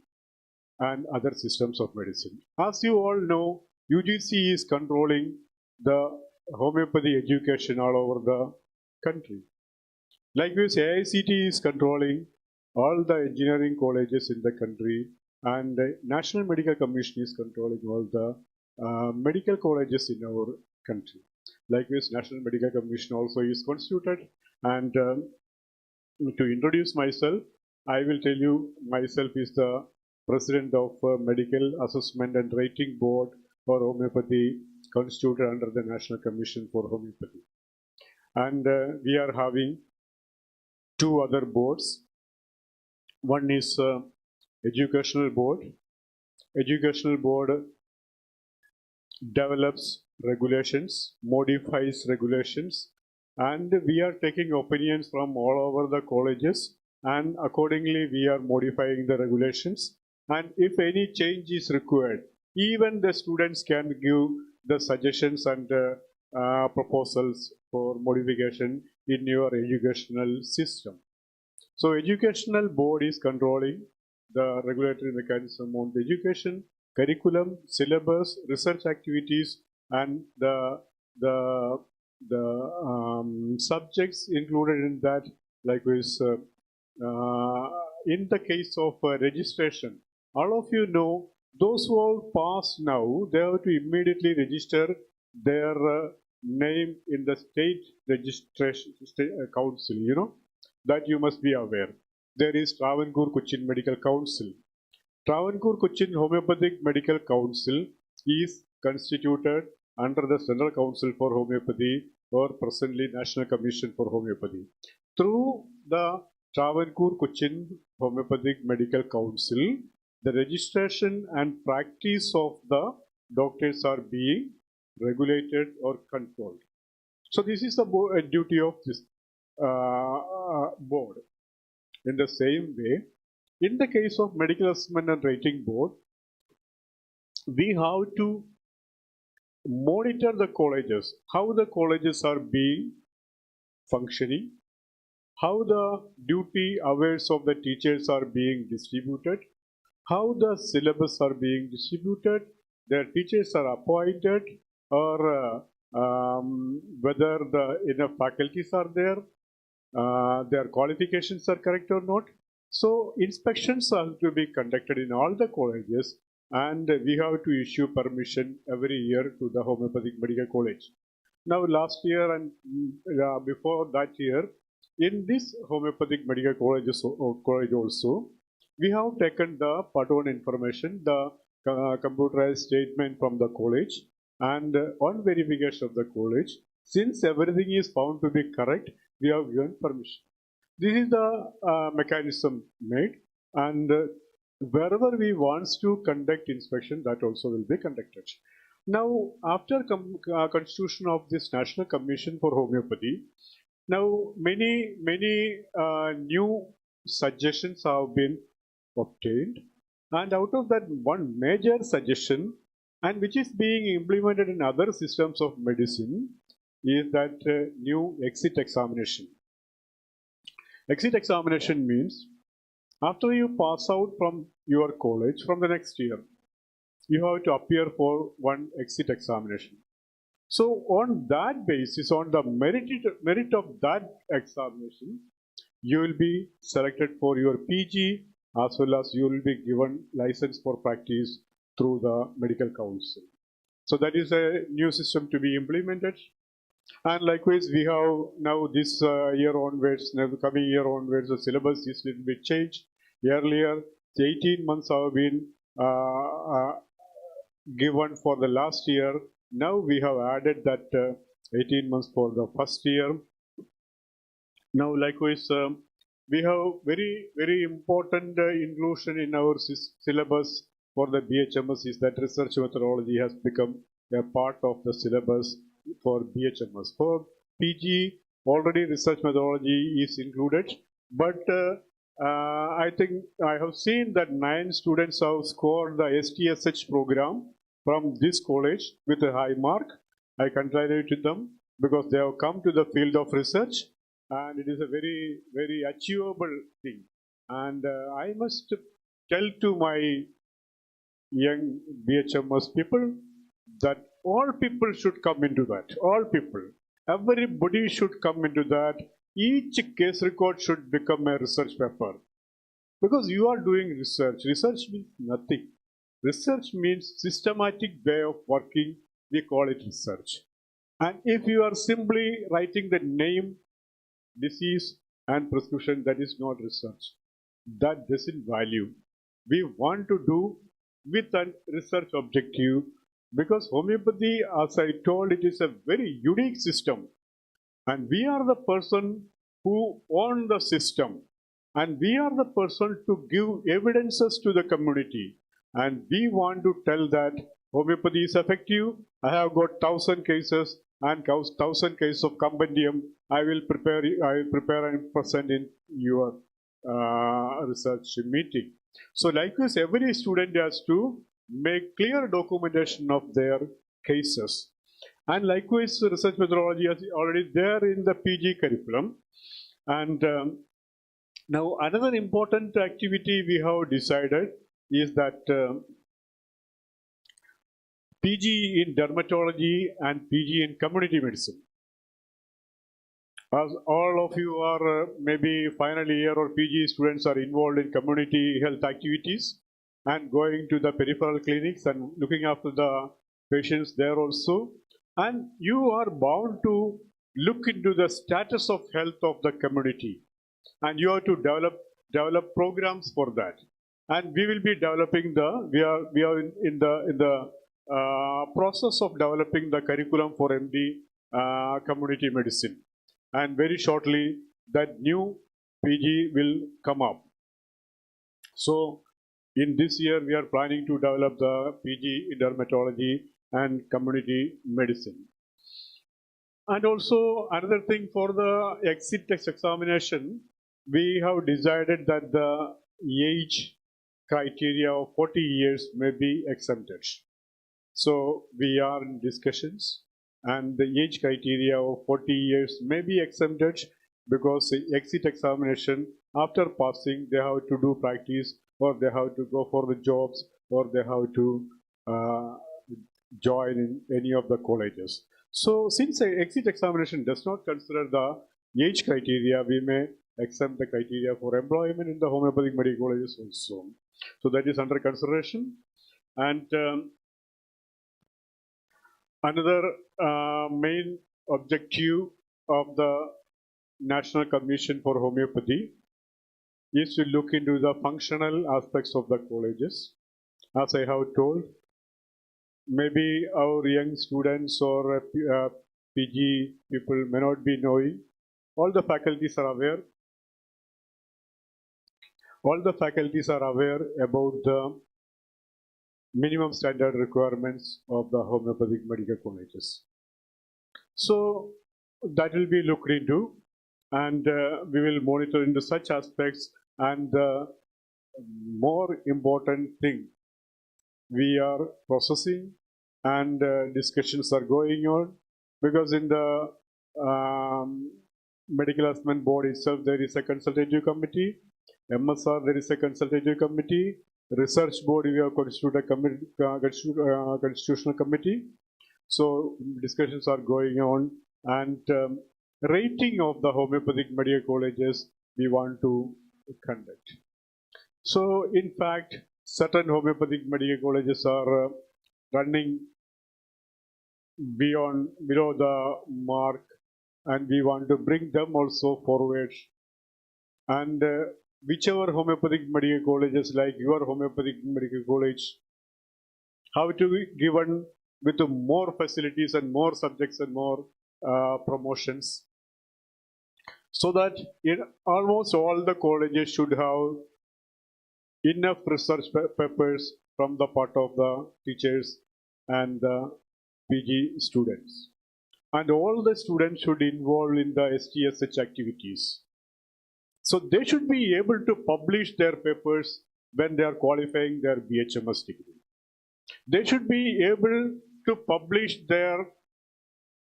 and other systems of medicine. As you all know, UGC is controlling the homeopathy education all over the country. Likewise, AICT is controlling all the engineering colleges in the country, and the National Medical Commission is controlling all the medical colleges in our country. Likewise, National Medical Commission also is constituted. And to introduce myself, I will tell you myself is the president of Medical Assessment and Rating Board for Homeopathy constituted under the National Commission for Homeopathy. And we are having two other boards. One is Educational Board. Educational Board develops regulations, modifies regulations, and we are taking opinions from all over the colleges, and accordingly we are modifying the regulations. And if any change is required, even the students can give the suggestions and proposals for modification in your educational system. So educational board is controlling the regulatory mechanism on the education, curriculum, syllabus, research activities, and the subjects included in that. Likewise, in the case of registration, all of you know, those who have passed now, they have to immediately register their name in the state registration council, you know, that you must be aware. There is Travancore Cochin Medical Council. Travancore Cochin Homeopathic Medical Council is constituted under the Central Council for Homeopathy, or presently National Commission for Homeopathy. Through the Travancore Cochin Homeopathic Medical Council, the registration and practice of the doctors are being regulated or controlled. So this is the duty of this board. In the same way, in the case of Medical Assessment and Rating Board, we have to monitor the colleges, how the colleges are being functioning, how the duty hours of the teachers are being distributed, how the syllabus are being distributed, their teachers are appointed, or whether the enough faculties are there, their qualifications are correct or not. So inspections have to be conducted in all the colleges, and we have to issue permission every year to the Homeopathic Medical College. Now last year and before that year, in this Homeopathic Medical College also, we have taken the part 1 information, the computerized statement from the college, and on verification of the college, since everything is found to be correct, we have given permission. This is the mechanism made, and wherever we want to conduct inspection, that also will be conducted. Now, after constitution of this National Commission for Homeopathy, now many new suggestions have been obtained, and out of that, one major suggestion, and which is being implemented in other systems of medicine, is that new exit examination. Exit examination means after you pass out from your college from the next year, you have to appear for one exit examination. So on that basis, on the merit of that examination, you will be selected for your PG, as well as you will be given license for practice through the medical council. So that is a new system to be implemented. And likewise, we have now this year onwards, now the coming year onwards, the syllabus is a little bit changed. Earlier, the 18 months have been given for the last year. Now we have added that 18 months for the first year. Now, likewise, we have very important inclusion in our syllabus for the BHMS is that research methodology has become a part of the syllabus for BHMS. For PG, already research methodology is included, but I think I have seen that 9 students have scored the STSH program from this college with a high mark. I congratulate them because they have come to the field of research, and it is a very achievable thing. And I must tell to my young BHMS people that all people should come into that. All people. Everybody should come into that. Each case record should become a research paper. Because you are doing research. Research means nothing. Research means systematic way of working. We call it research. And if you are simply writing the name, disease and prescription, that is not research. that doesn't value. We want to do with a research objective because homeopathy, as I told, it is a very unique system. And we are the person who own the system. And we are the person to give evidences to the community. And we want to tell that homeopathy is effective. I have got 1,000 cases and 1,000 cases of compendium. I will prepare and present in your research meeting. So likewise, every student has to make clear documentation of their cases. And likewise, research methodology is already there in the PG curriculum. And now another important activity we have decided is that PG in dermatology and PG in community medicine. As all of you are maybe final year or PG students are involved in community health activities and going to the peripheral clinics and looking after the patients there also. And you are bound to look into the status of health of the community. And you have to develop programs for that. And we will be developing we are in the process of developing the curriculum for MD community medicine. And very shortly, that new PG will come up. So, in this year, we are planning to develop the PG in dermatology and community medicine. And also, another thing for the exit test examination, we have decided that the age criteria of 40 years may be exempted. So, we are in discussions. And the age criteria of 40 years may be exempted because the exit examination, after passing, they have to do practice or they have to go for the jobs or they have to join in any of the colleges. So since the exit examination does not consider the age criteria, we may exempt the criteria for employment in the homeopathic medical colleges also. So that is under consideration. And another main objective of the National Commission for Homeopathy is to look into the functional aspects of the colleges. As I have told, maybe our young students or PG people may not be knowing. All the faculties are aware. All the faculties are aware about the minimum standard requirements of the homeopathic medical colleges. So that will be looked into and we will monitor into such aspects. And the more important thing, we are processing and discussions are going on because in the medical assessment board itself there is a consultative committee, MSR there is a consultative committee, research board we have constituted a constitutional committee. So discussions are going on and rating of the homeopathic medical colleges we want to conduct. So in fact, certain homeopathic medical colleges are running below the mark and we want to bring them also forward. And whichever homeopathic medical colleges like your homeopathic medical college have to be given with more facilities and more subjects and more promotions, so that in almost all the colleges should have enough research papers from the part of the teachers and the PG students. And all the students should involve in the STSH activities. So they should be able to publish their papers when they are qualifying their BHMS degree. They should be able to publish their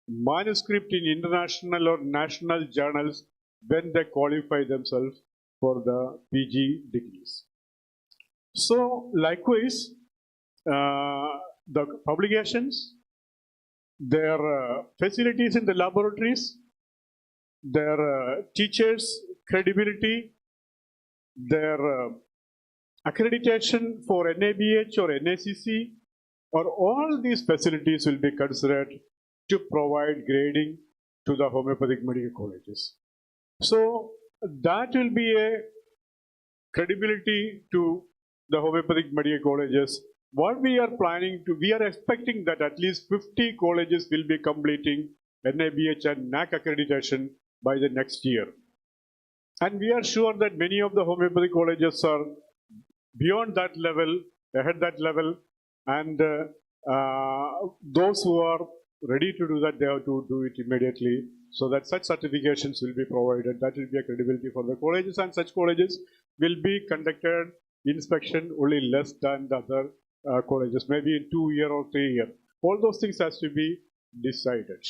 manuscript in international or national journals when they qualify themselves for the PG degrees. So likewise, the publications, their facilities in the laboratories, their teachers' credibility, their accreditation for NABH or NACC, or all these facilities will be considered to provide grading to the homeopathic medical colleges. So that will be a credibility to the homeopathic medical colleges. What we are planning to, we are expecting that at least 50 colleges will be completing NABH and NAC accreditation by the next year. And we are sure that many of the homeopathic colleges are beyond that level, ahead that level, and those who are ready to do that, they have to do it immediately, so that such certifications will be provided. That will be a credibility for the colleges, and such colleges will be conducted inspection only less than the other colleges, maybe in 2 years or 3 years. All those things has to be decided.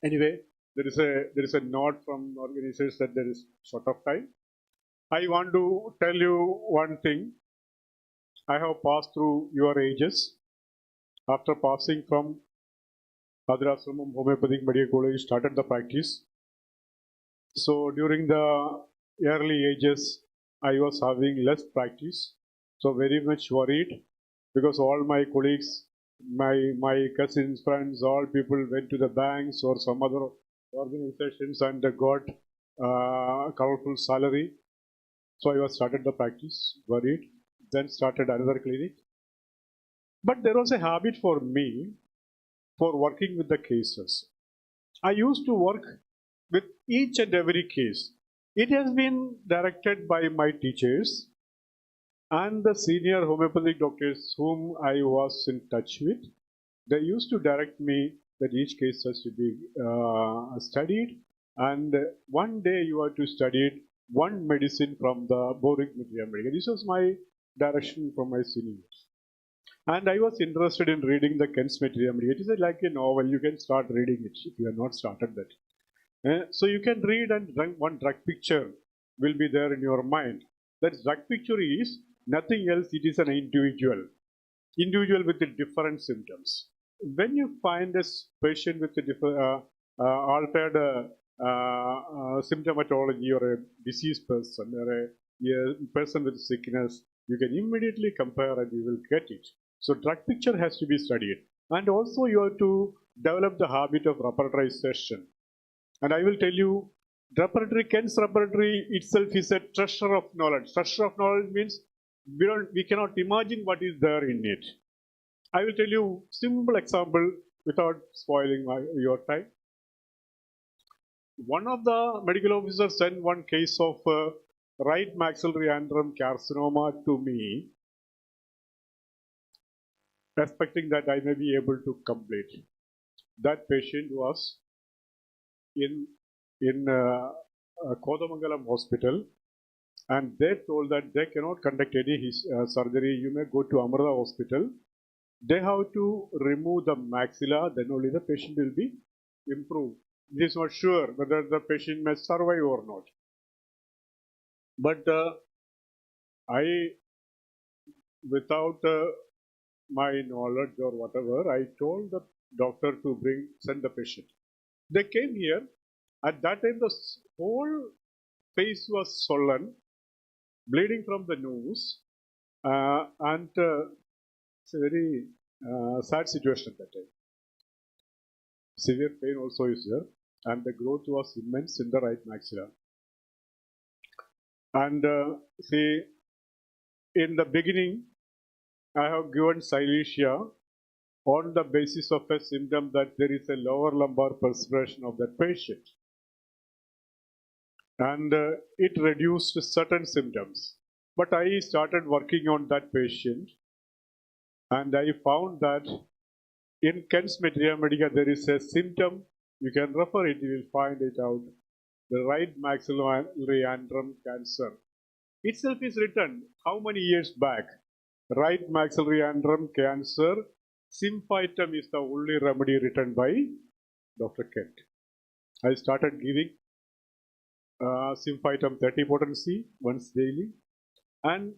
Anyway, there is a note from organizers that there is short of time. I want to tell you one thing. I have passed through your ages. After passing from Adrasramam Homeopathic Medical College, started the practice. So during the early ages, I was having less practice. So very much worried, because all my colleagues, my cousins, friends, all people went to the banks or some other organizations and got colorful salary. So I was started the practice, worried, then started another clinic. But there was a habit for me for working with the cases. I used to work with each and every case. It has been directed by my teachers and the senior homeopathic doctors whom I was in touch with. They used to direct me that each case has to be studied, and one day you have to study one medicine from the boric material. This was my direction from my seniors. And I was interested in reading the Kent's material. It is like a novel. You can start reading it if you have not started that. So you can read, and one drug picture will be there in your mind. That drug picture is nothing else. It is an individual with the different symptoms. When you find a patient with a different altered symptomatology, or a diseased person, or a person with sickness, you can immediately compare and you will get it. So drug picture has to be studied, and also you have to develop the habit of repertorization. And I will tell you, Kent's repertory itself is a treasure of knowledge. Treasure of knowledge means we cannot imagine what is there in it. I will tell you simple example without spoiling your time. One of the medical officers sent one case of right maxillary antrum carcinoma to me, expecting that I may be able to complete. That patient was in Kodamangalam hospital, and they told that they cannot conduct any surgery. You may go to Amrita hospital. They have to remove the maxilla, then only the patient will be improved. It is not sure whether the patient may survive or not. But I, without my knowledge or whatever, I told the doctor to send the patient. They came here. At that time, the whole face was swollen, bleeding from the nose, and it's a very sad situation at that time. Severe pain also is there, and the growth was immense in the right maxilla. And see, in the beginning, I have given Silesia on the basis of a symptom that there is a lower lumbar perspiration of that patient. And it reduced certain symptoms. But I started working on that patient, and I found that in Kent's Materia Medica there is a symptom. You can refer it, you will find it out. The right maxillary antrum cancer itself is written how many years back? Right maxillary antrum cancer, Symphytum is the only remedy written by Dr. Kent. I started giving Symphytum 30 potency once daily, and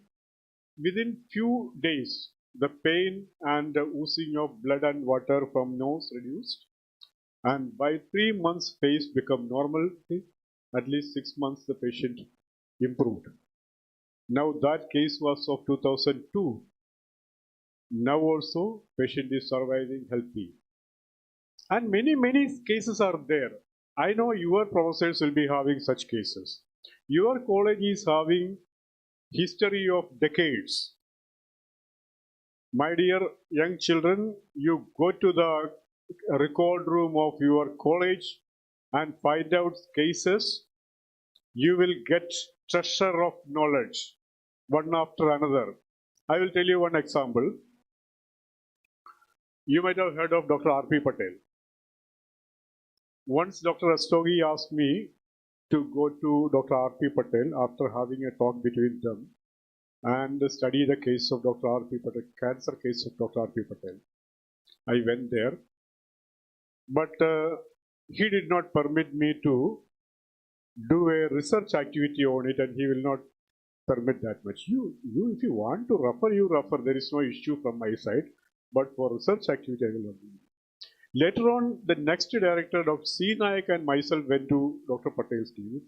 within few days the pain and the oozing of blood and water from nose reduced, and by 3 months face become normal. At least 6 months the patient improved. Now that case was of 2002. Now also patient is surviving healthy. And many cases are there. I know your professors will be having such cases. Your college is having history of decades. My dear young children, you go to the record room of your college and find out cases. You will get treasure of knowledge, one after another. I will tell you one example. You might have heard of Dr. R.P. Patel. Once Dr. Rastogi asked me to go to Dr. R.P. Patel after having a talk between them and study the case of Dr. R.P. Patel, cancer case of Dr. R.P. Patel. I went there, but he did not permit me to do a research activity on it, and he will not permit that much. You if you want to refer, you refer. There is no issue from my side, but for research activity, I will not do it. Later on, the next director, Dr. C. Nayak, and myself went to Dr. Patel's team,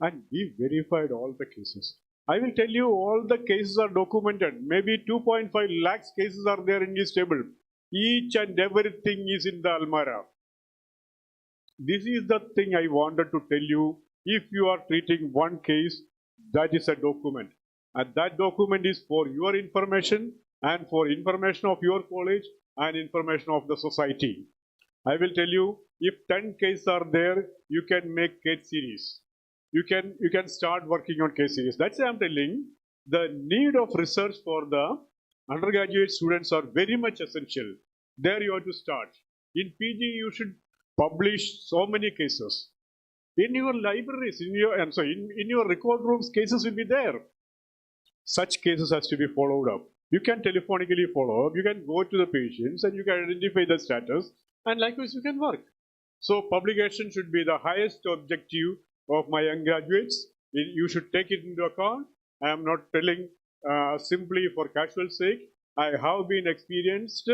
and we verified all the cases. I will tell you, all the cases are documented. Maybe 2.5 lakhs cases are there in this table. Each and everything is in the Almara. This is the thing I wanted to tell you. If you are treating one case, that is a document. And that document is for your information and for information of your college and information of the society. I will tell you, if 10 cases are there, you can make case series. You can start working on case series. That's why I'm telling, the need of research for the undergraduate students are very much essential. There you have to start. In PG, you should publish so many cases. In your libraries, in your record rooms, cases will be there. Such cases has to be followed up. You can telephonically follow up. You can go to the patients and you can identify the status, and likewise you can work. So publication should be the highest objective of my young graduates. You should take it into account. I am not telling simply for casual sake. I have been experienced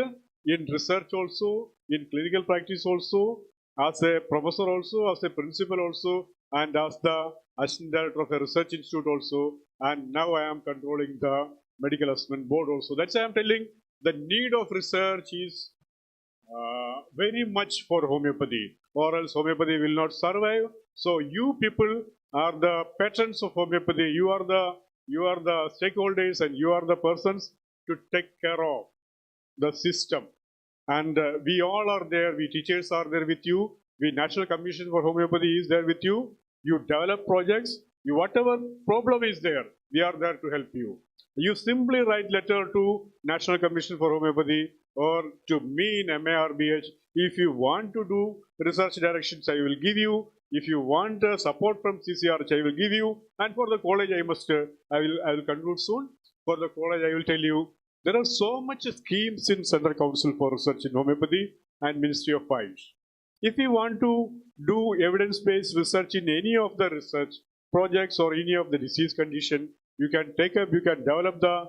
in research also, in clinical practice also, as a professor also, as a principal also, and as the assistant director of a research institute also, and now I am controlling the medical assessment board also. That's why I am telling, the need of research is very much for homeopathy, or else homeopathy will not survive. So you people are the patrons of homeopathy. You are the stakeholders, and you are the persons to take care of the system. And we all are there. We teachers are there with you. We National Commission for Homeopathy is there with you. You develop projects. You whatever problem is there, we are there to help you. You simply write letter to National Commission for Homeopathy or to me in MARBH. If you want to do research directions, I will give you. If you want support from CCRH, I will give you. And for the college, I will conclude soon. For the college, I will tell you, there are so much schemes in Central Council for Research in Homeopathy and Ministry of Fines. If you want to do evidence-based research in any of the research projects or any of the disease condition, you can take up, you can develop the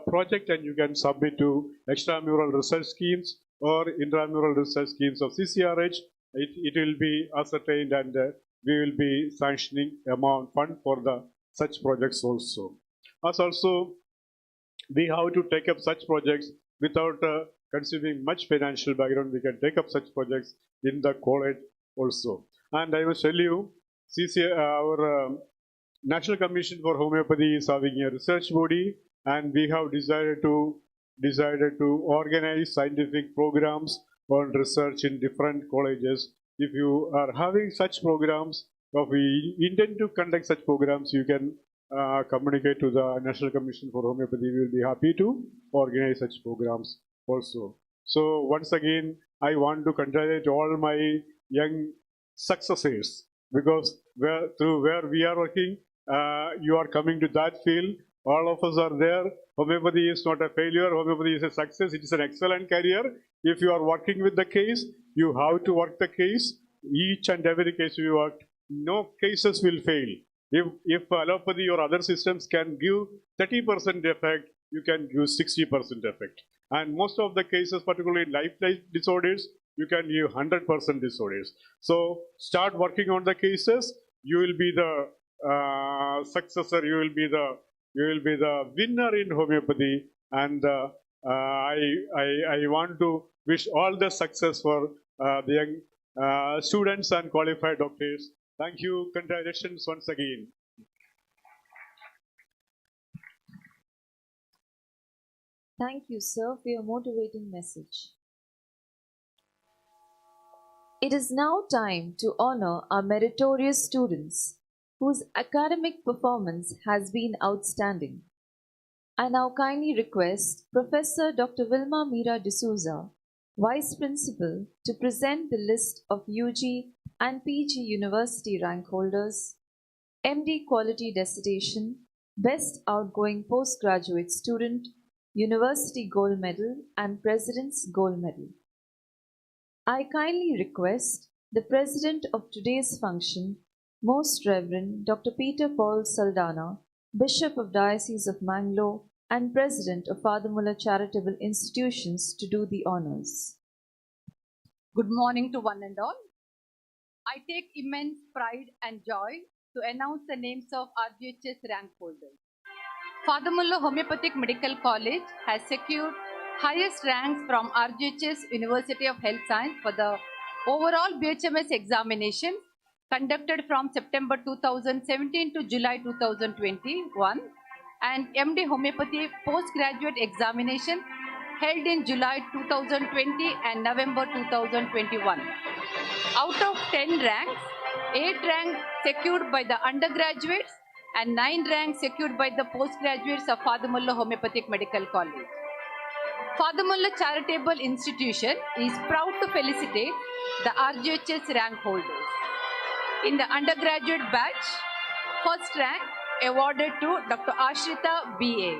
project, and you can submit to extramural research schemes or intramural research schemes of CCRH. It will be ascertained, and we will be sanctioning amount fund for the such projects also. As also, we have to take up such projects without consuming much financial background. We can take up such projects in the college also. And I must tell you, our National Commission for Homeopathy is having a research body, and we have decided to organize scientific programs on research in different colleges. If you are having such programs, or we intend to conduct such programs, you can communicate to the National Commission for Homeopathy. We will be happy to organize such programs also. So once again, I want to congratulate all my young successors, because through where we are working, you are coming to that field. All of us are there. Homeopathy is not a failure. Homeopathy is a success. It is an excellent career. If you are working with the case, you have to work the case. Each and every case you work, no cases will fail. If allopathy or other systems can give 30% effect, you can give 60% effect. And most of the cases, particularly in life disorders, you can give 100% disorders. So start working on the cases. You will be the successor. You will be the winner in homeopathy. And I want to wish all the success for the young students and qualified doctors. Thank you. Congratulations once again. Thank you, sir, for your motivating message. It is now time to honor our meritorious students whose academic performance has been outstanding. I now kindly request Professor Dr. Vilma Mira D'Souza, Vice Principal, to present the list of UG and PG University rank holders, MD Quality Dissertation, Best Outgoing Postgraduate Student, University Gold Medal, and President's Gold Medal. I kindly request the President of today's function, Most Reverend Dr. Peter Paul Saldanha, Bishop of Diocese of Mangalore and President of Father Muller Charitable Institutions, to do the honors. Good morning to one and all. I take immense pride and joy to announce the names of RGHS rank holders. Father Muller Homoeopathic Medical College has secured highest ranks from RGHS University of Health Science for the overall BHMS examination conducted from September 2017 to July 2021 and MD Homeopathy postgraduate examination held in July 2020 and November 2021. Out of 10 ranks, 8 ranks secured by the undergraduates and 9 ranks secured by the postgraduates of Father Muller Homeopathic Medical College. Father Muller Charitable Institution is proud to felicitate the RGHS rank holders. In the undergraduate batch, first rank awarded to Dr. Ashrita B.A.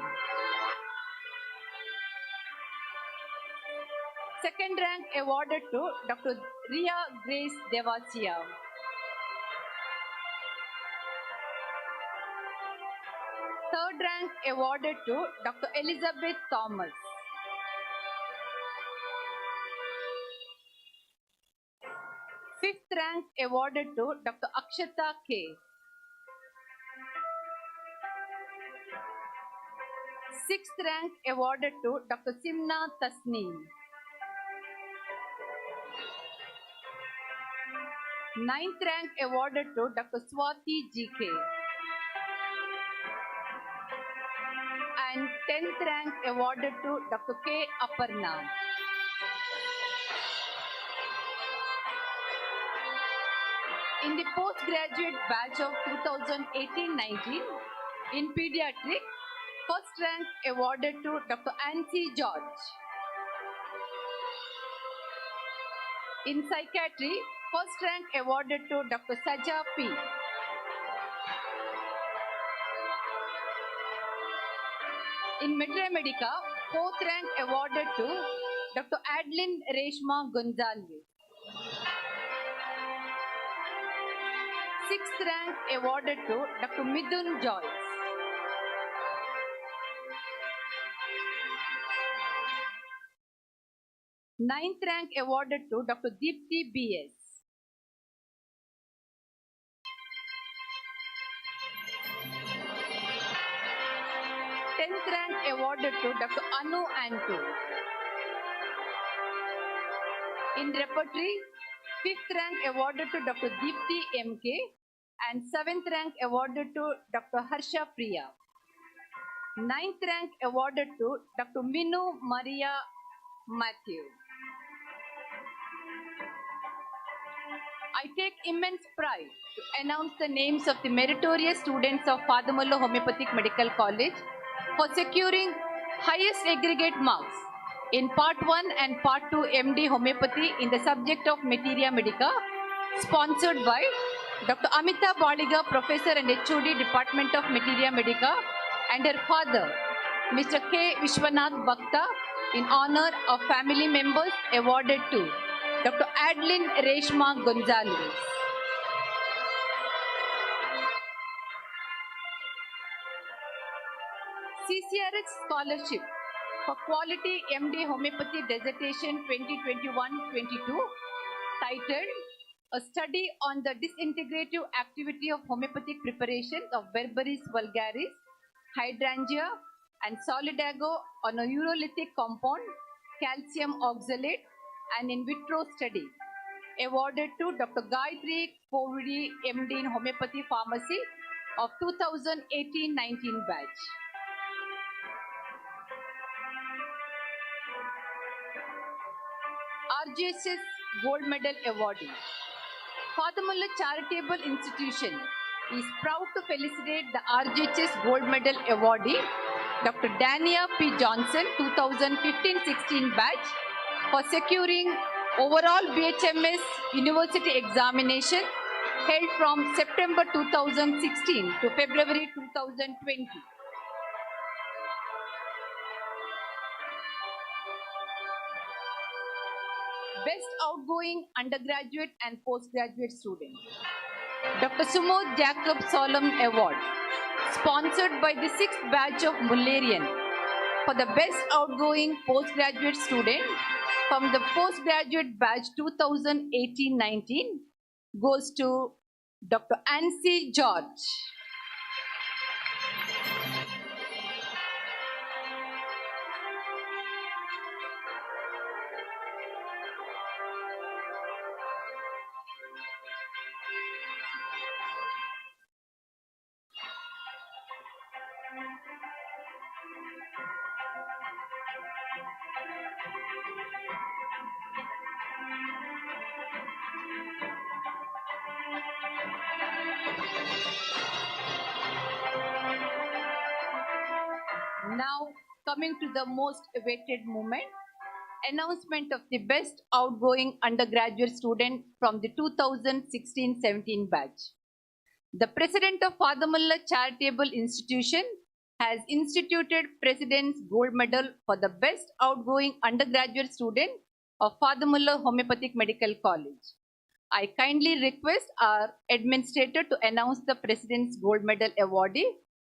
Second rank awarded to Dr. Ria Grace Devasya. Third rank awarded to Dr. Elizabeth Thomas. Fifth rank awarded to Dr. Akshata K. Sixth rank awarded to Dr. Simna Tasneem. Ninth rank awarded to Dr. Swati GK. And 10th rank awarded to Dr. K. Aparna. In the postgraduate batch of 2018-19, in pediatric, first rank awarded to Dr. Ansi George. In psychiatry, first rank awarded to Dr. Saja P. In Medica, fourth rank awarded to Dr. Adeline Reshma Gonzalez. Sixth rank awarded to Dr. Midun Joyce. Ninth rank awarded to Dr. B.T B.S. 10th rank awarded to Dr. Anu Antu. In repertory, 5th rank awarded to Dr. Deepti MK and 7th rank awarded to Dr. Harsha Priya. 9th rank awarded to Dr. Minu Maria Matthew. I take immense pride to announce the names of the meritorious students of Father Muller Homoeopathic Medical College for securing highest aggregate marks in Part 1 and Part 2 MD Homeopathy in the subject of Materia Medica, sponsored by Dr. Amita Baliga, Professor and HOD Department of Materia Medica, and her father, Mr. K. Vishwanath Bhakta, in honor of family members awarded to Dr. Adeline Reshma Gonzalez. CCRH Scholarship for Quality MD Homeopathy Dissertation 2021-22 titled A Study on the Disintegrative Activity of Homeopathic Preparations of Berberis vulgaris, Hydrangea and Solidago on a urolithic compound, calcium oxalate, and in vitro study, awarded to Dr. Gayatri Povidi, MD in Homeopathy Pharmacy of 2018-19 batch. RGHS Gold Medal awardee. Father Muller Charitable Institution is proud to felicitate the RGHS Gold Medal awardee, Dr. Dania P. Johnson, 2015-16 batch, for securing overall BHMS University examination held from September 2016 to February 2020. Best Outgoing Undergraduate and Postgraduate Student. Dr. Sumod Jacob Solemn Award, sponsored by the 6th batch of Mullerian for the Best Outgoing Postgraduate Student from the Postgraduate Batch 2018-19 goes to Dr. Ansi George. Now, coming to the most awaited moment, announcement of the Best Outgoing Undergraduate Student from the 2016-17 batch. The President of Father Muller Charitable Institution has instituted President's Gold Medal for the Best Outgoing Undergraduate Student of Father Muller Homoeopathic Medical College. I kindly request our administrator to announce the President's Gold Medal awardee.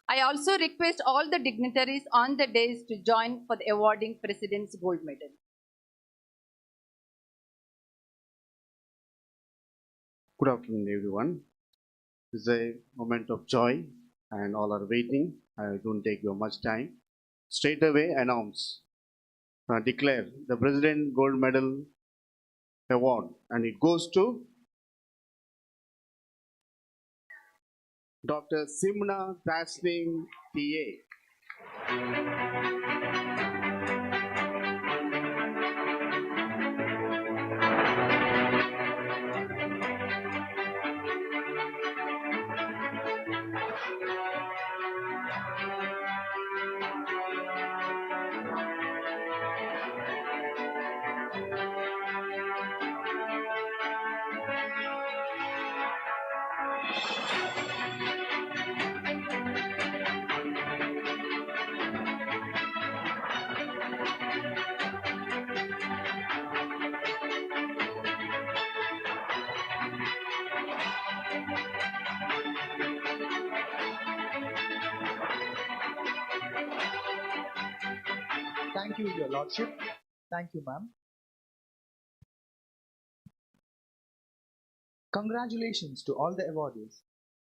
I also request all the dignitaries on the dais to join for the awarding President's Gold Medal. Good afternoon, everyone. This is a moment of joy and all are waiting. I don't take you much time. Straight away announce, declare the President Gold Medal Award, and it goes to Dr. Simna Tasneem T.A. Thank you, Your Lordship. Thank you, ma'am. Congratulations to all the awardees.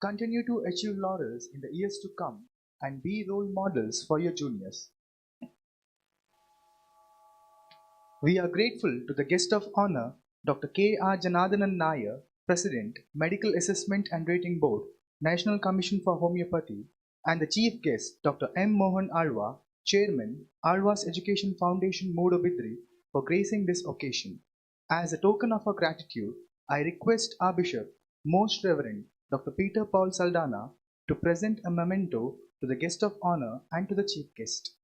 Continue to achieve laurels in the years to come and be role models for your juniors. We are grateful to the guest of honor, Dr. K.R. Janardhanan Nair, President, Medical Assessment and Rating Board, National Commission for Homeopathy, and the Chief Guest, Dr. M. Mohan Alva, Chairman, Alva's Education Foundation, Modobidri, for gracing this occasion. As a token of our gratitude, I request our Bishop, Most Reverend Dr. Peter Paul Saldana, to present a memento to the guest of honor and to the Chief Guest.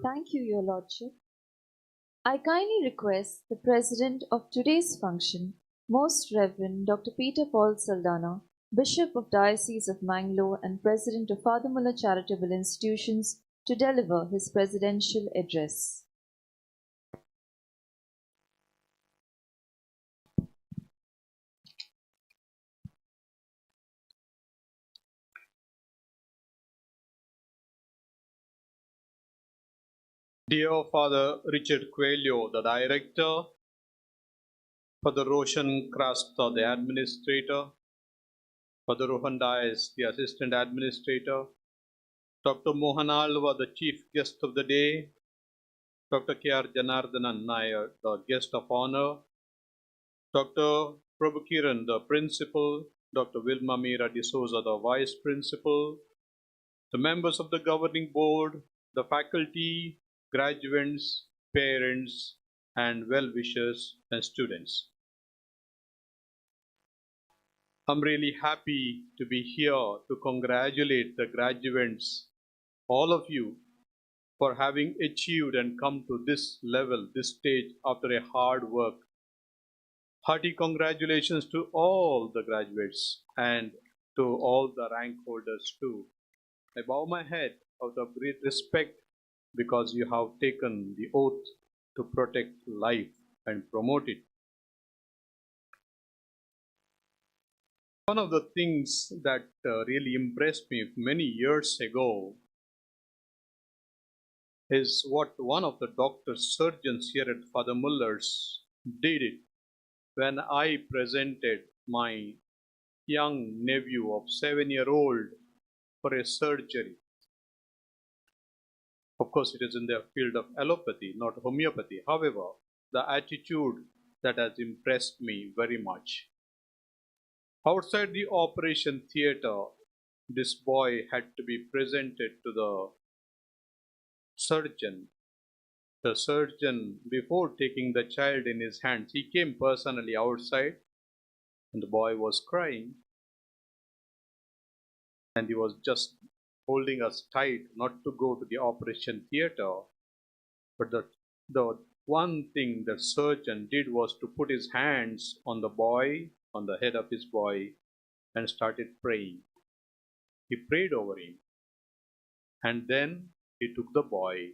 Thank you, Your Lordship. I kindly request the President of today's function, Most Reverend Dr. Peter Paul Saldana, Bishop of Diocese of Mangalore and President of Father Muller Charitable Institutions, to deliver his presidential address. Dear Father Richard Coelho, the Director, Father Roshan Krasta, the Administrator, Father Rohan Dias, the Assistant Administrator, Dr. Mohan Alva, the Chief Guest of the Day, Dr. K.R. Janardhanan Nair, the Guest of Honor, Dr. Prabhukiran, the Principal, Dr. Vilma Mira D'Souza, the Vice Principal, the members of the Governing Board, the faculty, graduates, parents, and well-wishers and students. I'm really happy to be here to congratulate the graduates, all of you, for having achieved and come to this level, this stage after a hard work. Hearty congratulations to all the graduates and to all the rank holders too. I bow my head out of great respect because you have taken the oath to protect life and promote it. One of the things that really impressed me many years ago is what one of the doctors, surgeons here at Father Muller's did it when I presented my young nephew of 7-year-old for a surgery. Of course, it is in the field of allopathy, not homeopathy. However, the attitude that has impressed me very much. Outside the operation theater, this boy had to be presented to the surgeon. The surgeon, before taking the child in his hands, he came personally outside and the boy was crying. And he was just holding us tight not to go to the operation theater. But the one thing the surgeon did was to put his hands on the boy, on the head of his boy, and started praying. He prayed over him. And then he took the boy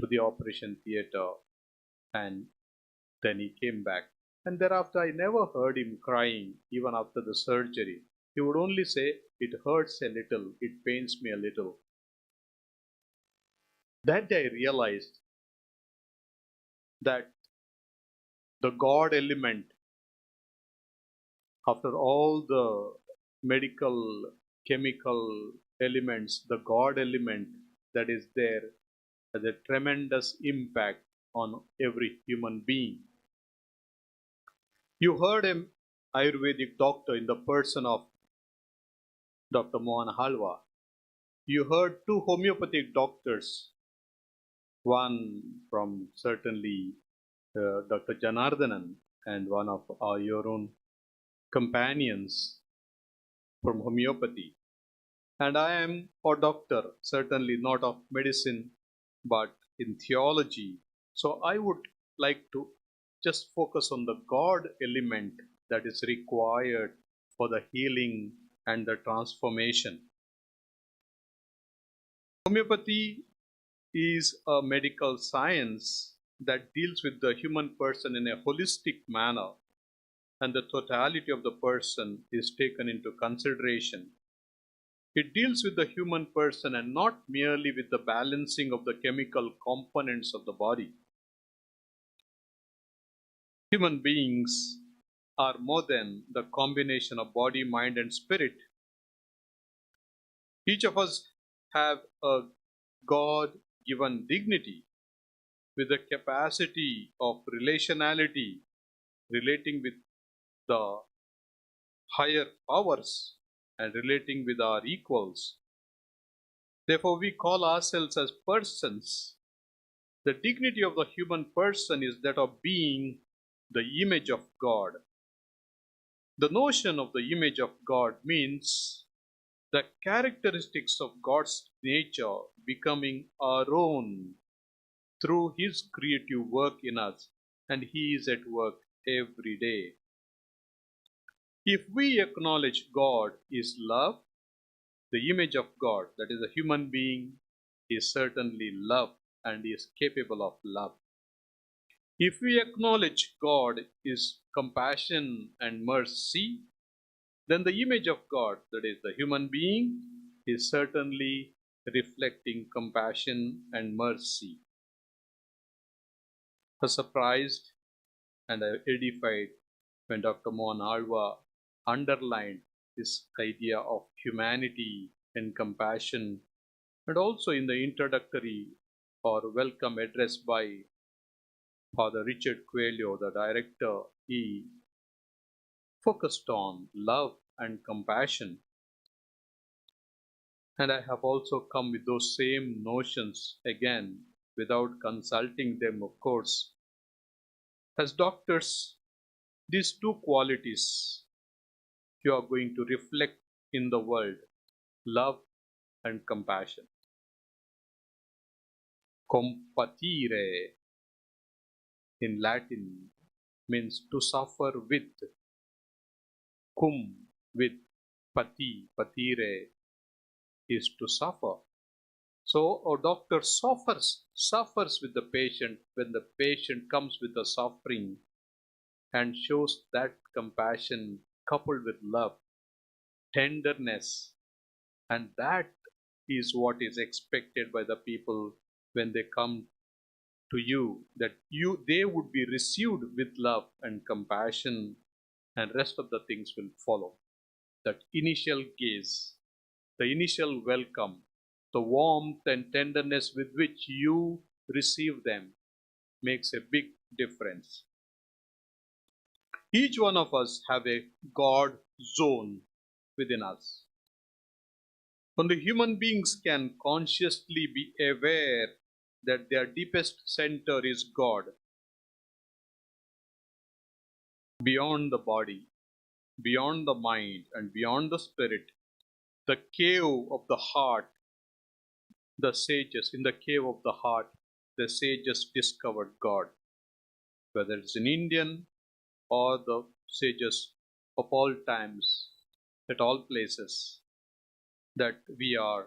to the operation theater and then he came back. And thereafter I never heard him crying even after the surgery. He would only say, "It hurts a little, it pains me a little." That day I realized that the God element, after all the medical, chemical elements, the God element that is there has a tremendous impact on every human being. You heard an Ayurvedic doctor in the person of Dr. Mohan Halwa. You heard two homeopathic doctors, one from certainly Dr. Janardhanan and one of your own companions from homeopathy. And I am a doctor, certainly not of medicine, but in theology. So I would like to just focus on the God element that is required for the healing and the transformation. Homeopathy is a medical science that deals with the human person in a holistic manner, and the totality of the person is taken into consideration. It deals with the human person and not merely with the balancing of the chemical components of the body. Human beings are more than the combination of body, mind, and spirit. Each of us have a God-given dignity with the capacity of relationality, relating with the higher powers and relating with our equals. Therefore, we call ourselves as persons. The dignity of the human person is that of being the image of God. The notion of the image of God means the characteristics of God's nature becoming our own through His creative work in us, and He is at work every day. If we acknowledge God is love, the image of God, that is a human being, is certainly love and is capable of love. If we acknowledge God is compassion and mercy, then the image of God, that is the human being, is certainly reflecting compassion and mercy. surprised and edified when Dr. Mohan Alva underlined this idea of humanity and compassion, and also in the introductory or welcome address by Father Richard Coelho, the director, he focused on love and compassion. And I have also come with those same notions again without consulting them, of course. As doctors, these two qualities you are going to reflect in the world: love and compassion. Compatire in Latin means to suffer with. Cum, with. Pati, patire is to suffer. So a doctor suffers with the patient when the patient comes with the suffering, and shows that compassion coupled with love, tenderness, and that is what is expected by the people when they come to you, that they would be received with love and compassion, and rest of the things will follow. That initial gaze, the initial welcome, the warmth and tenderness with which you receive them makes a big difference. Each one of us have a God zone within us. Only human beings can consciously be aware that their deepest center is God, beyond the body, beyond the mind, and beyond the spirit. The cave of the heart, the sages, in the cave of the heart, the sages discovered God. Whether it's in Indian or the sages of all times, at all places, that we are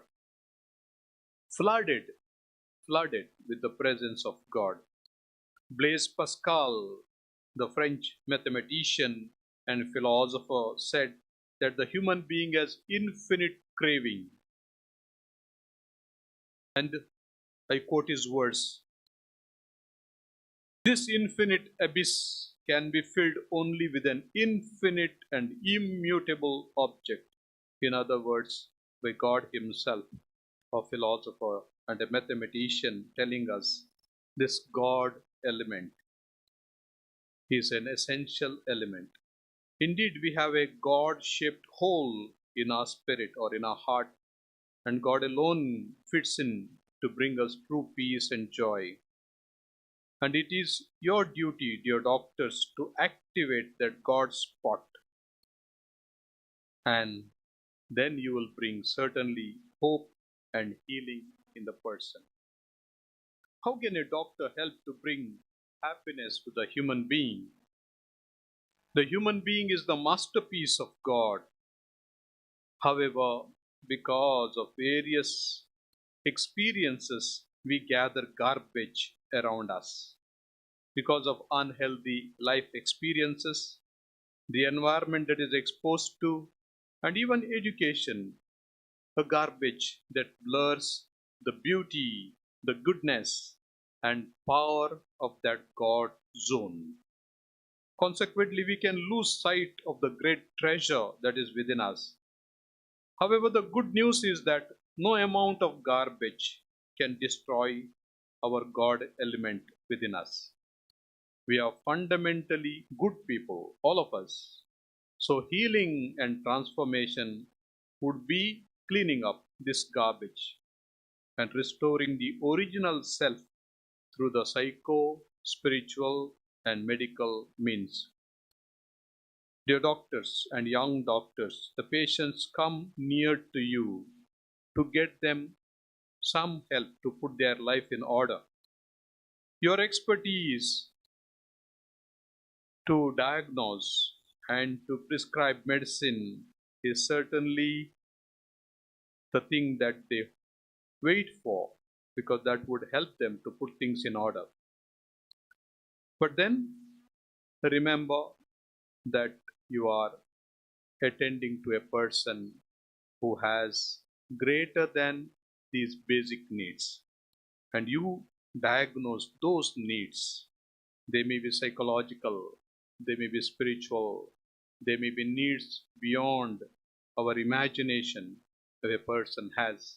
flooded with the presence of God. Blaise Pascal, the French mathematician and philosopher, said that the human being has infinite craving. And I quote his words: "This infinite abyss can be filled only with an infinite and immutable object." In other words, by God Himself, a philosopher and a mathematician, telling us this God element is an essential element. Indeed, we have a God-shaped hole in our spirit or in our heart, and God alone fits in to bring us true peace and joy. And it is your duty, dear doctors, to activate that God spot. And then you will bring certainly hope and healing in the person. How can a doctor help to bring happiness to the human being? The human being is the masterpiece of God. However, because of various experiences, we gather garbage around us. Because of unhealthy life experiences, the environment that is exposed to, and even education, a garbage that blurs the beauty, the goodness, and power of that God zone. Consequently, we can lose sight of the great treasure that is within us. However, the good news is that no amount of garbage can destroy our God element within us. We are fundamentally good people, all of us. So healing and transformation would be cleaning up this garbage and restoring the original self through the psycho, spiritual, and medical means. Dear doctors and young doctors, the patients come near to you to get them some help to put their life in order. Your expertise to diagnose and to prescribe medicine is certainly the thing that they wait for, because that would help them to put things in order. But then remember that you are attending to a person who has greater than these basic needs, and you diagnose those needs They may be psychological, they may be spiritual, they may be needs beyond our imagination that a person has.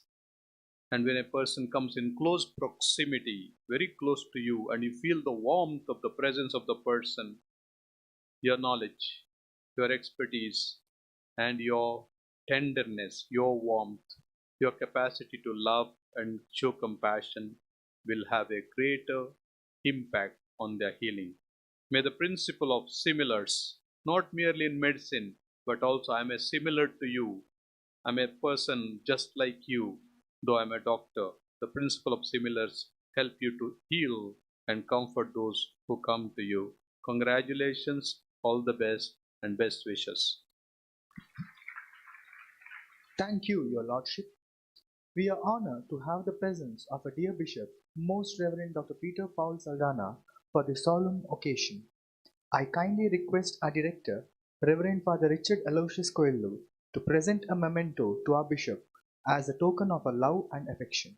And when a person comes in close proximity, very close to you, and you feel the warmth of the presence of the person, your knowledge, your expertise, and your tenderness, your warmth, your capacity to love and show compassion will have a greater impact on their healing. May the principle of similars, not merely in medicine, but also I'm a similar to you, I'm a person just like you, though I'm a doctor. The principle of similars help you to heal and comfort those who come to you. Congratulations, all the best, and best wishes. Thank you, Your Lordship. We are honored to have the presence of a dear Bishop, Most Reverend Dr. Peter Paul Saldanha, for this solemn occasion. I kindly request our Director, Reverend Father Richard Aloysius Coelho, to present a memento to our Bishop as a token of our love and affection.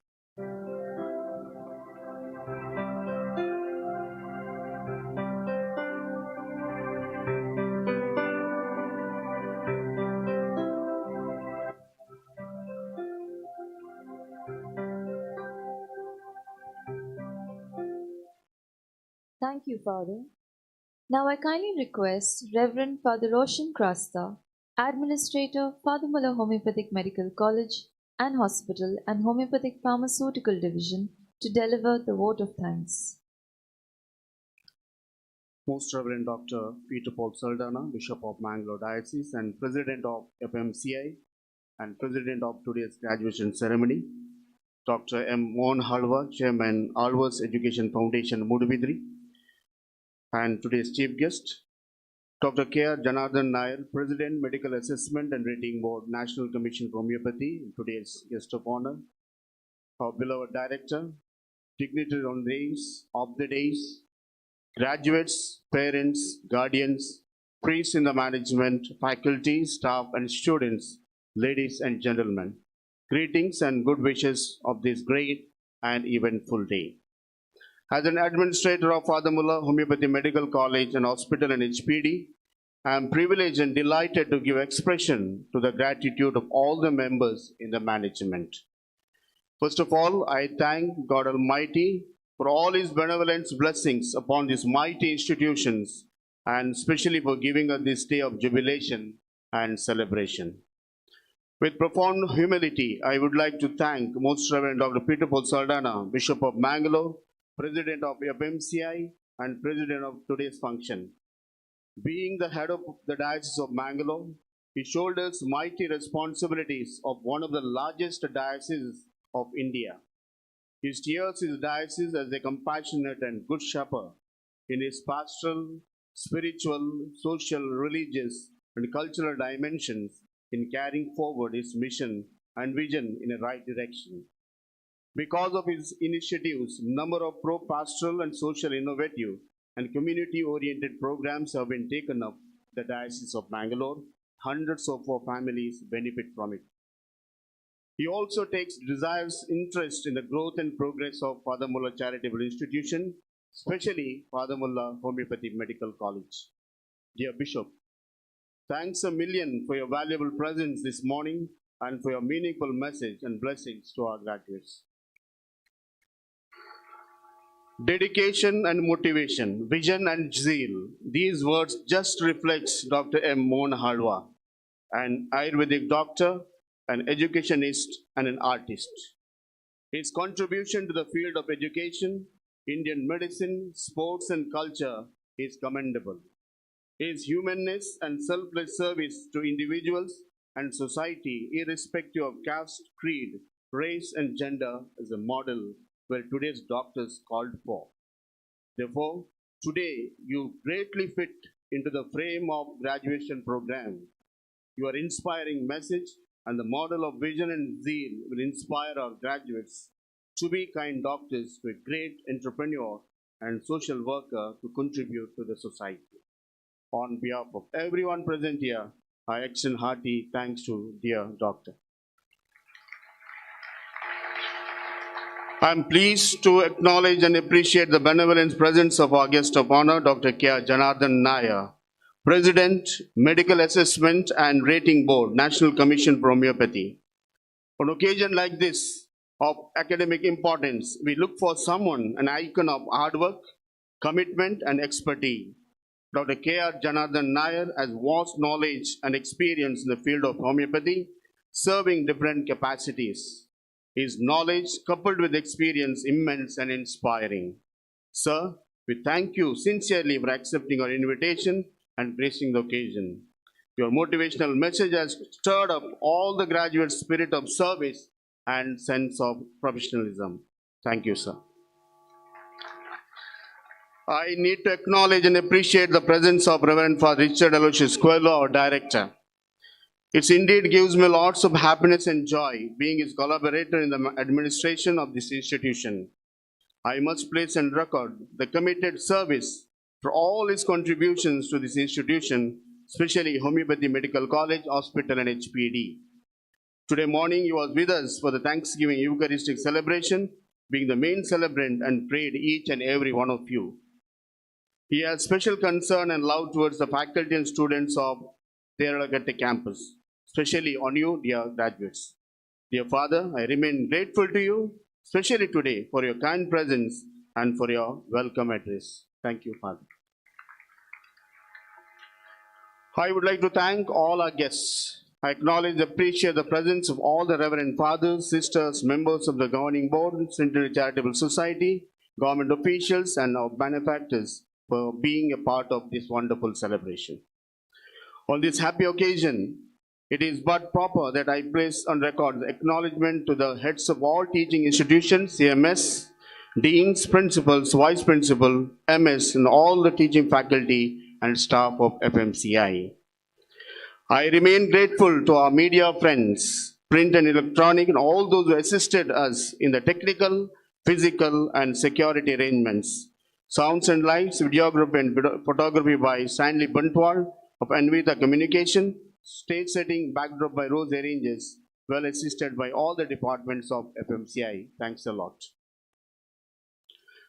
Thank you, Father. Now I kindly request Reverend Father Roshan Krasta, Administrator, Father Muller Homoeopathic Medical College and Hospital and Homeopathic Pharmaceutical Division, to deliver the vote of thanks. Most Reverend Dr. Peter Paul Saldanha, Bishop of Mangalore Diocese and President of FMCI and President of today's graduation ceremony, Dr. M. Mohan Halwa, Chairman, Alvas Education Foundation, Mudubidri, and today's chief guest, Dr. K. R. Janardhan Nair, President, Medical Assessment and Rating Board, National Commission for Homeopathy, today's guest of honor, our beloved Director, dignitaries on days of the days, graduates, parents, guardians, priests in the management, faculty, staff, and students, ladies and gentlemen, greetings and good wishes of this great and eventful day. As an administrator of Father Muller Homoeopathy Medical College and Hospital and HPD, I am privileged and delighted to give expression to the gratitude of all the members in the management. First of all, I thank God Almighty for all His benevolence blessings upon these mighty institutions, and especially for giving us this day of jubilation and celebration. With profound humility, I would like to thank Most Reverend Dr. Peter Paul Saldanha, Bishop of Mangalore, President of FMCI, and President of today's function. Being the head of the Diocese of Mangalore, he shoulders mighty responsibilities of one of the largest dioceses of India. He steers his diocese as a compassionate and good shepherd in his pastoral, spiritual, social, religious, and cultural dimensions in carrying forward his mission and vision in a right direction. Because of his initiatives, number of pro-pastoral and social innovative and community-oriented programs have been taken up in the Diocese of Mangalore. Hundreds of our families benefit from it. He also takes desires interest in the growth and progress of Father Muller Charitable Institution, especially Father Muller Homoeopathic Medical College. Dear Bishop, thanks a million for your valuable presence this morning and for your meaningful message and blessings to our graduates. Dedication and motivation, vision and zeal. These words just reflects Dr. M. Mohan Halwa, an Ayurvedic doctor, an educationist, and an artist. His contribution to the field of education, Indian medicine, sports, and culture is commendable. His humanness and selfless service to individuals and society, irrespective of caste, creed, race, and gender, is a model where today's doctors called for. Therefore, today you greatly fit into the frame of graduation program. Your inspiring message and the model of vision and zeal will inspire our graduates to be kind doctors, to a great entrepreneur and social worker to contribute to the society. On behalf of everyone present here, I extend hearty thanks to dear doctor. I am pleased to acknowledge and appreciate the benevolent presence of our guest of honor, Dr. K. Janardhan Nair, President, Medical Assessment and Rating Board, National Commission for Homeopathy. On occasion like this of academic importance, we look for someone, an icon of hard work, commitment and expertise. Dr. K. Janardhan Nair has vast knowledge and experience in the field of homeopathy, serving different capacities. His knowledge coupled with experience immense and inspiring. Sir, we thank you sincerely for accepting our invitation and gracing the occasion. Your motivational message has stirred up all the graduates' spirit of service and sense of professionalism. Thank you, sir. I need to acknowledge and appreciate the presence of Reverend Father Richard Aloysius Coelho, our director. It indeed gives me lots of happiness and joy being his collaborator in the administration of this institution. I must place on record the committed service for all his contributions to this institution, especially Homeopathy Medical College, Hospital and HPD. Today morning he was with us for the Thanksgiving Eucharistic celebration, being the main celebrant and prayed each and every one of you. He has special concern and love towards the faculty and students of Deralakatte campus, especially on you, dear graduates. Dear Father, I remain grateful to you, especially today, for your kind presence and for your welcome address. Thank you, Father. I would like to thank all our guests. I acknowledge and appreciate the presence of all the Reverend Fathers, Sisters, members of the Governing Board, Central Charitable Society, government officials, and our benefactors for being a part of this wonderful celebration. On this happy occasion, it is but proper that I place on record the acknowledgement to the heads of all teaching institutions, CMS, deans, principals, vice principal, MS, and all the teaching faculty and staff of FMCI. I remain grateful to our media friends, print and electronic, and all those who assisted us in the technical, physical, and security arrangements. Sounds and lights, videography and photography by Stanley Buntwal of Anvita Communication, stage setting, backdrop by Rose Arranges, well assisted by all the departments of FMCI. Thanks a lot.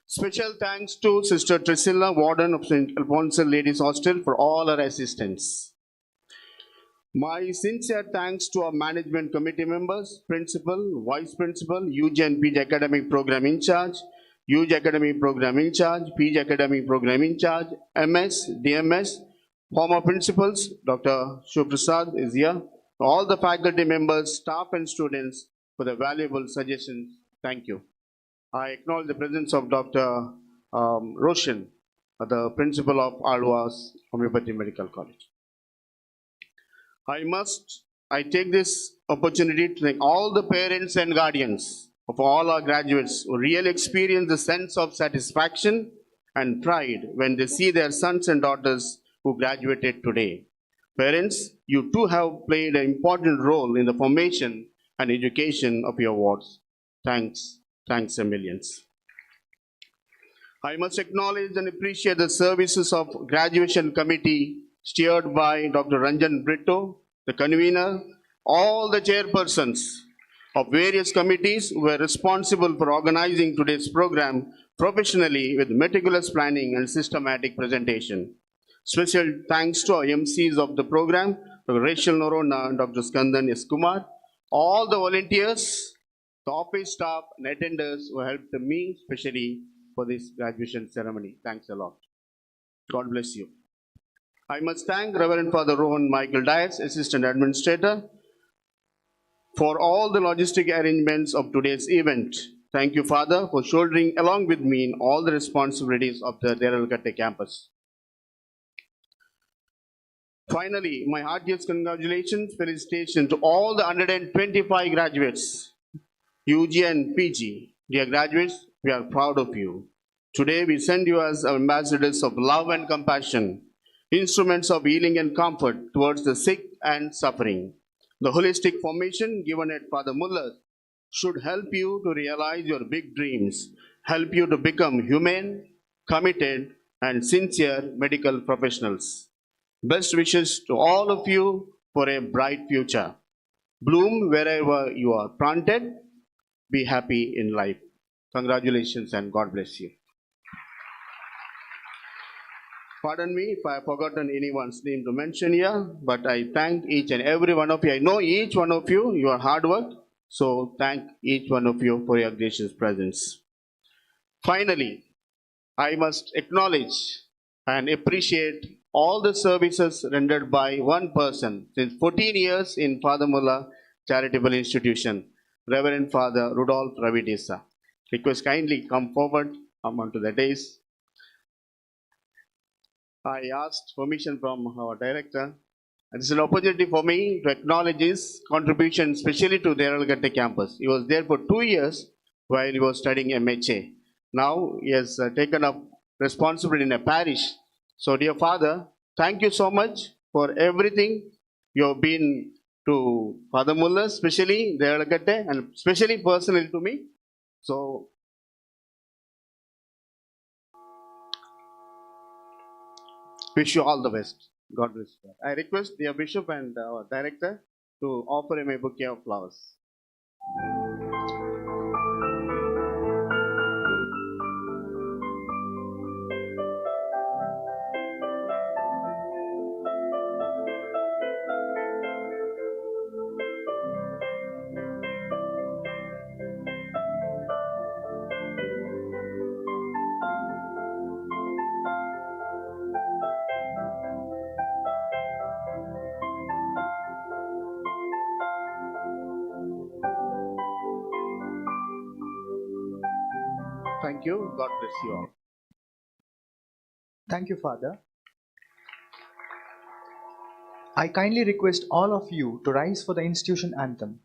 Special thanks to Sister Trisilla, Warden of St. Alphonsus Ladies Hostel, for all her assistance. My sincere thanks to our management committee members, principal, vice principal, UG and PG Academic Program in charge, UG Academic Program in charge, PG Academic Program in charge, MS, DMS, former principals, Dr. Shubprasad is here, all the faculty members, staff and students for the valuable suggestions. Thank you. I acknowledge the presence of Dr. Roshan, the principal of Alva's Homeopathy Medical College. I take this opportunity to thank all the parents and guardians of all our graduates who really experience the sense of satisfaction and pride when they see their sons and daughters who graduated today. Parents, you too have played an important role in the formation and education of your wards. Thanks. Thanks a millions. I must acknowledge and appreciate the services of graduation committee steered by Dr. Ranjan Brito, the convener, all the chairpersons of various committees who were responsible for organizing today's program professionally with meticulous planning and systematic presentation. Special thanks to our MCs of the program, Dr. Rachel Norona and Dr. Skandan S. Kumar, all the volunteers, the office staff and attenders who helped me, especially for this graduation ceremony. Thanks a lot. God bless you. I must thank Reverend Father Rohan Michael Dias, Assistant Administrator, for all the logistic arrangements of today's event. Thank you, Father, for shouldering along with me in all the responsibilities of the Deralakatte campus. Finally, my heartiest congratulations, felicitations to all the 125 graduates, UG and PG. Dear graduates, we are proud of you. Today we send you as ambassadors of love and compassion, instruments of healing and comfort towards the sick and suffering. The holistic formation given at Father Muller should help you to realize your big dreams, help you to become humane, committed, and sincere medical professionals. Best wishes to all of you for a bright future. Bloom wherever you are planted. Be happy in life. Congratulations and God bless you. Pardon me if I have forgotten anyone's name to mention here, but I thank each and every one of you. I know each one of you, your hard work, so thank each one of you for your gracious presence. Finally, I must acknowledge and appreciate all the services rendered by one person since 14 years in Father Muller Charitable Institution, Reverend Father Rudolph Ravidesa. Request kindly come forward, come onto the dais. I asked permission from our director. This is an opportunity for me to acknowledge his contribution, especially to Deralakatte campus. He was there for 2 years while he was studying MHA. Now he has taken up responsibility in a parish. So, dear Father, thank you so much for everything you have been to Father Muller, especially Deralakatte, and especially personally to me. So, wish you all the best. God bless you. I request the Bishop and our Director to offer him a bouquet of flowers. Thank you. God bless you all. Thank you, Father. I kindly request all of you to rise for the institution anthem.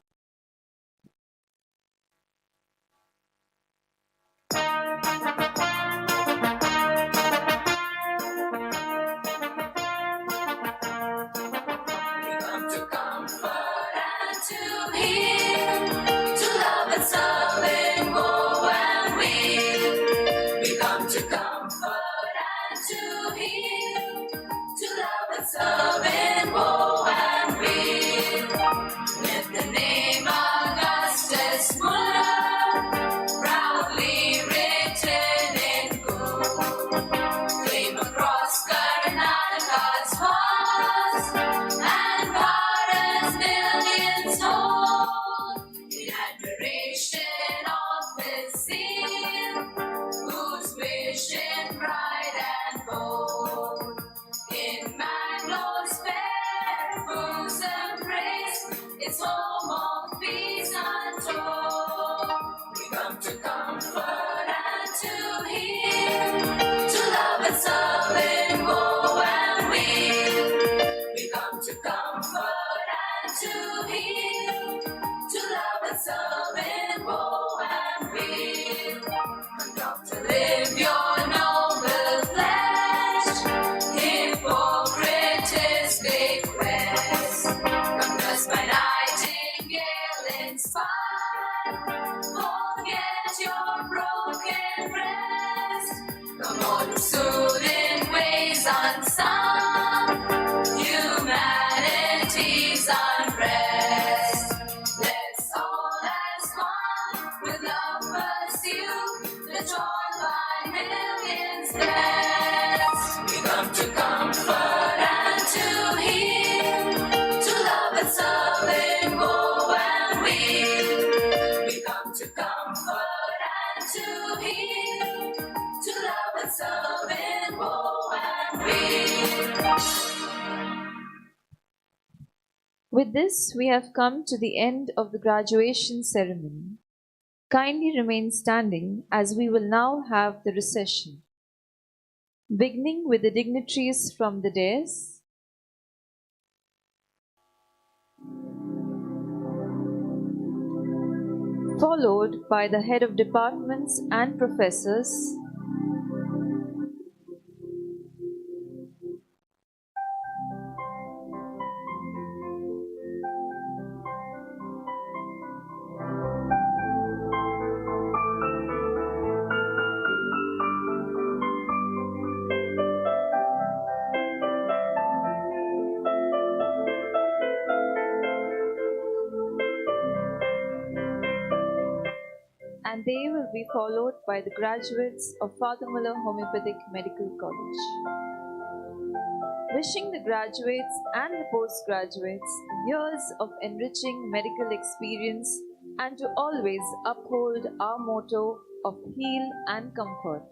With this, we have come to the end of the graduation ceremony. Kindly remain standing as we will now have the recession. Beginning with the dignitaries from the dais, followed by the head of departments and professors, they will be followed by the graduates of Father Muller Homoeopathic Medical College. Wishing the graduates and the postgraduates years of enriching medical experience and to always uphold our motto of heal and comfort.